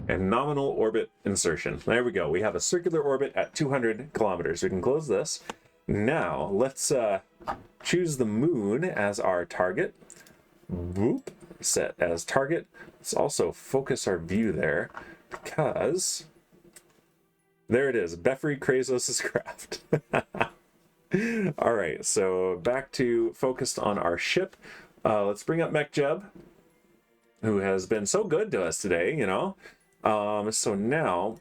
And nominal orbit insertion. There we go. We have a circular orbit at 200 kilometers. We can close this. Now, let's choose the moon as our target. Boop. Set as target. Let's also focus our view there, because there it is. Befri Krazos' craft. All right, so back to focused on our ship. Let's bring up MechJeb, who has been so good to us today, you know. So now,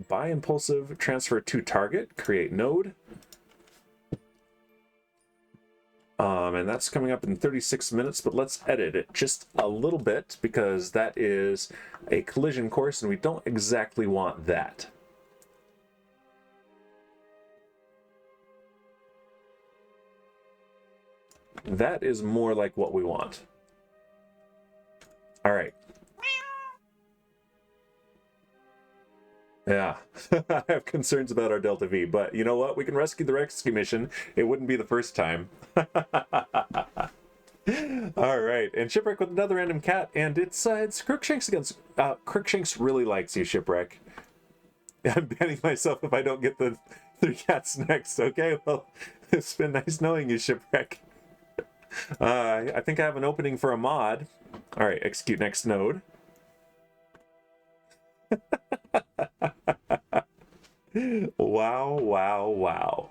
by impulsive transfer to target, create node. And that's coming up in 36 minutes, but let's edit it just a little bit, because that is a collision course and we don't exactly want that. That is more like what we want. All right. Yeah, I have concerns about our Delta V, but you know what? We can rescue the rescue mission. It wouldn't be the first time. All right, and Shipwreck with another random cat, and it's Crookshanks against Crookshanks really likes you, Shipwreck. I'm banning myself if I don't get the 3 cats next. Okay, well, it's been nice knowing you, Shipwreck. I think I have an opening for a mod. All right, execute next node. Wow, wow, wow.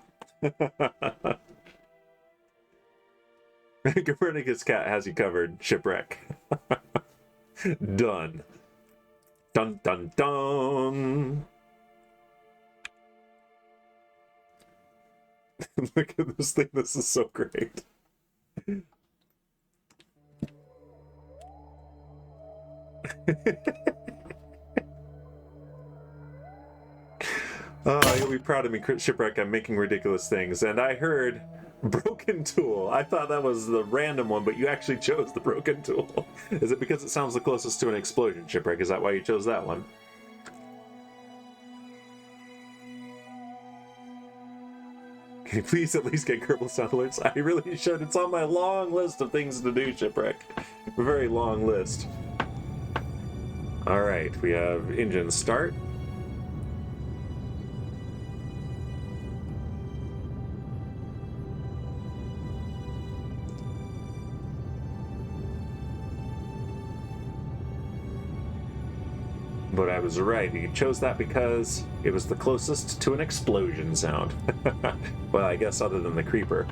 Copernicus cat has you covered, Shipwreck. Done. Dun, dun, dun. Look at this thing. This is so great. Oh, you'll be proud of me, Shipwreck. I'm making ridiculous things. And I heard broken tool. I thought that was the random one, but you actually chose the broken tool. Is it because it sounds the closest to an explosion, Shipwreck? Is that why you chose that one? Can you please at least get Kerbal sound alerts? I really should. It's on my long list of things to do, Shipwreck. A very long list. All right, we have engine start. But I was right. You chose that because it was the closest to an explosion sound. Well, I guess other than the creeper.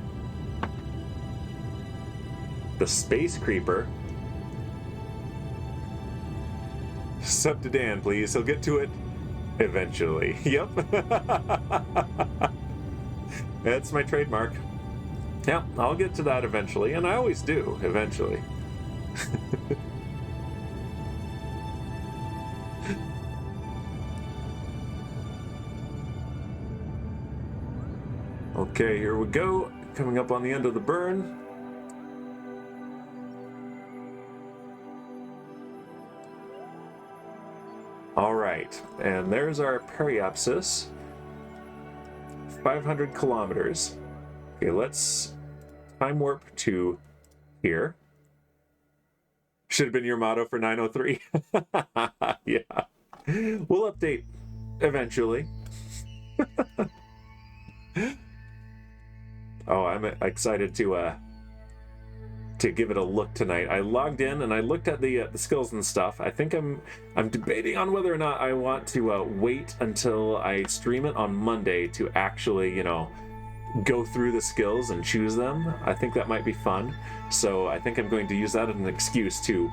The space creeper. Sub to Dan, please. He'll get to it eventually. Yep. That's my trademark. Yeah, I'll get to that eventually, and I always do, eventually. Okay, here we go. Coming up on the end of the burn. All right, and there's our periapsis. 500 kilometers. Okay, let's time warp to here. Should have been your motto for 903. Yeah. We'll update eventually. Oh, I'm excited to give it a look tonight. I logged in and I looked at the skills and stuff. I think I'm debating on whether or not I want to wait until I stream it on Monday to actually, you know, go through the skills and choose them. I think that might be fun. So I think I'm going to use that as an excuse to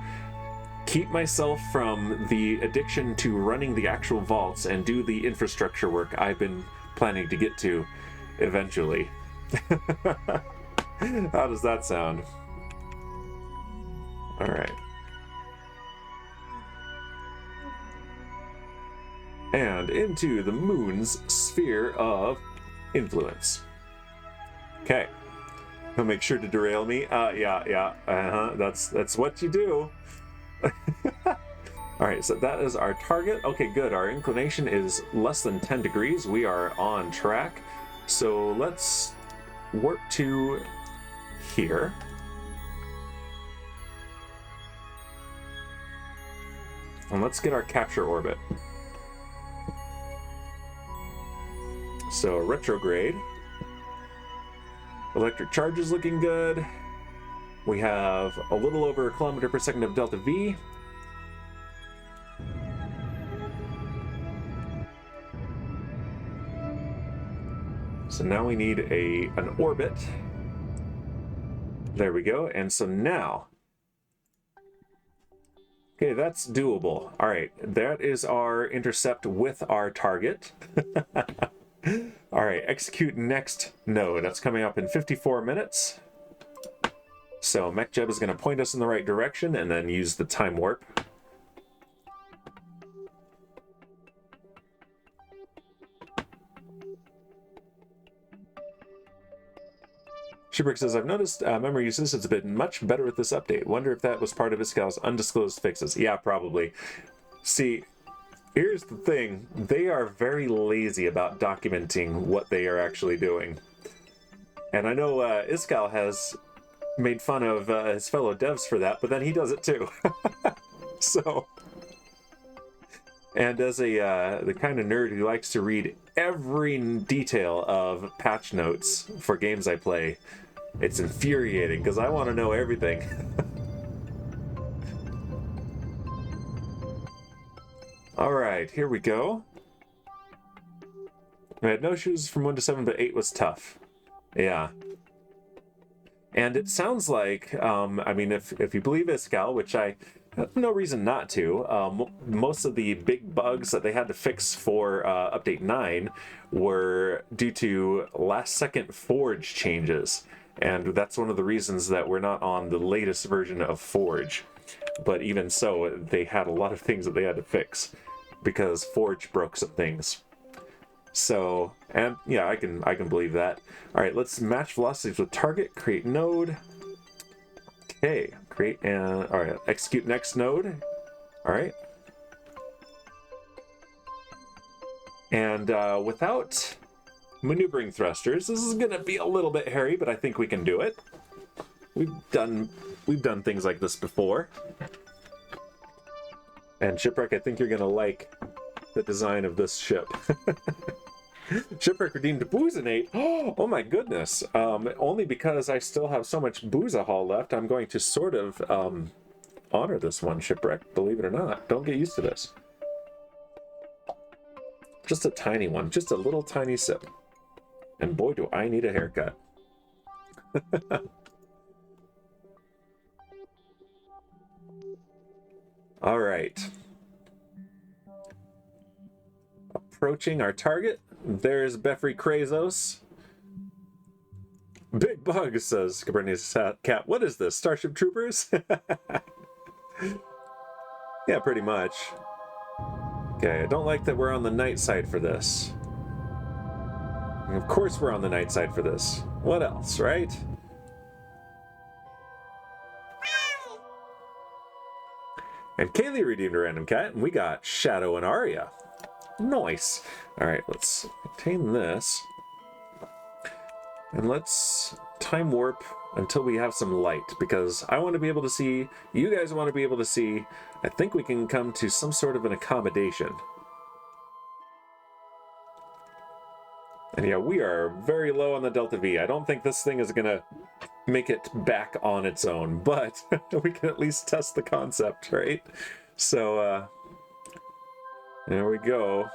keep myself from the addiction to running the actual vaults and do the infrastructure work I've been planning to get to eventually. How does that sound? All right. And into the moon's sphere of influence. Okay. He'll make sure to derail me. Yeah. That's what you do. All right, so that is our target. Okay, good. Our inclination is less than 10 degrees. We are on track. So let's warp to here. And let's get our capture orbit. So retrograde. Electric charge is looking good. We have a little over a kilometer per second of delta V. So now we need an orbit. There we go. And so now, okay, that's doable. All right, that is our intercept with our target. All right, execute next node. That's coming up in 54 minutes. So MechJeb is going to point us in the right direction and then use the time warp. Shipwreck says, I've noticed memory usage has been much better with this update. Wonder if that was part of Iskal's undisclosed fixes. Yeah, probably. See, here's the thing. They are very lazy about documenting what they are actually doing. And I know Iskal has made fun of his fellow devs for that, but then he does it too. So, and as the kind of nerd who likes to read every detail of patch notes for games I play, it's infuriating because I want to know everything. All right, here we go. I had no shoes from 1 to 7, but 8 was tough. Yeah. And it sounds like, I mean, if you believe Iskal, which I have no reason not to, most of the big bugs that they had to fix for Update 9 were due to last-second Forge changes. And that's one of the reasons that we're not on the latest version of Forge. But even so, they had a lot of things that they had to fix because Forge broke some things. So, and yeah, I can believe that. All right, let's match velocities with target, create node. Okay, create and, all right, execute next node. All right. And without maneuvering thrusters, this is gonna be a little bit hairy, but I think we can do it. We've done things like this before. And Shipwreck, I think you're gonna like the design of this ship. Shipwreck redeemed Boozinate. Oh my goodness. Only because I still have so much Boozahol left, I'm going to sort of honor this one, Shipwreck, believe it or not. Don't get used to this. Just a tiny one, just a little tiny sip. And boy, do I need a haircut. All right. Approaching our target. There's Beffrey Krazos. Big bug, says Copernicus Cat. What is this? Starship Troopers? Yeah, pretty much. Okay, I don't like that we're on the night side for this. And of course we're on the night side for this. What else, right? And Kaylee redeemed a random cat, and we got Shadow and Arya. Nice. All right, let's obtain this. And let's time warp until we have some light, because I want to be able to see, you guys want to be able to see. I think we can come to some sort of an accommodation. And yeah, we are very low on the Delta V. I don't think this thing is going to make it back on its own, but we can at least test the concept, right? So, there we go.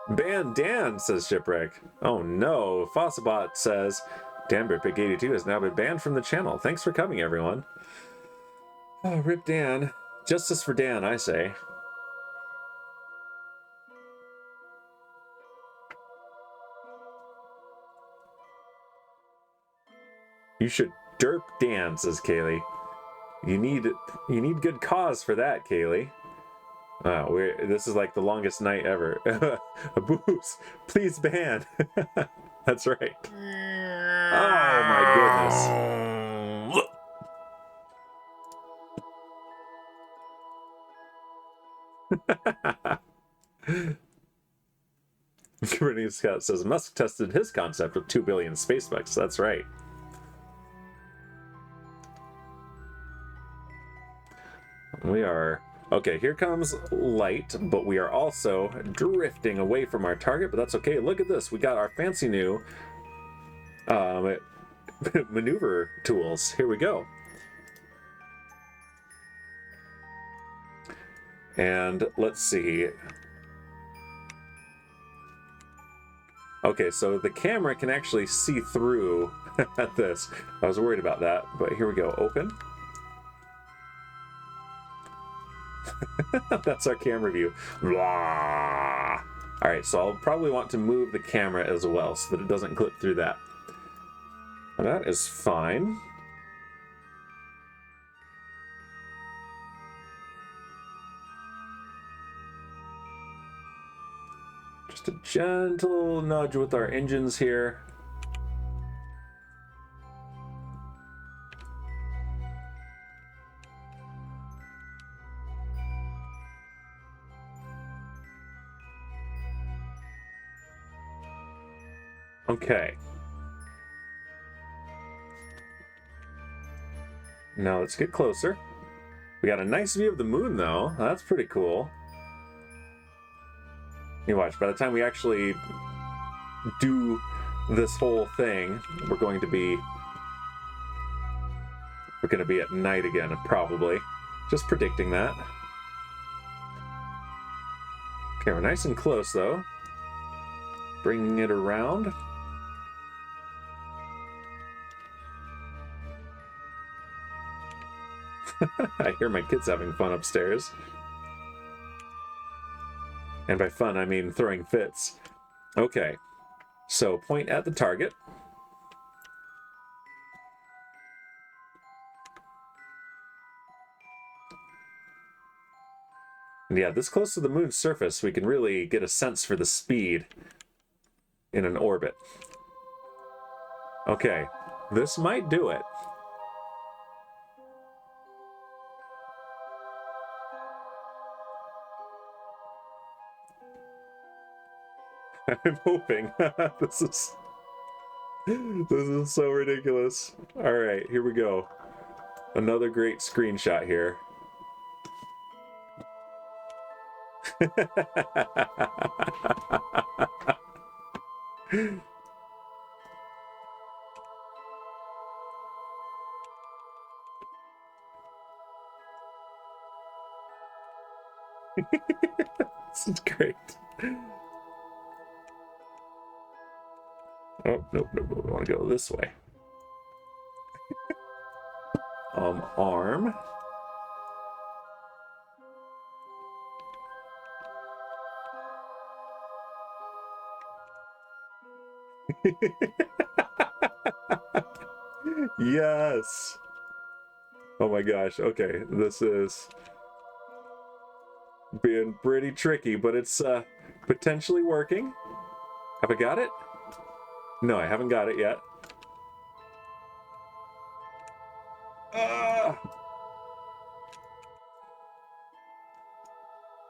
Ban Dan, says Shipwreck. Oh no, Fossabot says, Danbert 82 has now been banned from the channel. Thanks for coming, everyone. Oh, rip Dan. Justice for Dan, I say. You should derp Dan, says Kaylee. You need good cause for that, Kaylee. This is like the longest night ever. Booze, please ban. That's right. Oh my goodness. Brittany Scott says Musk tested his concept with 2 billion space bucks. That's right. We are... Okay, here comes light, but we are also drifting away from our target, but that's okay. Look at this. We got our fancy new maneuver tools. Here we go. And let's see. Okay, so the camera can actually see through at this. I was worried about that, but here we go. Open. That's our camera view. Blah. All right, so I'll probably want to move the camera as well so that it doesn't clip through that. That is fine. Just a gentle nudge with our engines here. Okay. Now let's get closer. We got a nice view of the moon, though. That's pretty cool. You watch, by the time we actually do this whole thing, we're going to be at night again, probably. Just predicting that. Okay, we're nice and close, though. Bringing it around. I hear my kids having fun upstairs. And by fun, I mean throwing fits. Okay, so point at the target. And yeah, this close to the moon's surface, we can really get a sense for the speed in an orbit. Okay, this might do it. I'm hoping. This is so ridiculous. All right, here we go. Another great screenshot here. This is great. Oh, nope, we want to go this way. Arm. Yes. Oh my gosh. Okay, this is being pretty tricky, but it's potentially working. Have I got it? No, I haven't got it yet.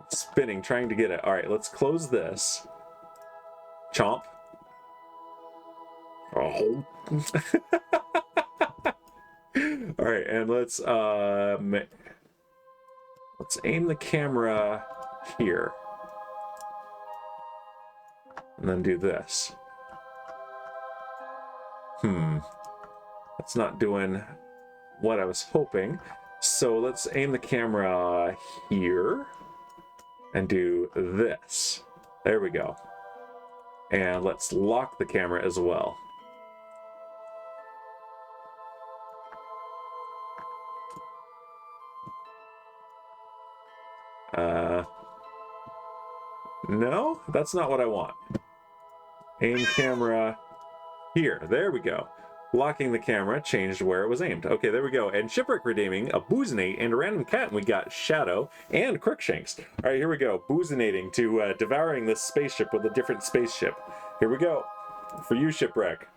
Spinning, trying to get it. All right, let's close this. Chomp. Oh. All right, and let's aim the camera here. And then do this. That's not doing what I was hoping. So let's aim the camera here and do this. There we go. And let's lock the camera as well. No, that's not what I want. Aim camera here. There we go. Locking the camera changed where it was aimed. Okay, there we go. And Shipwreck redeeming a Boozinate and a random cat. And we got Shadow and Crookshanks. All right, here we go. Boozinating to devouring this spaceship with a different spaceship. Here we go. For you, Shipwreck.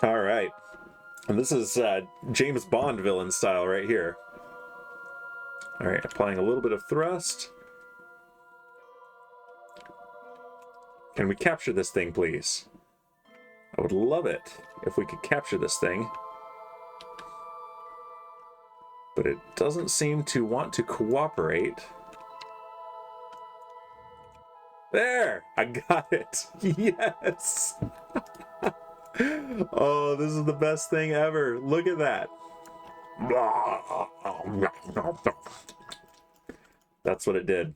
All right. And this is James Bond villain style right here. All right, applying a little bit of thrust. Can we capture this thing, please? I would love it if we could capture this thing. But it doesn't seem to want to cooperate. There! I got it! Yes! Oh, this is the best thing ever. Look at that. That's what it did.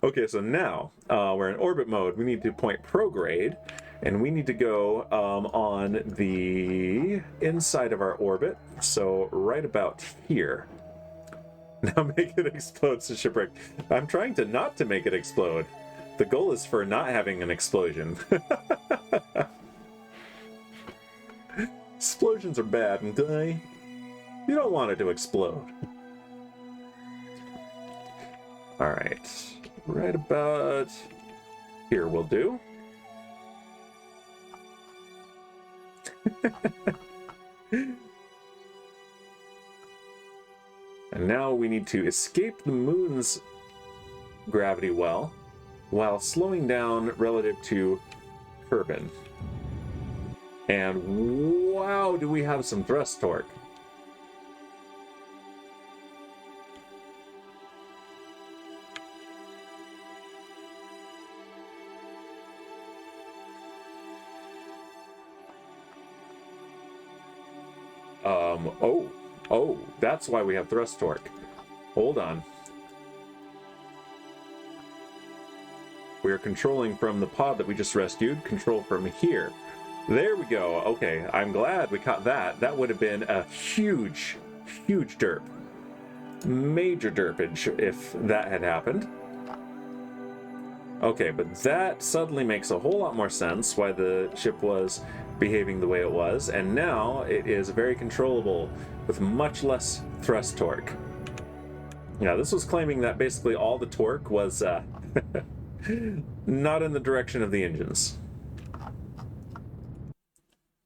Okay, so now we're in orbit mode. We need to point prograde, and we need to go on the inside of our orbit. So right about here. Now make it explode, says Shipwreck. I'm trying to not to make it explode. The goal is for not having an explosion. Explosions are bad, okay? You don't want it to explode. Alright. Right about here will do. And now we need to escape the moon's gravity well while slowing down relative to Kerbal. And wow, do we have some thrust torque. Oh, that's why we have thrust torque. Hold on. We are controlling from the pod that we just rescued. Control from here. There we go. Okay, I'm glad we caught that. That would have been a huge, huge derp. Major derpage if that had happened. Okay, but that suddenly makes a whole lot more sense why the ship was behaving the way it was, and now it is very controllable with much less thrust torque. Yeah, this was claiming that basically all the torque was not in the direction of the engines.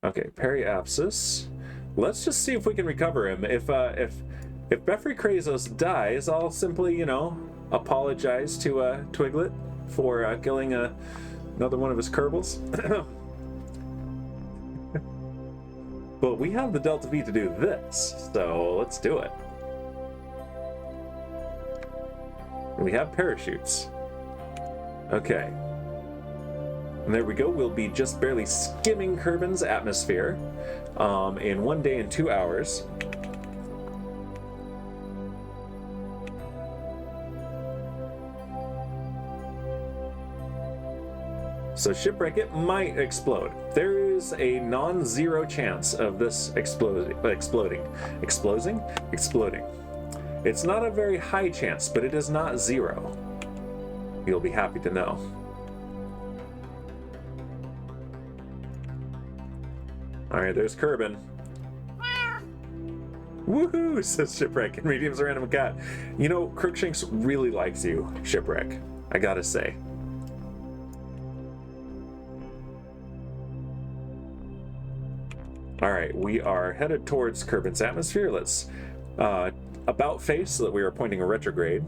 Okay, periapsis. Let's just see if we can recover him. If Befri Krazos dies, I'll simply, you know, apologize to Twiglet for killing another one of his Kerbals. But we have the Delta V to do this, so let's do it. We have parachutes. Okay. And there we go. We'll be just barely skimming Kerbal's atmosphere in 1 day and 2 hours. So Shipwreck, it might explode. There is a non-zero chance of this exploding. It's not a very high chance, but it is not zero. You'll be happy to know. All right, there's Kerbal. Woohoo, says Shipwreck, and redeems a random cat. You know, Crookshanks really likes you, Shipwreck. I gotta say. All right, we are headed towards Kerbal's atmosphere. Let's about face so that we are pointing a retrograde.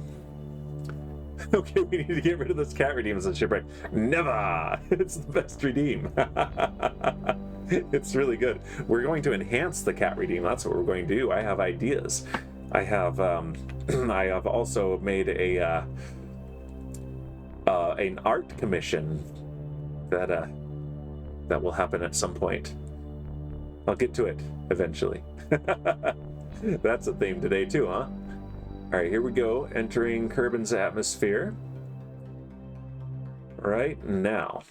Okay, we need to get rid of this cat redeem, says Shipwreck. Never! It's the best redeem. It's really good. We're going to enhance the cat redeem. That's what we're going to do. I have ideas. I have I have also made a an art commission that that will happen at some point. I'll get to it eventually. That's a theme today too, huh? All right, here we go. Entering Kerbal's atmosphere. Right now.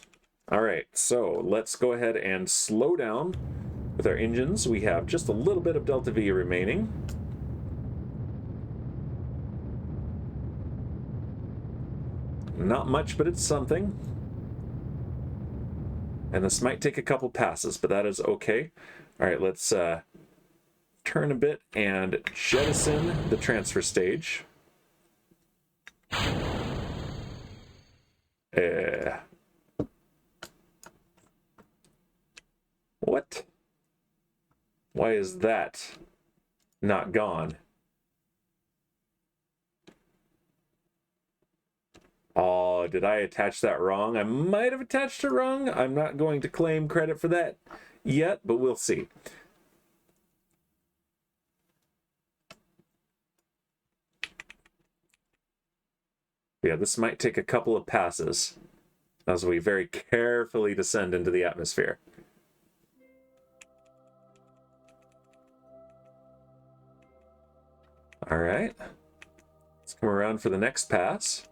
All right, so let's go ahead and slow down with our engines. We have just a little bit of Delta V remaining. Not much, but it's something. And this might take a couple passes, but that is okay. All right, let's turn a bit and jettison the transfer stage. What? Why is that not gone? Oh, did I attach that wrong? I might have attached it wrong. I'm not going to claim credit for that yet, but we'll see. Yeah, this might take a couple of passes as we very carefully descend into the atmosphere. All right, let's come around for the next pass.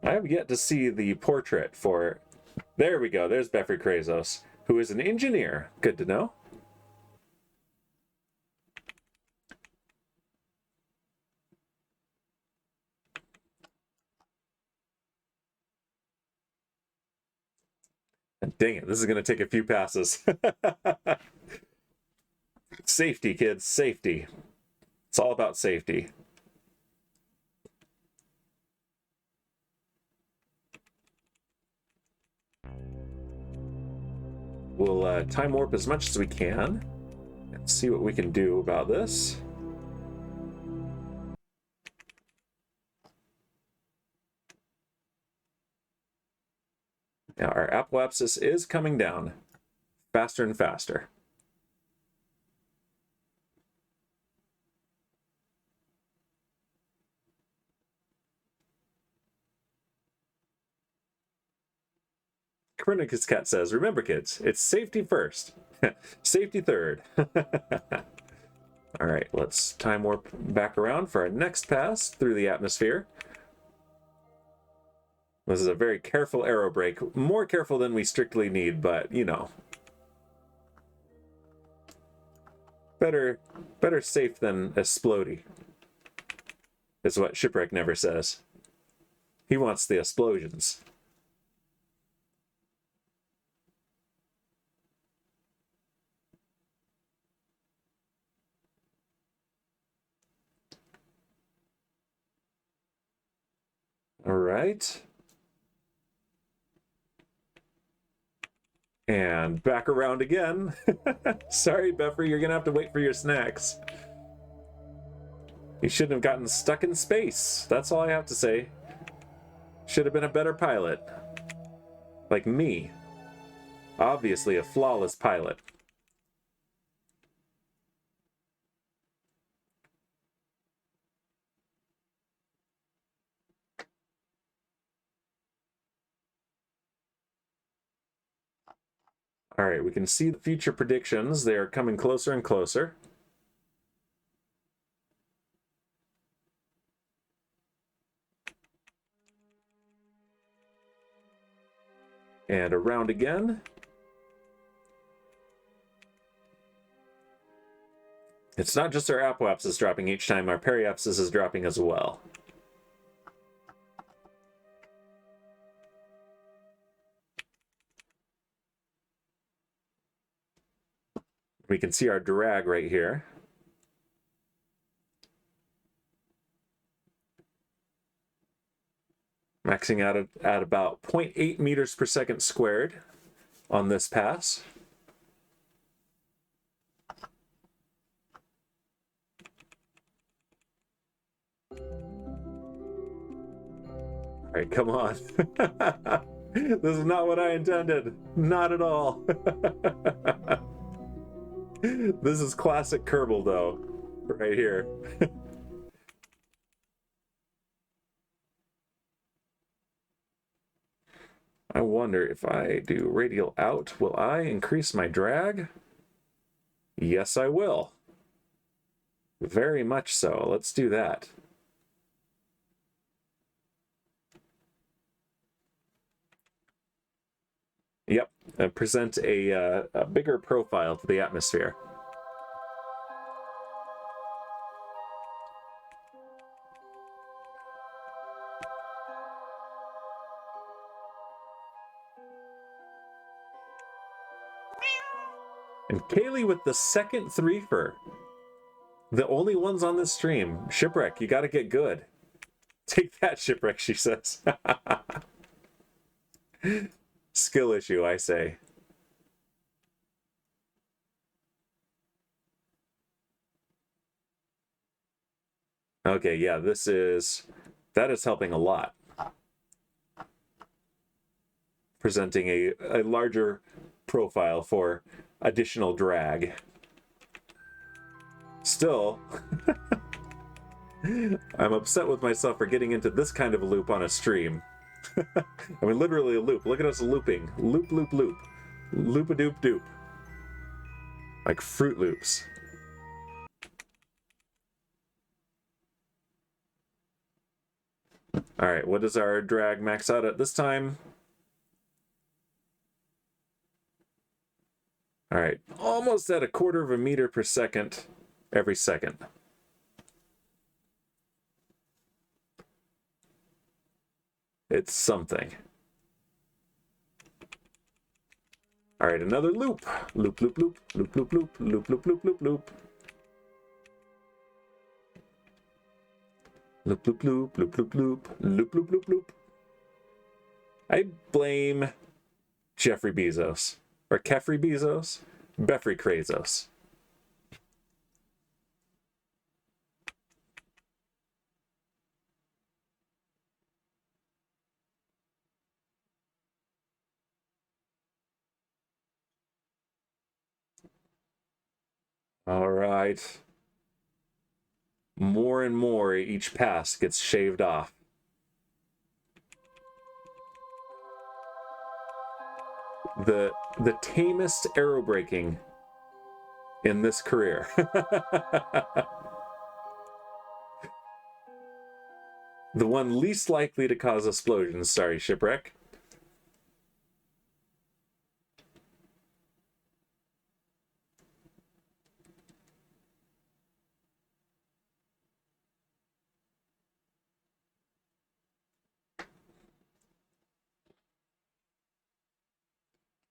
I have yet to see the portrait for... There we go, there's Befri Krazos, who is an engineer. Good to know. Dang it, this is going to take a few passes. Safety, kids, safety. It's all about safety. We'll time warp as much as we can and see what we can do about this. Now, our apoapsis is coming down faster and faster. Copernicus Cat says, remember kids, it's safety first, safety third. All right, let's time warp back around for our next pass through the atmosphere. This is a very careful aero brake, more careful than we strictly need, but you know. Better safe than explodey, is what Shipwreck never says. He wants the explosions. All right. And back around again. Sorry, Befri, you're gonna have to wait for your snacks. You shouldn't have gotten stuck in space. That's all I have to say. Should have been a better pilot. Like me. Obviously a flawless pilot. All right, we can see the future predictions. They are coming closer and closer. And around again. It's not just our apoapsis dropping each time, our periapsis is dropping as well. We can see our drag right here. Maxing out at about 0.8 meters per second squared on this pass. All right, come on. This is not what I intended. Not at all. This is classic Kerbal, though, right here. I wonder if I do radial out, will I increase my drag? Yes, I will. Very much so. Let's do that. Yep, present a bigger profile to the atmosphere. And Kaylee with the second threefer. The only ones on this stream. Shipwreck, you gotta get good. Take that, shipwreck, she says. Skill issue, I say. Okay, yeah, that is helping a lot. Presenting a larger profile for additional drag. Still, I'm upset with myself for getting into this kind of a loop on a stream. I mean, literally a loop. Look at us looping. Loop, loop, loop. Loop-a-doop-doop. Like Fruit Loops. Alright, what does our drag max out at this time? Alright, almost at 1/4 meter per second every second. It's something. Alright, another loop. Loop, loop, loop, loop, loop, loop, loop, loop, loop, loop, loop. Loop, loop, loop, loop, loop, loop, loop, loop, loop, loop. I blame Jeffrey Bezos. Or Kefri Bezos? Beffrey Krazos. All right. More and more each pass gets shaved off. The tamest aerobraking in this career. The one least likely to cause explosions. Sorry, shipwreck.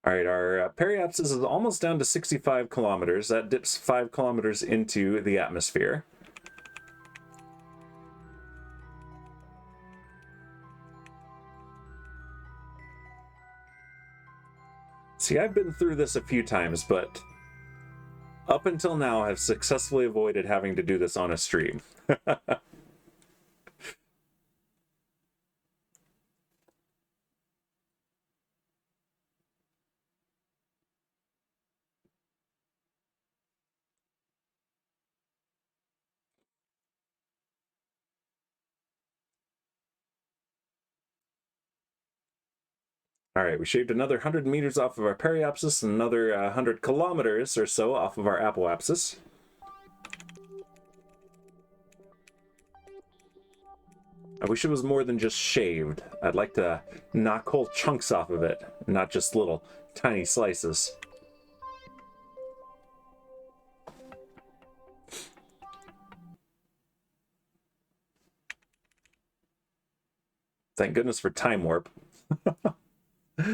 All right, our periapsis is almost down to 65 kilometers. That dips 5 kilometers into the atmosphere. See, I've been through this a few times, but up until now, I've successfully avoided having to do this on a stream. All right, we shaved another 100 meters off of our periapsis and another 100 kilometers or so off of our apoapsis. I wish it was more than just shaved. I'd like to knock whole chunks off of it, not just little tiny slices. Thank goodness for time warp. All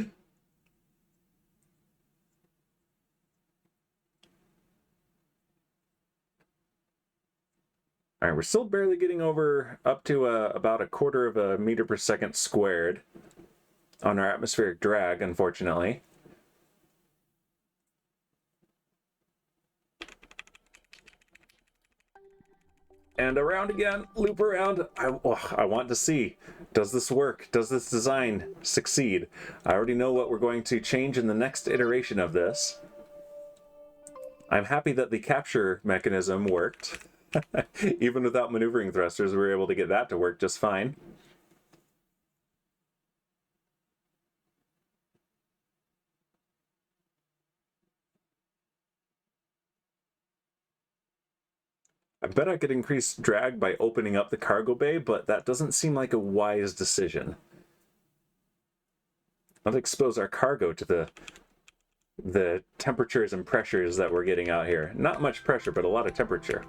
right, we're still barely getting over up to about 1/4 meter per second squared on our atmospheric drag, unfortunately. And around again, loop around. I want to see, does this work? Does this design succeed? I already know what we're going to change in the next iteration of this. I'm happy that the capture mechanism worked. Even without maneuvering thrusters, we were able to get that to work just fine. I bet I could increase drag by opening up the cargo bay, but that doesn't seem like a wise decision. Let's expose our cargo to the temperatures and pressures that we're getting out here. Not much pressure, but a lot of temperature.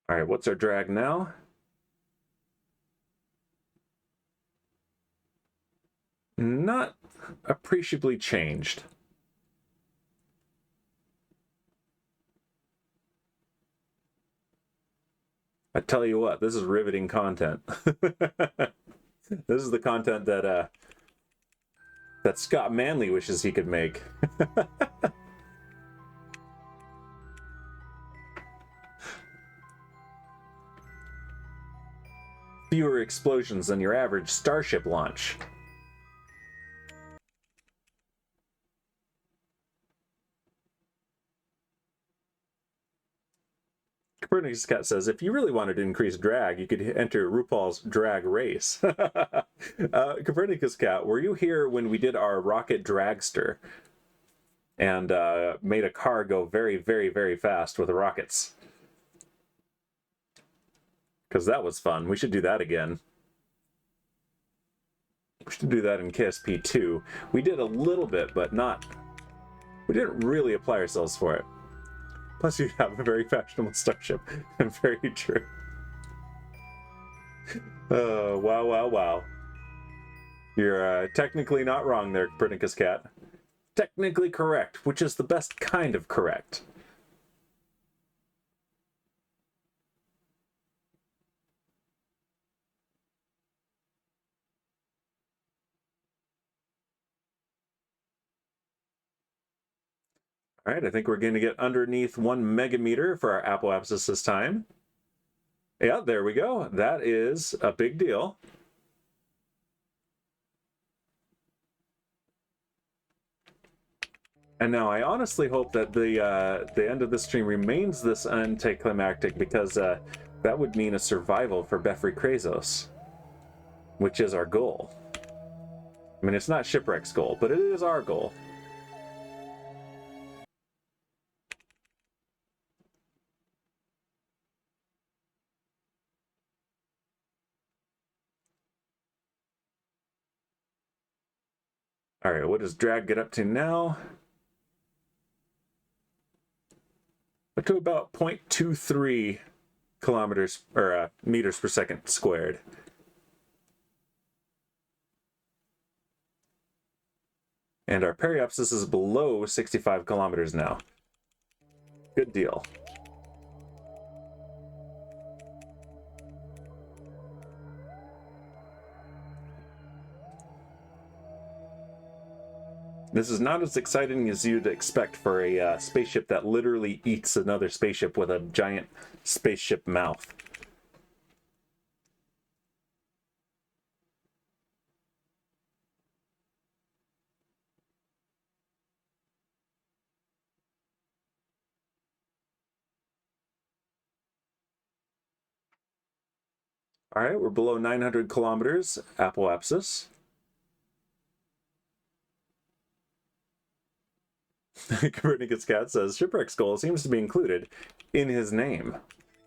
All right, what's our drag now? not appreciably changed. I tell you what, this is riveting content. This is the content that that Scott Manley wishes he could make. Fewer explosions than your average Starship launch. Copernicus Cat says, if you really wanted to increase drag, you could enter RuPaul's Drag Race. Copernicus Cat, were you here when we did our rocket dragster and made a car go very, very, very fast with rockets? Because that was fun. We should do that again. We should do that in KSP 2. We did a little bit, but not... We didn't really apply ourselves for it. Plus, you have a very fashionable starship. Very true. Wow, wow, wow. You're technically not wrong there, Copernicus Cat. Technically correct, which is the best kind of correct. All right, I think we're going to get underneath 1 megameter for our apoapsis this time. Yeah, there we go. That is a big deal. And now I honestly hope that the end of the stream remains this anticlimactic, because that would mean a survival for Befri Krazos, which is our goal. I mean, it's not Shipwreck's goal, but it is our goal. All right, what does drag get up to now? Up to about 0.23 kilometers or meters per second squared. And our periapsis is below 65 kilometers now. Good deal. This is not as exciting as you'd expect for a spaceship that literally eats another spaceship with a giant spaceship mouth. All right, we're below 900 kilometers, apoapsis. Copernicus Cat says, Shipwreck's goal seems to be included in his name.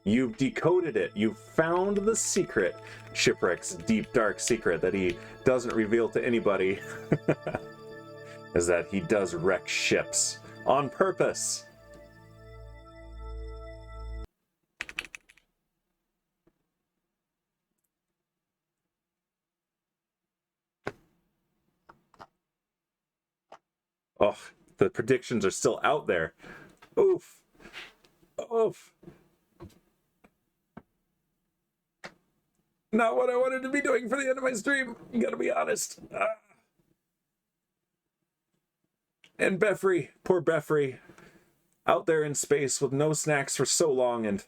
You've decoded it. You've found the secret. Shipwreck's deep, dark secret that he doesn't reveal to anybody is that he does wreck ships on purpose. Oh, the predictions are still out there. Oof. Oof. Not what I wanted to be doing for the end of my stream. You gotta be honest. And Befri, poor Befri, out there in space with no snacks for so long and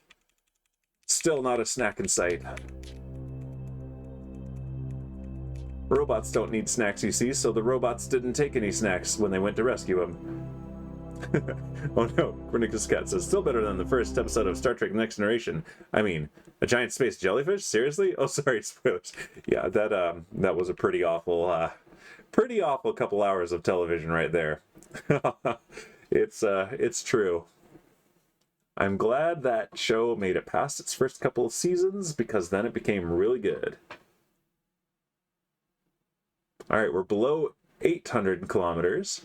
still not a snack in sight. Robots don't need snacks, you see, so the robots didn't take any snacks when they went to rescue him. Oh no, Copernicus Cat says, still better than the first episode of Star Trek Next Generation. I mean, a giant space jellyfish? Seriously? Oh, sorry, spoilers. Yeah, that was a pretty awful couple hours of television right there. It's true. I'm glad that show made it past its first couple of seasons, because then it became really good. All right, we're below 800 kilometers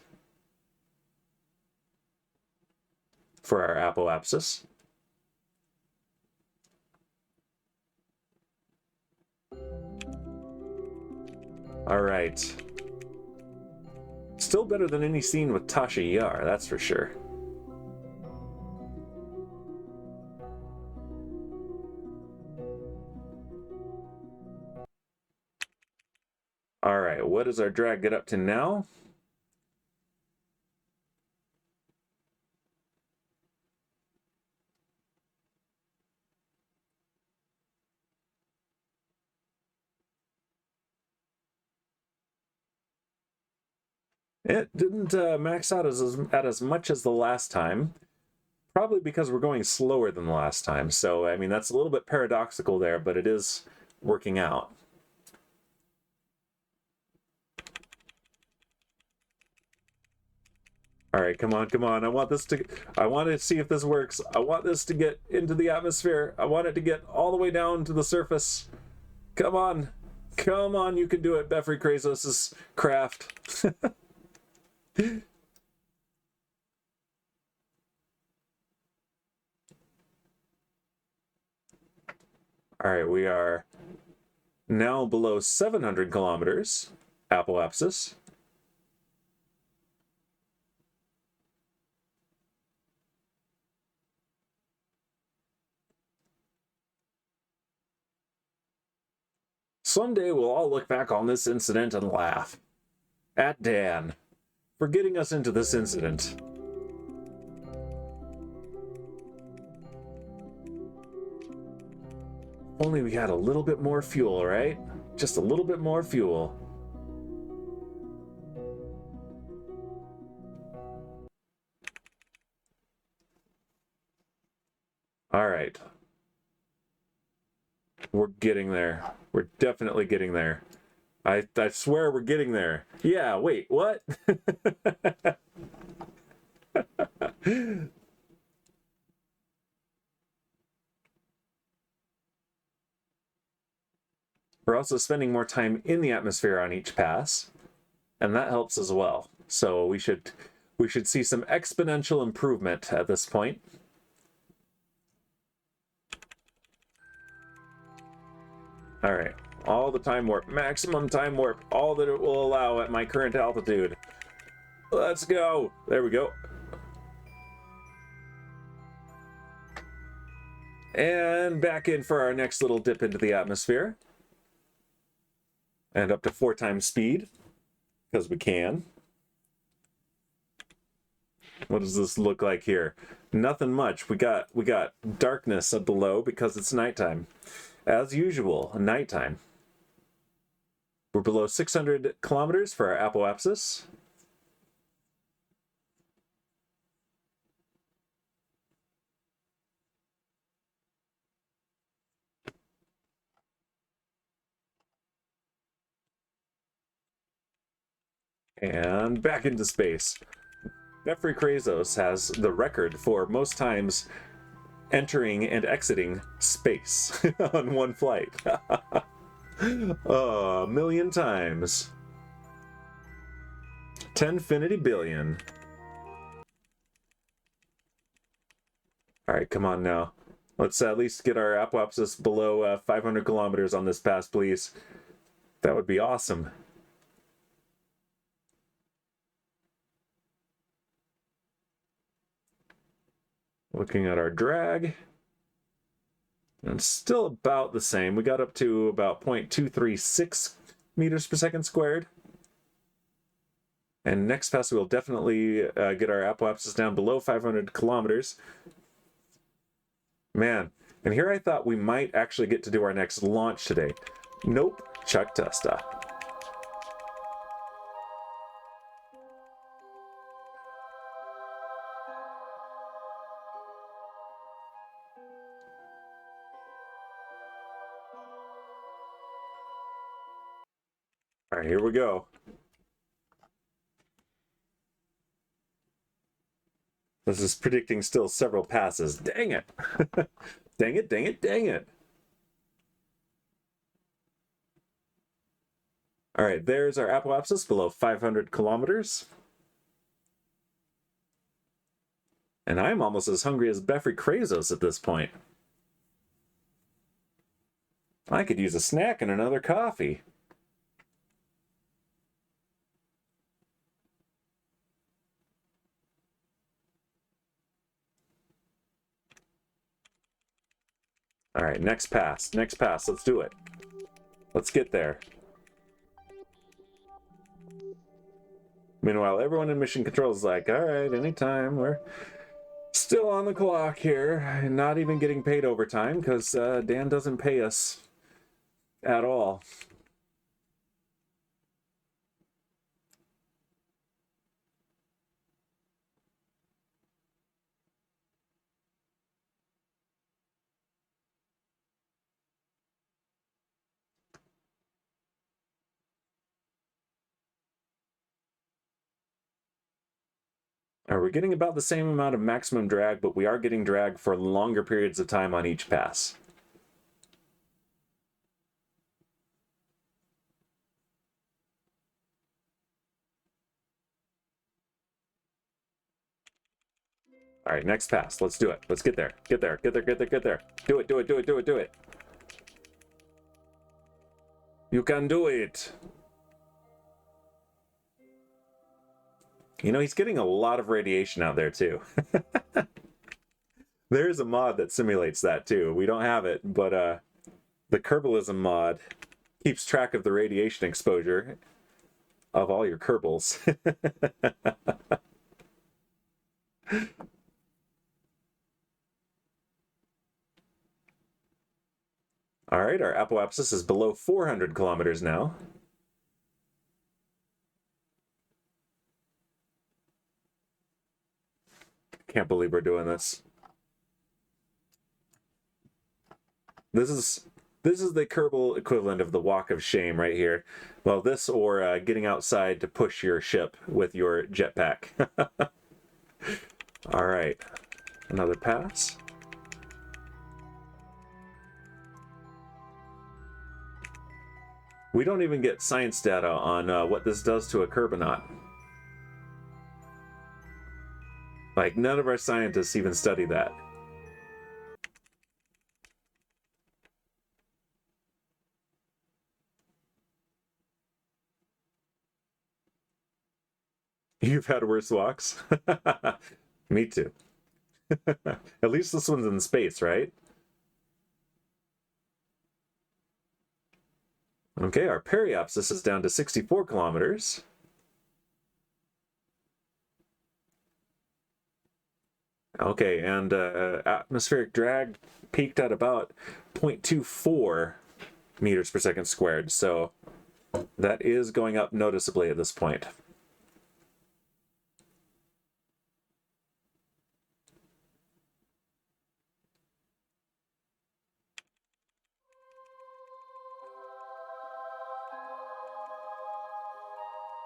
for our apoapsis. All right. Still better than any scene with Tasha Yar, that's for sure. Alright, what does our drag get up to now? It didn't max out at as much as the last time. Probably because we're going slower than the last time. So, I mean, that's a little bit paradoxical there, but it is working out. All right, come on, come on. I want to see if this works. I want this to get into the atmosphere. I want it to get all the way down to the surface. Come on. Come on, you can do it, Befri Krazos' craft. All right, we are now below 700 kilometers, apoapsis. Someday we'll all look back on this incident and laugh at Dan for getting us into this incident. Only we had a little bit more fuel, right? Just a little bit more fuel. All right. We're getting there. We're definitely getting there. I swear we're getting there. Yeah, wait, what? We're also spending more time in the atmosphere on each pass, and that helps as well. So we should see some exponential improvement at this point. All right, all the time warp, maximum time warp, all that it will allow at my current altitude. Let's go. There we go. And back in for our next little dip into the atmosphere. And up to 4 times speed, because we can. What does this look like here? Nothing much. We got darkness at below because it's nighttime. As usual, nighttime. We're below 600 kilometers for our apoapsis. And back into space. Befri Krazos has the record for most times entering and exiting space on one flight. A million times. 10finity billion. All right, come on now. Let's at least get our apoapsis below 500 kilometers on this pass, please. That would be awesome. Looking at our drag, and it's still about the same. We got up to about 0.236 meters per second squared. And next pass, we'll definitely get our apoapsis down below 500 kilometers. Man, and here I thought we might actually get to do our next launch today. Nope, Chuck Tusta. All right, here we go. This is predicting still several passes. Dang it. Dang it, dang it, dang it. All right, there's our apoapsis below 500 kilometers. And I'm almost as hungry as Befri Krazos at this point. I could use a snack and another coffee. All right, next pass. Next pass. Let's do it. Let's get there. Meanwhile, everyone in mission control is like, all right, anytime. We're still on the clock here. Not even getting paid overtime because Dan doesn't pay us at all. We're getting about the same amount of maximum drag, but we are getting drag for longer periods of time on each pass. All right, next pass. Let's do it. Let's get there. Get there. Get there. Get there. Get there. Do it. Do it. Do it. Do it. Do it. You can do it. You know, he's getting a lot of radiation out there, too. There's a mod that simulates that, too. We don't have it, but the Kerbalism mod keeps track of the radiation exposure of all your Kerbals. All right, our apoapsis is below 400 kilometers now. Can't believe we're doing this. This is the Kerbal equivalent of the walk of shame right here. Well, this or getting outside to push your ship with your jetpack. All right, another pass. We don't even get science data on what this does to a Kerbanaut. Like, none of our scientists even study that. You've had worse walks? Me too. At least this one's in space, right? Okay, our periapsis is down to 64 kilometers. Okay, and atmospheric drag peaked at about 0.24 meters per second squared, so that is going up noticeably at this point.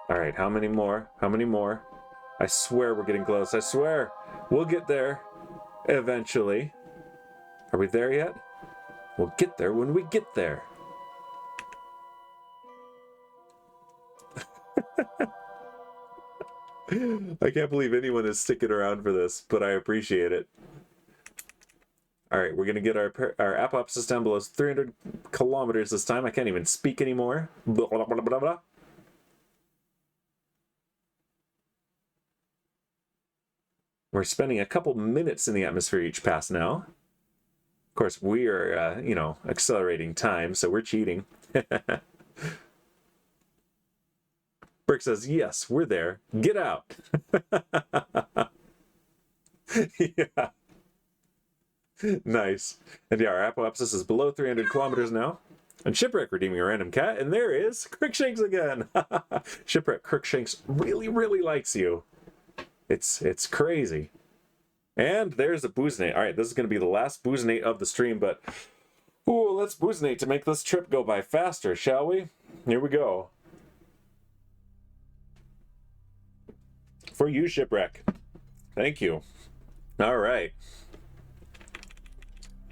All right, how many more? How many more? I swear we're getting close. I swear. We'll get there eventually. Are we there yet? We'll get there when we get there. I can't believe anyone is sticking around for this, but I appreciate it. All right, we're going to get our apoapsis down below 300 kilometers this time. I can't even speak anymore. Blah, blah, blah, blah, blah. We're spending a couple minutes in the atmosphere each pass now. Of course, we are, you know, accelerating time, so we're cheating. Brick says, yes, we're there. Get out. Yeah. Nice. And yeah, our apoapsis is below 300 kilometers now. And Shipwreck redeeming a random cat, and there is Crookshanks again. Shipwreck Crookshanks really, really likes you. It's crazy. And there's a Booznate. All right, this is going to be the last Booznate of the stream, but ooh, let's Booznate to make this trip go by faster, shall we? Here we go. For you, Shipwreck. Thank you. All right.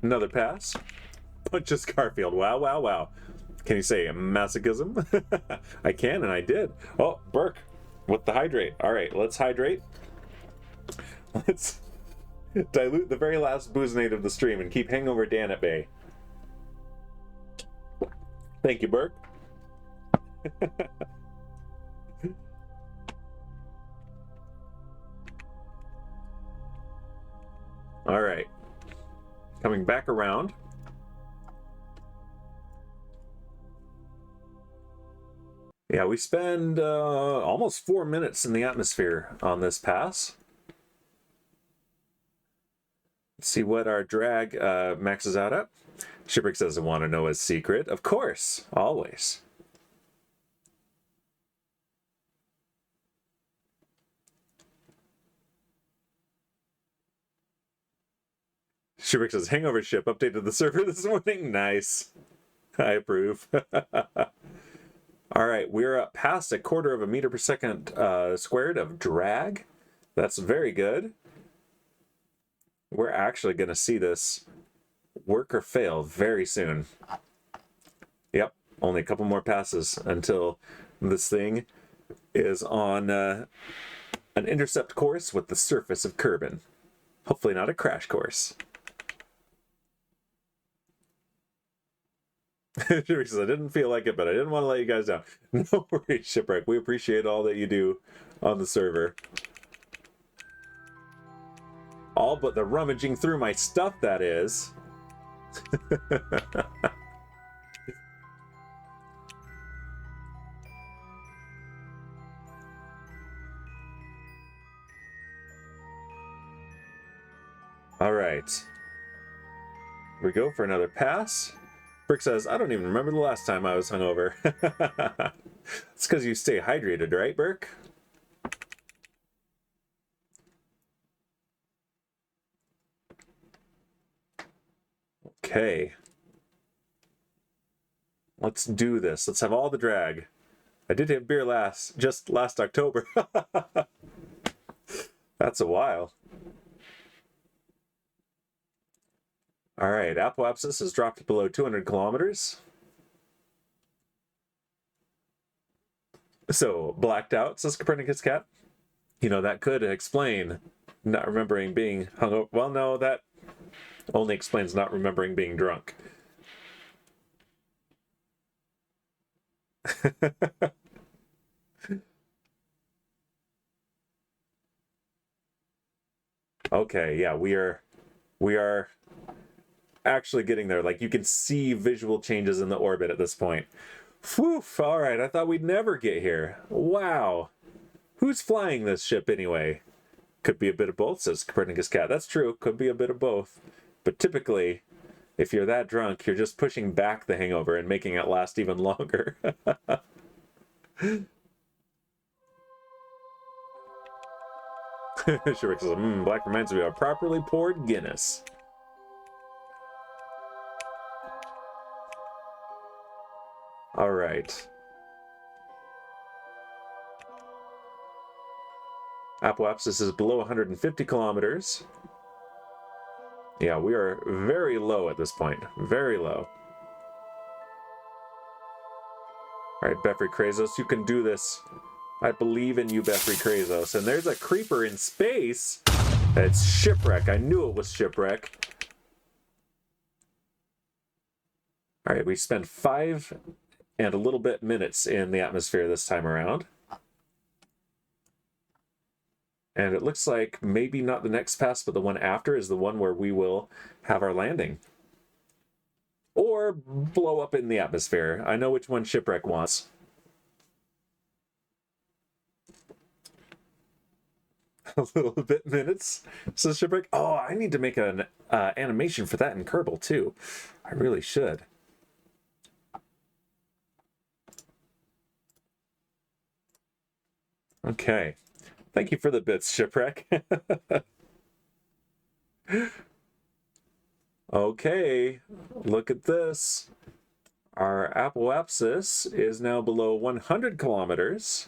Another pass. Punches Garfield. Wow, wow, wow. Can you say masochism? I can, and I did. Oh, Burke with the hydrate. All right, let's hydrate. Let's dilute the very last Booznate of the stream and keep Hangover Dan at bay. Thank you, Burke. All right. Coming back around. Yeah, we spend almost 4 minutes in the atmosphere on this pass. Let's see what our drag maxes out at. Shipwreck says I want to know his secret. Of course, always. Shipwreck says hangover ship updated the server this morning. Nice. I approve. All right, we're up past 1/4 meter per second squared of drag. That's very good. We're actually going to see this work or fail very soon. Yep, only a couple more passes until this thing is on an intercept course with the surface of Kerbal. Hopefully not a crash course. Shipwreck says, I didn't feel like it, but I didn't want to let you guys down. No worries, Shipwreck. We appreciate all that you do on the server. All but the rummaging through my stuff, that is. All right. Here we go for another pass. Brick says, I don't even remember the last time I was hungover. It's because you stay hydrated, right, Burke? Okay. Let's do this. Let's have all the drag. I did have beer just last October. That's a while. All right, apoapsis has dropped below 200 kilometers. So, blacked out, says Copernicus Cat. You know, that could explain not remembering being hungover. Well, no, that only explains not remembering being drunk. Okay, yeah, we are actually getting there. Like, you can see visual changes in the orbit at this point. Whew, all right, I thought we'd never get here. Wow. Who's flying this ship anyway? Could be a bit of both, says Copernicus Cat. That's true, could be a bit of both. But typically, if you're that drunk, you're just pushing back the hangover and making it last even longer. Shurick says, black reminds me of a properly poured Guinness. All right. Apoapsis is below 150 kilometers. Yeah, we are very low at this point. Very low. All right, Befri Krazos, you can do this. I believe in you, Befri Krazos. And there's a creeper in space. It's Shipwreck. I knew it was Shipwreck. All right, we spent 5 and a little bit minutes in the atmosphere this time around. And it looks like maybe not the next pass, but the one after is the one where we will have our landing. Or blow up in the atmosphere. I know which one Shipwreck wants. A little bit minutes, says Shipwreck. Oh, I need to make an animation for that in Kerbal too. I really should. Okay. Thank you for the bits, Shipwreck. Okay, look at this. Our apoapsis is now below 100 kilometers.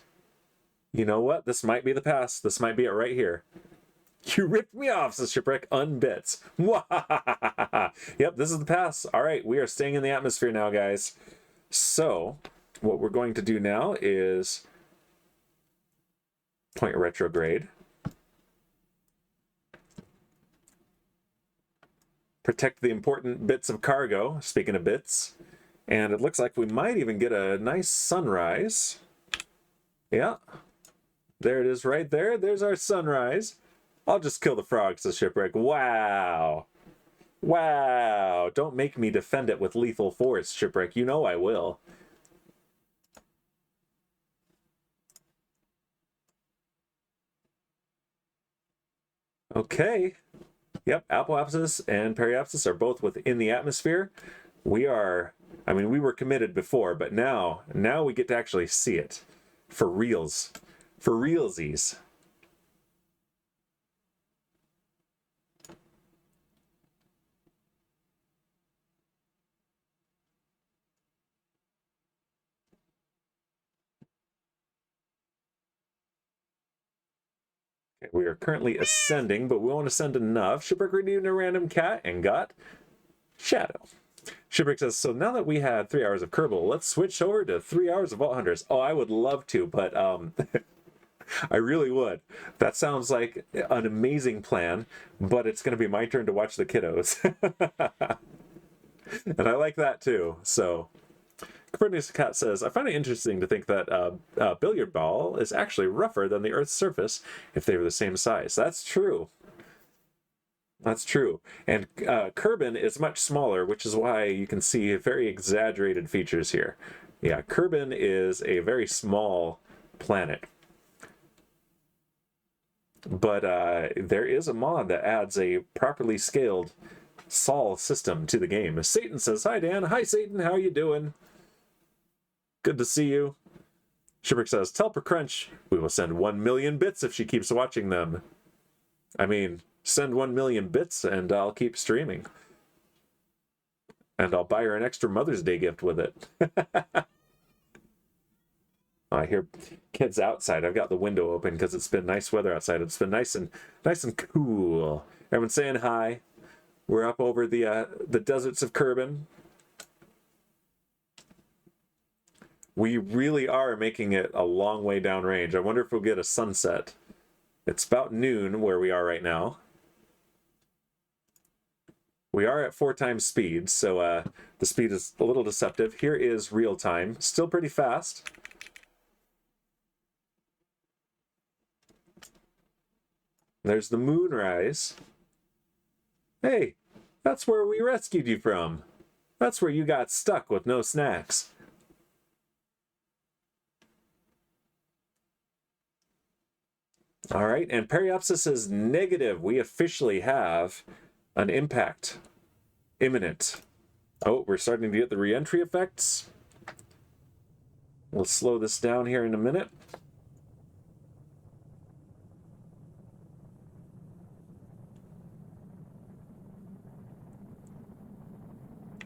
You know what? This might be the pass. This might be it right here. You ripped me off, says Shipwreck. Unbits. Yep, this is the pass. All right, we are staying in the atmosphere now, guys. So, what we're going to do now is point retrograde. Protect the important bits of cargo, speaking of bits. And it looks like we might even get a nice sunrise. Yeah. There it is right there. There's our sunrise. I'll just kill the frog, says Shipwreck. Wow. Wow. Don't make me defend it with lethal force, Shipwreck. You know I will. Okay. Yep, apoapsis and periapsis are both within the atmosphere. We are, I mean, we were committed before, but now we get to actually see it. For reals. For realsies. Okay, we are currently ascending, but we won't ascend enough. Shipwreck redeemed a random cat and got Shadow. Shipwreck says, so now that we had 3 hours of Kerbal, let's switch over to 3 hours of Vault Hunters. Oh, I would love to, but I really would. That sounds like an amazing plan, but it's going to be my turn to watch the kiddos. And I like that too, so... Copernicus Cat says, I find it interesting to think that a billiard ball is actually rougher than the Earth's surface if they were the same size. That's true. That's true. And Kerbin is much smaller, which is why you can see very exaggerated features here. Yeah, Kerbin is a very small planet. But there is a mod that adds a properly scaled Sol system to the game. Satan says, hi, Dan. Hi, Satan. How you doing? Good to see you. Shipwreck says, tell Crunch we will send 1 million bits if she keeps watching them. I mean, send 1 million bits and I'll keep streaming. And I'll buy her an extra Mother's Day gift with it. I hear kids outside. I've got the window open because it's been nice weather outside. It's been nice and cool. Everyone's saying hi. We're up over the deserts of Kerbin. We really are making it a long way downrange. I wonder if we'll get a sunset. It's about noon where we are right now. We are at 4 times speed, so the speed is a little deceptive. Here is real time. Still pretty fast. There's the moonrise. Hey, that's where we rescued you from. That's where you got stuck with no snacks. All right, and periapsis is negative. We officially have an impact imminent. Oh, we're starting to get the re-entry effects. We'll slow this down here in a minute.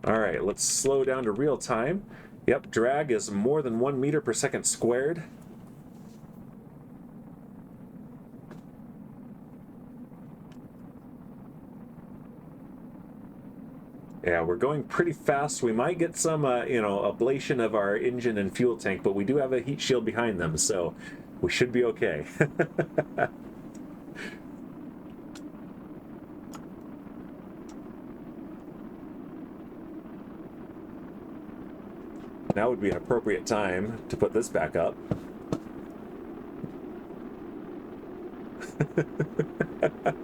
All right, let's slow down to real time. Yep, drag is more than 1 meter per second squared. Yeah, we're going pretty fast. We might get some, ablation of our engine and fuel tank, but we do have a heat shield behind them, so we should be okay. Now would be an appropriate time to put this back up.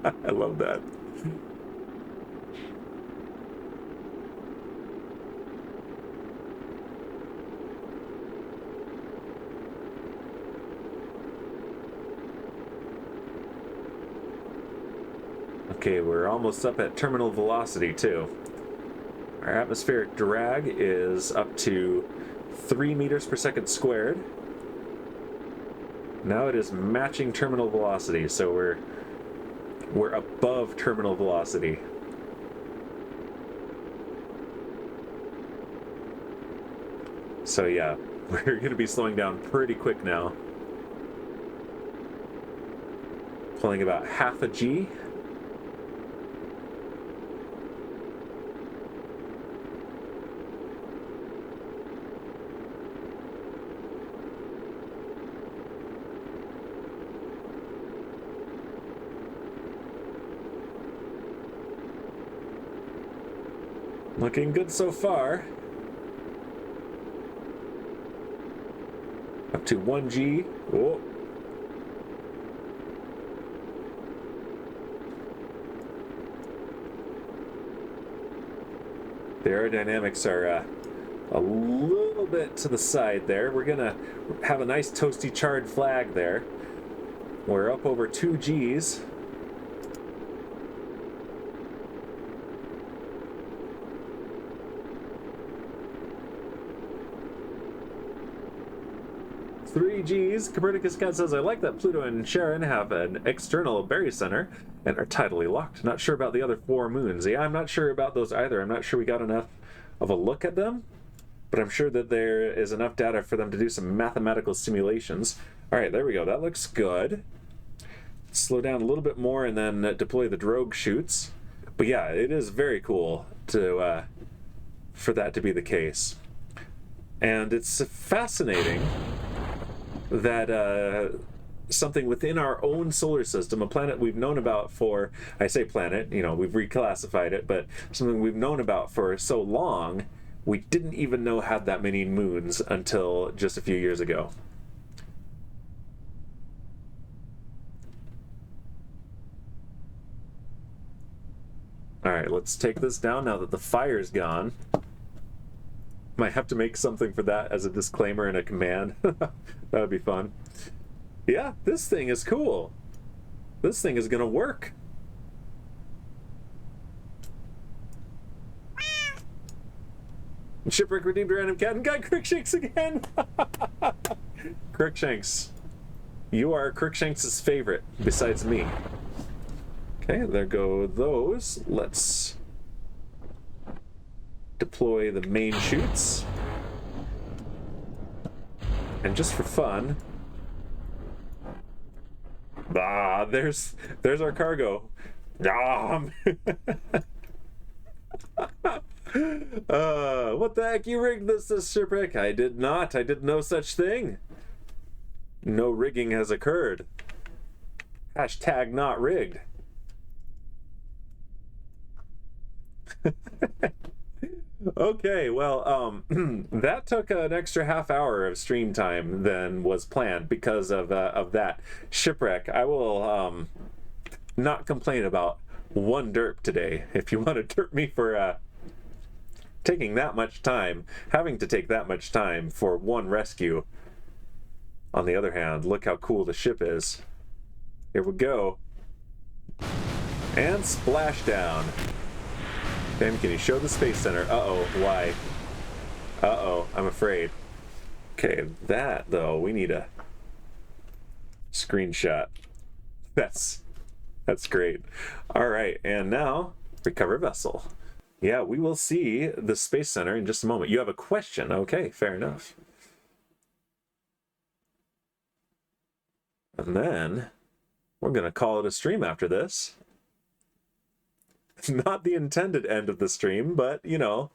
I love that. Okay, we're almost up at terminal velocity too. Our atmospheric drag is up to 3 meters per second squared. Now it is matching terminal velocity, so we're above terminal velocity. So yeah, we're going to be slowing down pretty quick now. Pulling about half a G. Looking good so far. Up to 1G. Oh. The aerodynamics are a little bit to the side there. We're gonna have a nice toasty charred flag there. We're up over 2 Gs. 3Gs. Copernicus Cat says, I like that Pluto and Charon have an external barycenter and are tidally locked. Not sure about the other 4 moons. Yeah, I'm not sure about those either. I'm not sure we got enough of a look at them, but I'm sure that there is enough data for them to do some mathematical simulations. All right, there we go. That looks good. Slow down a little bit more and then deploy the drogue chutes. But yeah, it is very cool to for that to be the case. And it's fascinating that something within our own solar system, a planet we've known about for, I say planet, you know, we've reclassified it, but something we've known about for so long, we didn't even know had that many moons until just a few years ago. All right, let's take this down now that the fire's gone. Might have to make something for that as a disclaimer and a command. That would be fun. Yeah, this thing is cool. This thing is gonna work. Shipwreck redeemed a random cat and got Crookshanks again. Crookshanks. You are Crookshanks' favorite, besides me. Okay, there go those. Let's deploy the main chutes. And just for fun... Ah, there's our cargo. What the heck? You rigged this shipwreck? I did not. I did no such thing. No rigging has occurred. Hashtag not rigged. Okay, well, that took an extra half hour of stream time than was planned because of that shipwreck. I will not complain about one derp today. If you want to derp me for taking that much time, having to take that much time for one rescue. On the other hand, look how cool the ship is. Here we go. And splashdown. Ben, can you show the Space Center? Uh-oh, why? Uh-oh, I'm afraid. Okay, that, though, we need a screenshot. That's great. All right, and now, recover vessel. Yeah, we will see the Space Center in just a moment. You have a question? Okay, fair enough. And then, we're going to call it a stream after this. Not the intended end of the stream, but, you know.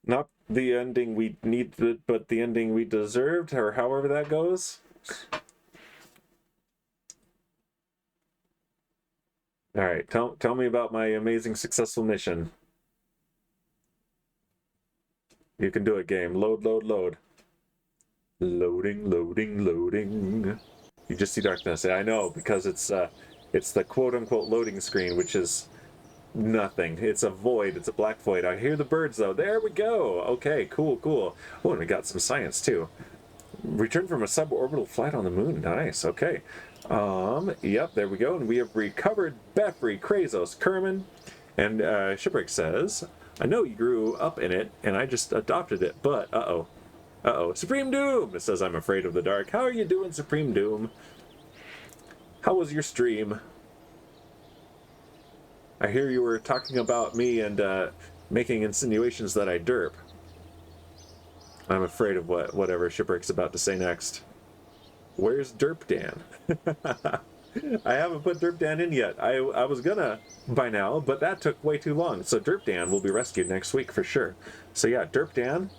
Not the ending we needed, but the ending we deserved, or however that goes. All right, tell me about my amazing, successful mission. You can do it, game. Load, load, load. Loading, loading, loading. You just see darkness. I know, because it's the quote-unquote loading screen, which is nothing. It's a void. It's a black void. I hear the birds, though. There we go. Okay, cool, cool. Oh, and we got some science, too. Returned from a suborbital flight on the moon. Nice. Okay. Yep, there we go. And we have recovered Befri, Krazos, Kerman. And Shipwreck says, I know you grew up in it, and I just adopted it, but uh-oh. Uh-oh. Supreme Doom! It says, I'm afraid of the dark. How are you doing, Supreme Doom? How was your stream? I hear you were talking about me and making insinuations that I derp. I'm afraid of whatever Shipwreck's about to say next. Where's Derp Dan? I haven't put Derp Dan in yet. I was gonna by now, but that took way too long. So Derp Dan will be rescued next week for sure. So yeah, Derp Dan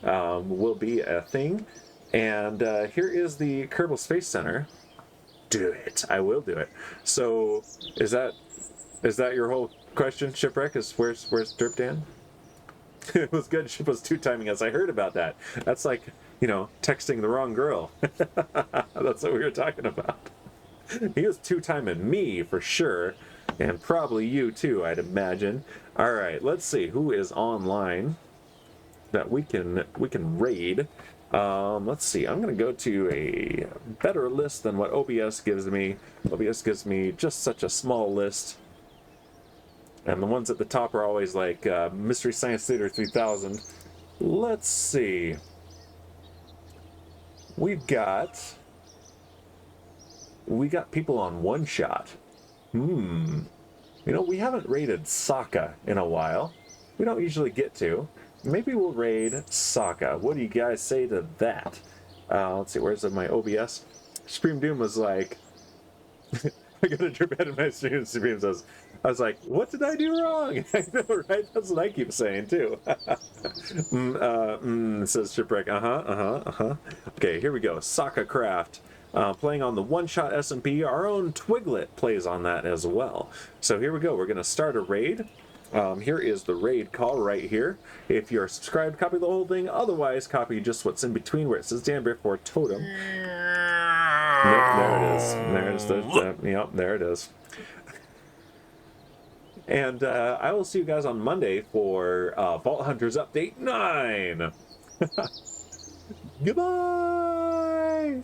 will be a thing. And here is the Kerbal Space Center. Do it. I will do it. So is that your whole question, Shipwreck? Is where's Derp Dan? It was good. Ship was two-timing us. I heard about that. That's like, you know, texting the wrong girl. That's what we were talking about. He was two-timing me for sure, and probably you too, I'd imagine. All right, let's see who is online that we can raid. Let's see. I'm gonna go to a better list than what OBS gives me. OBS gives me just such a small list. And the ones at the top are always like Mystery Science Theater 3000. Let's see. we got people on one shot. You know, we haven't raided Sokka in a while. We don't usually get to. Maybe we'll raid Sokka. What do you guys say to that? Let's see, where's my OBS? Supreme Doom was like, I got a drip head in my stream. Supreme says, I was like, what did I do wrong? I know, right? That's what I keep saying too. Says Shipwreck. Okay, here we go. Sokka Craft. Playing on the one-shot SMP. Our own Twiglet plays on that as well. So here we go. We're going to start a raid. Here is the raid call right here. If you're subscribed, copy the whole thing. Otherwise, copy just what's in between where it says Danbury for Totem. There it is. There's yep, there it is. And I will see you guys on Monday for Vault Hunters Update 9. Goodbye!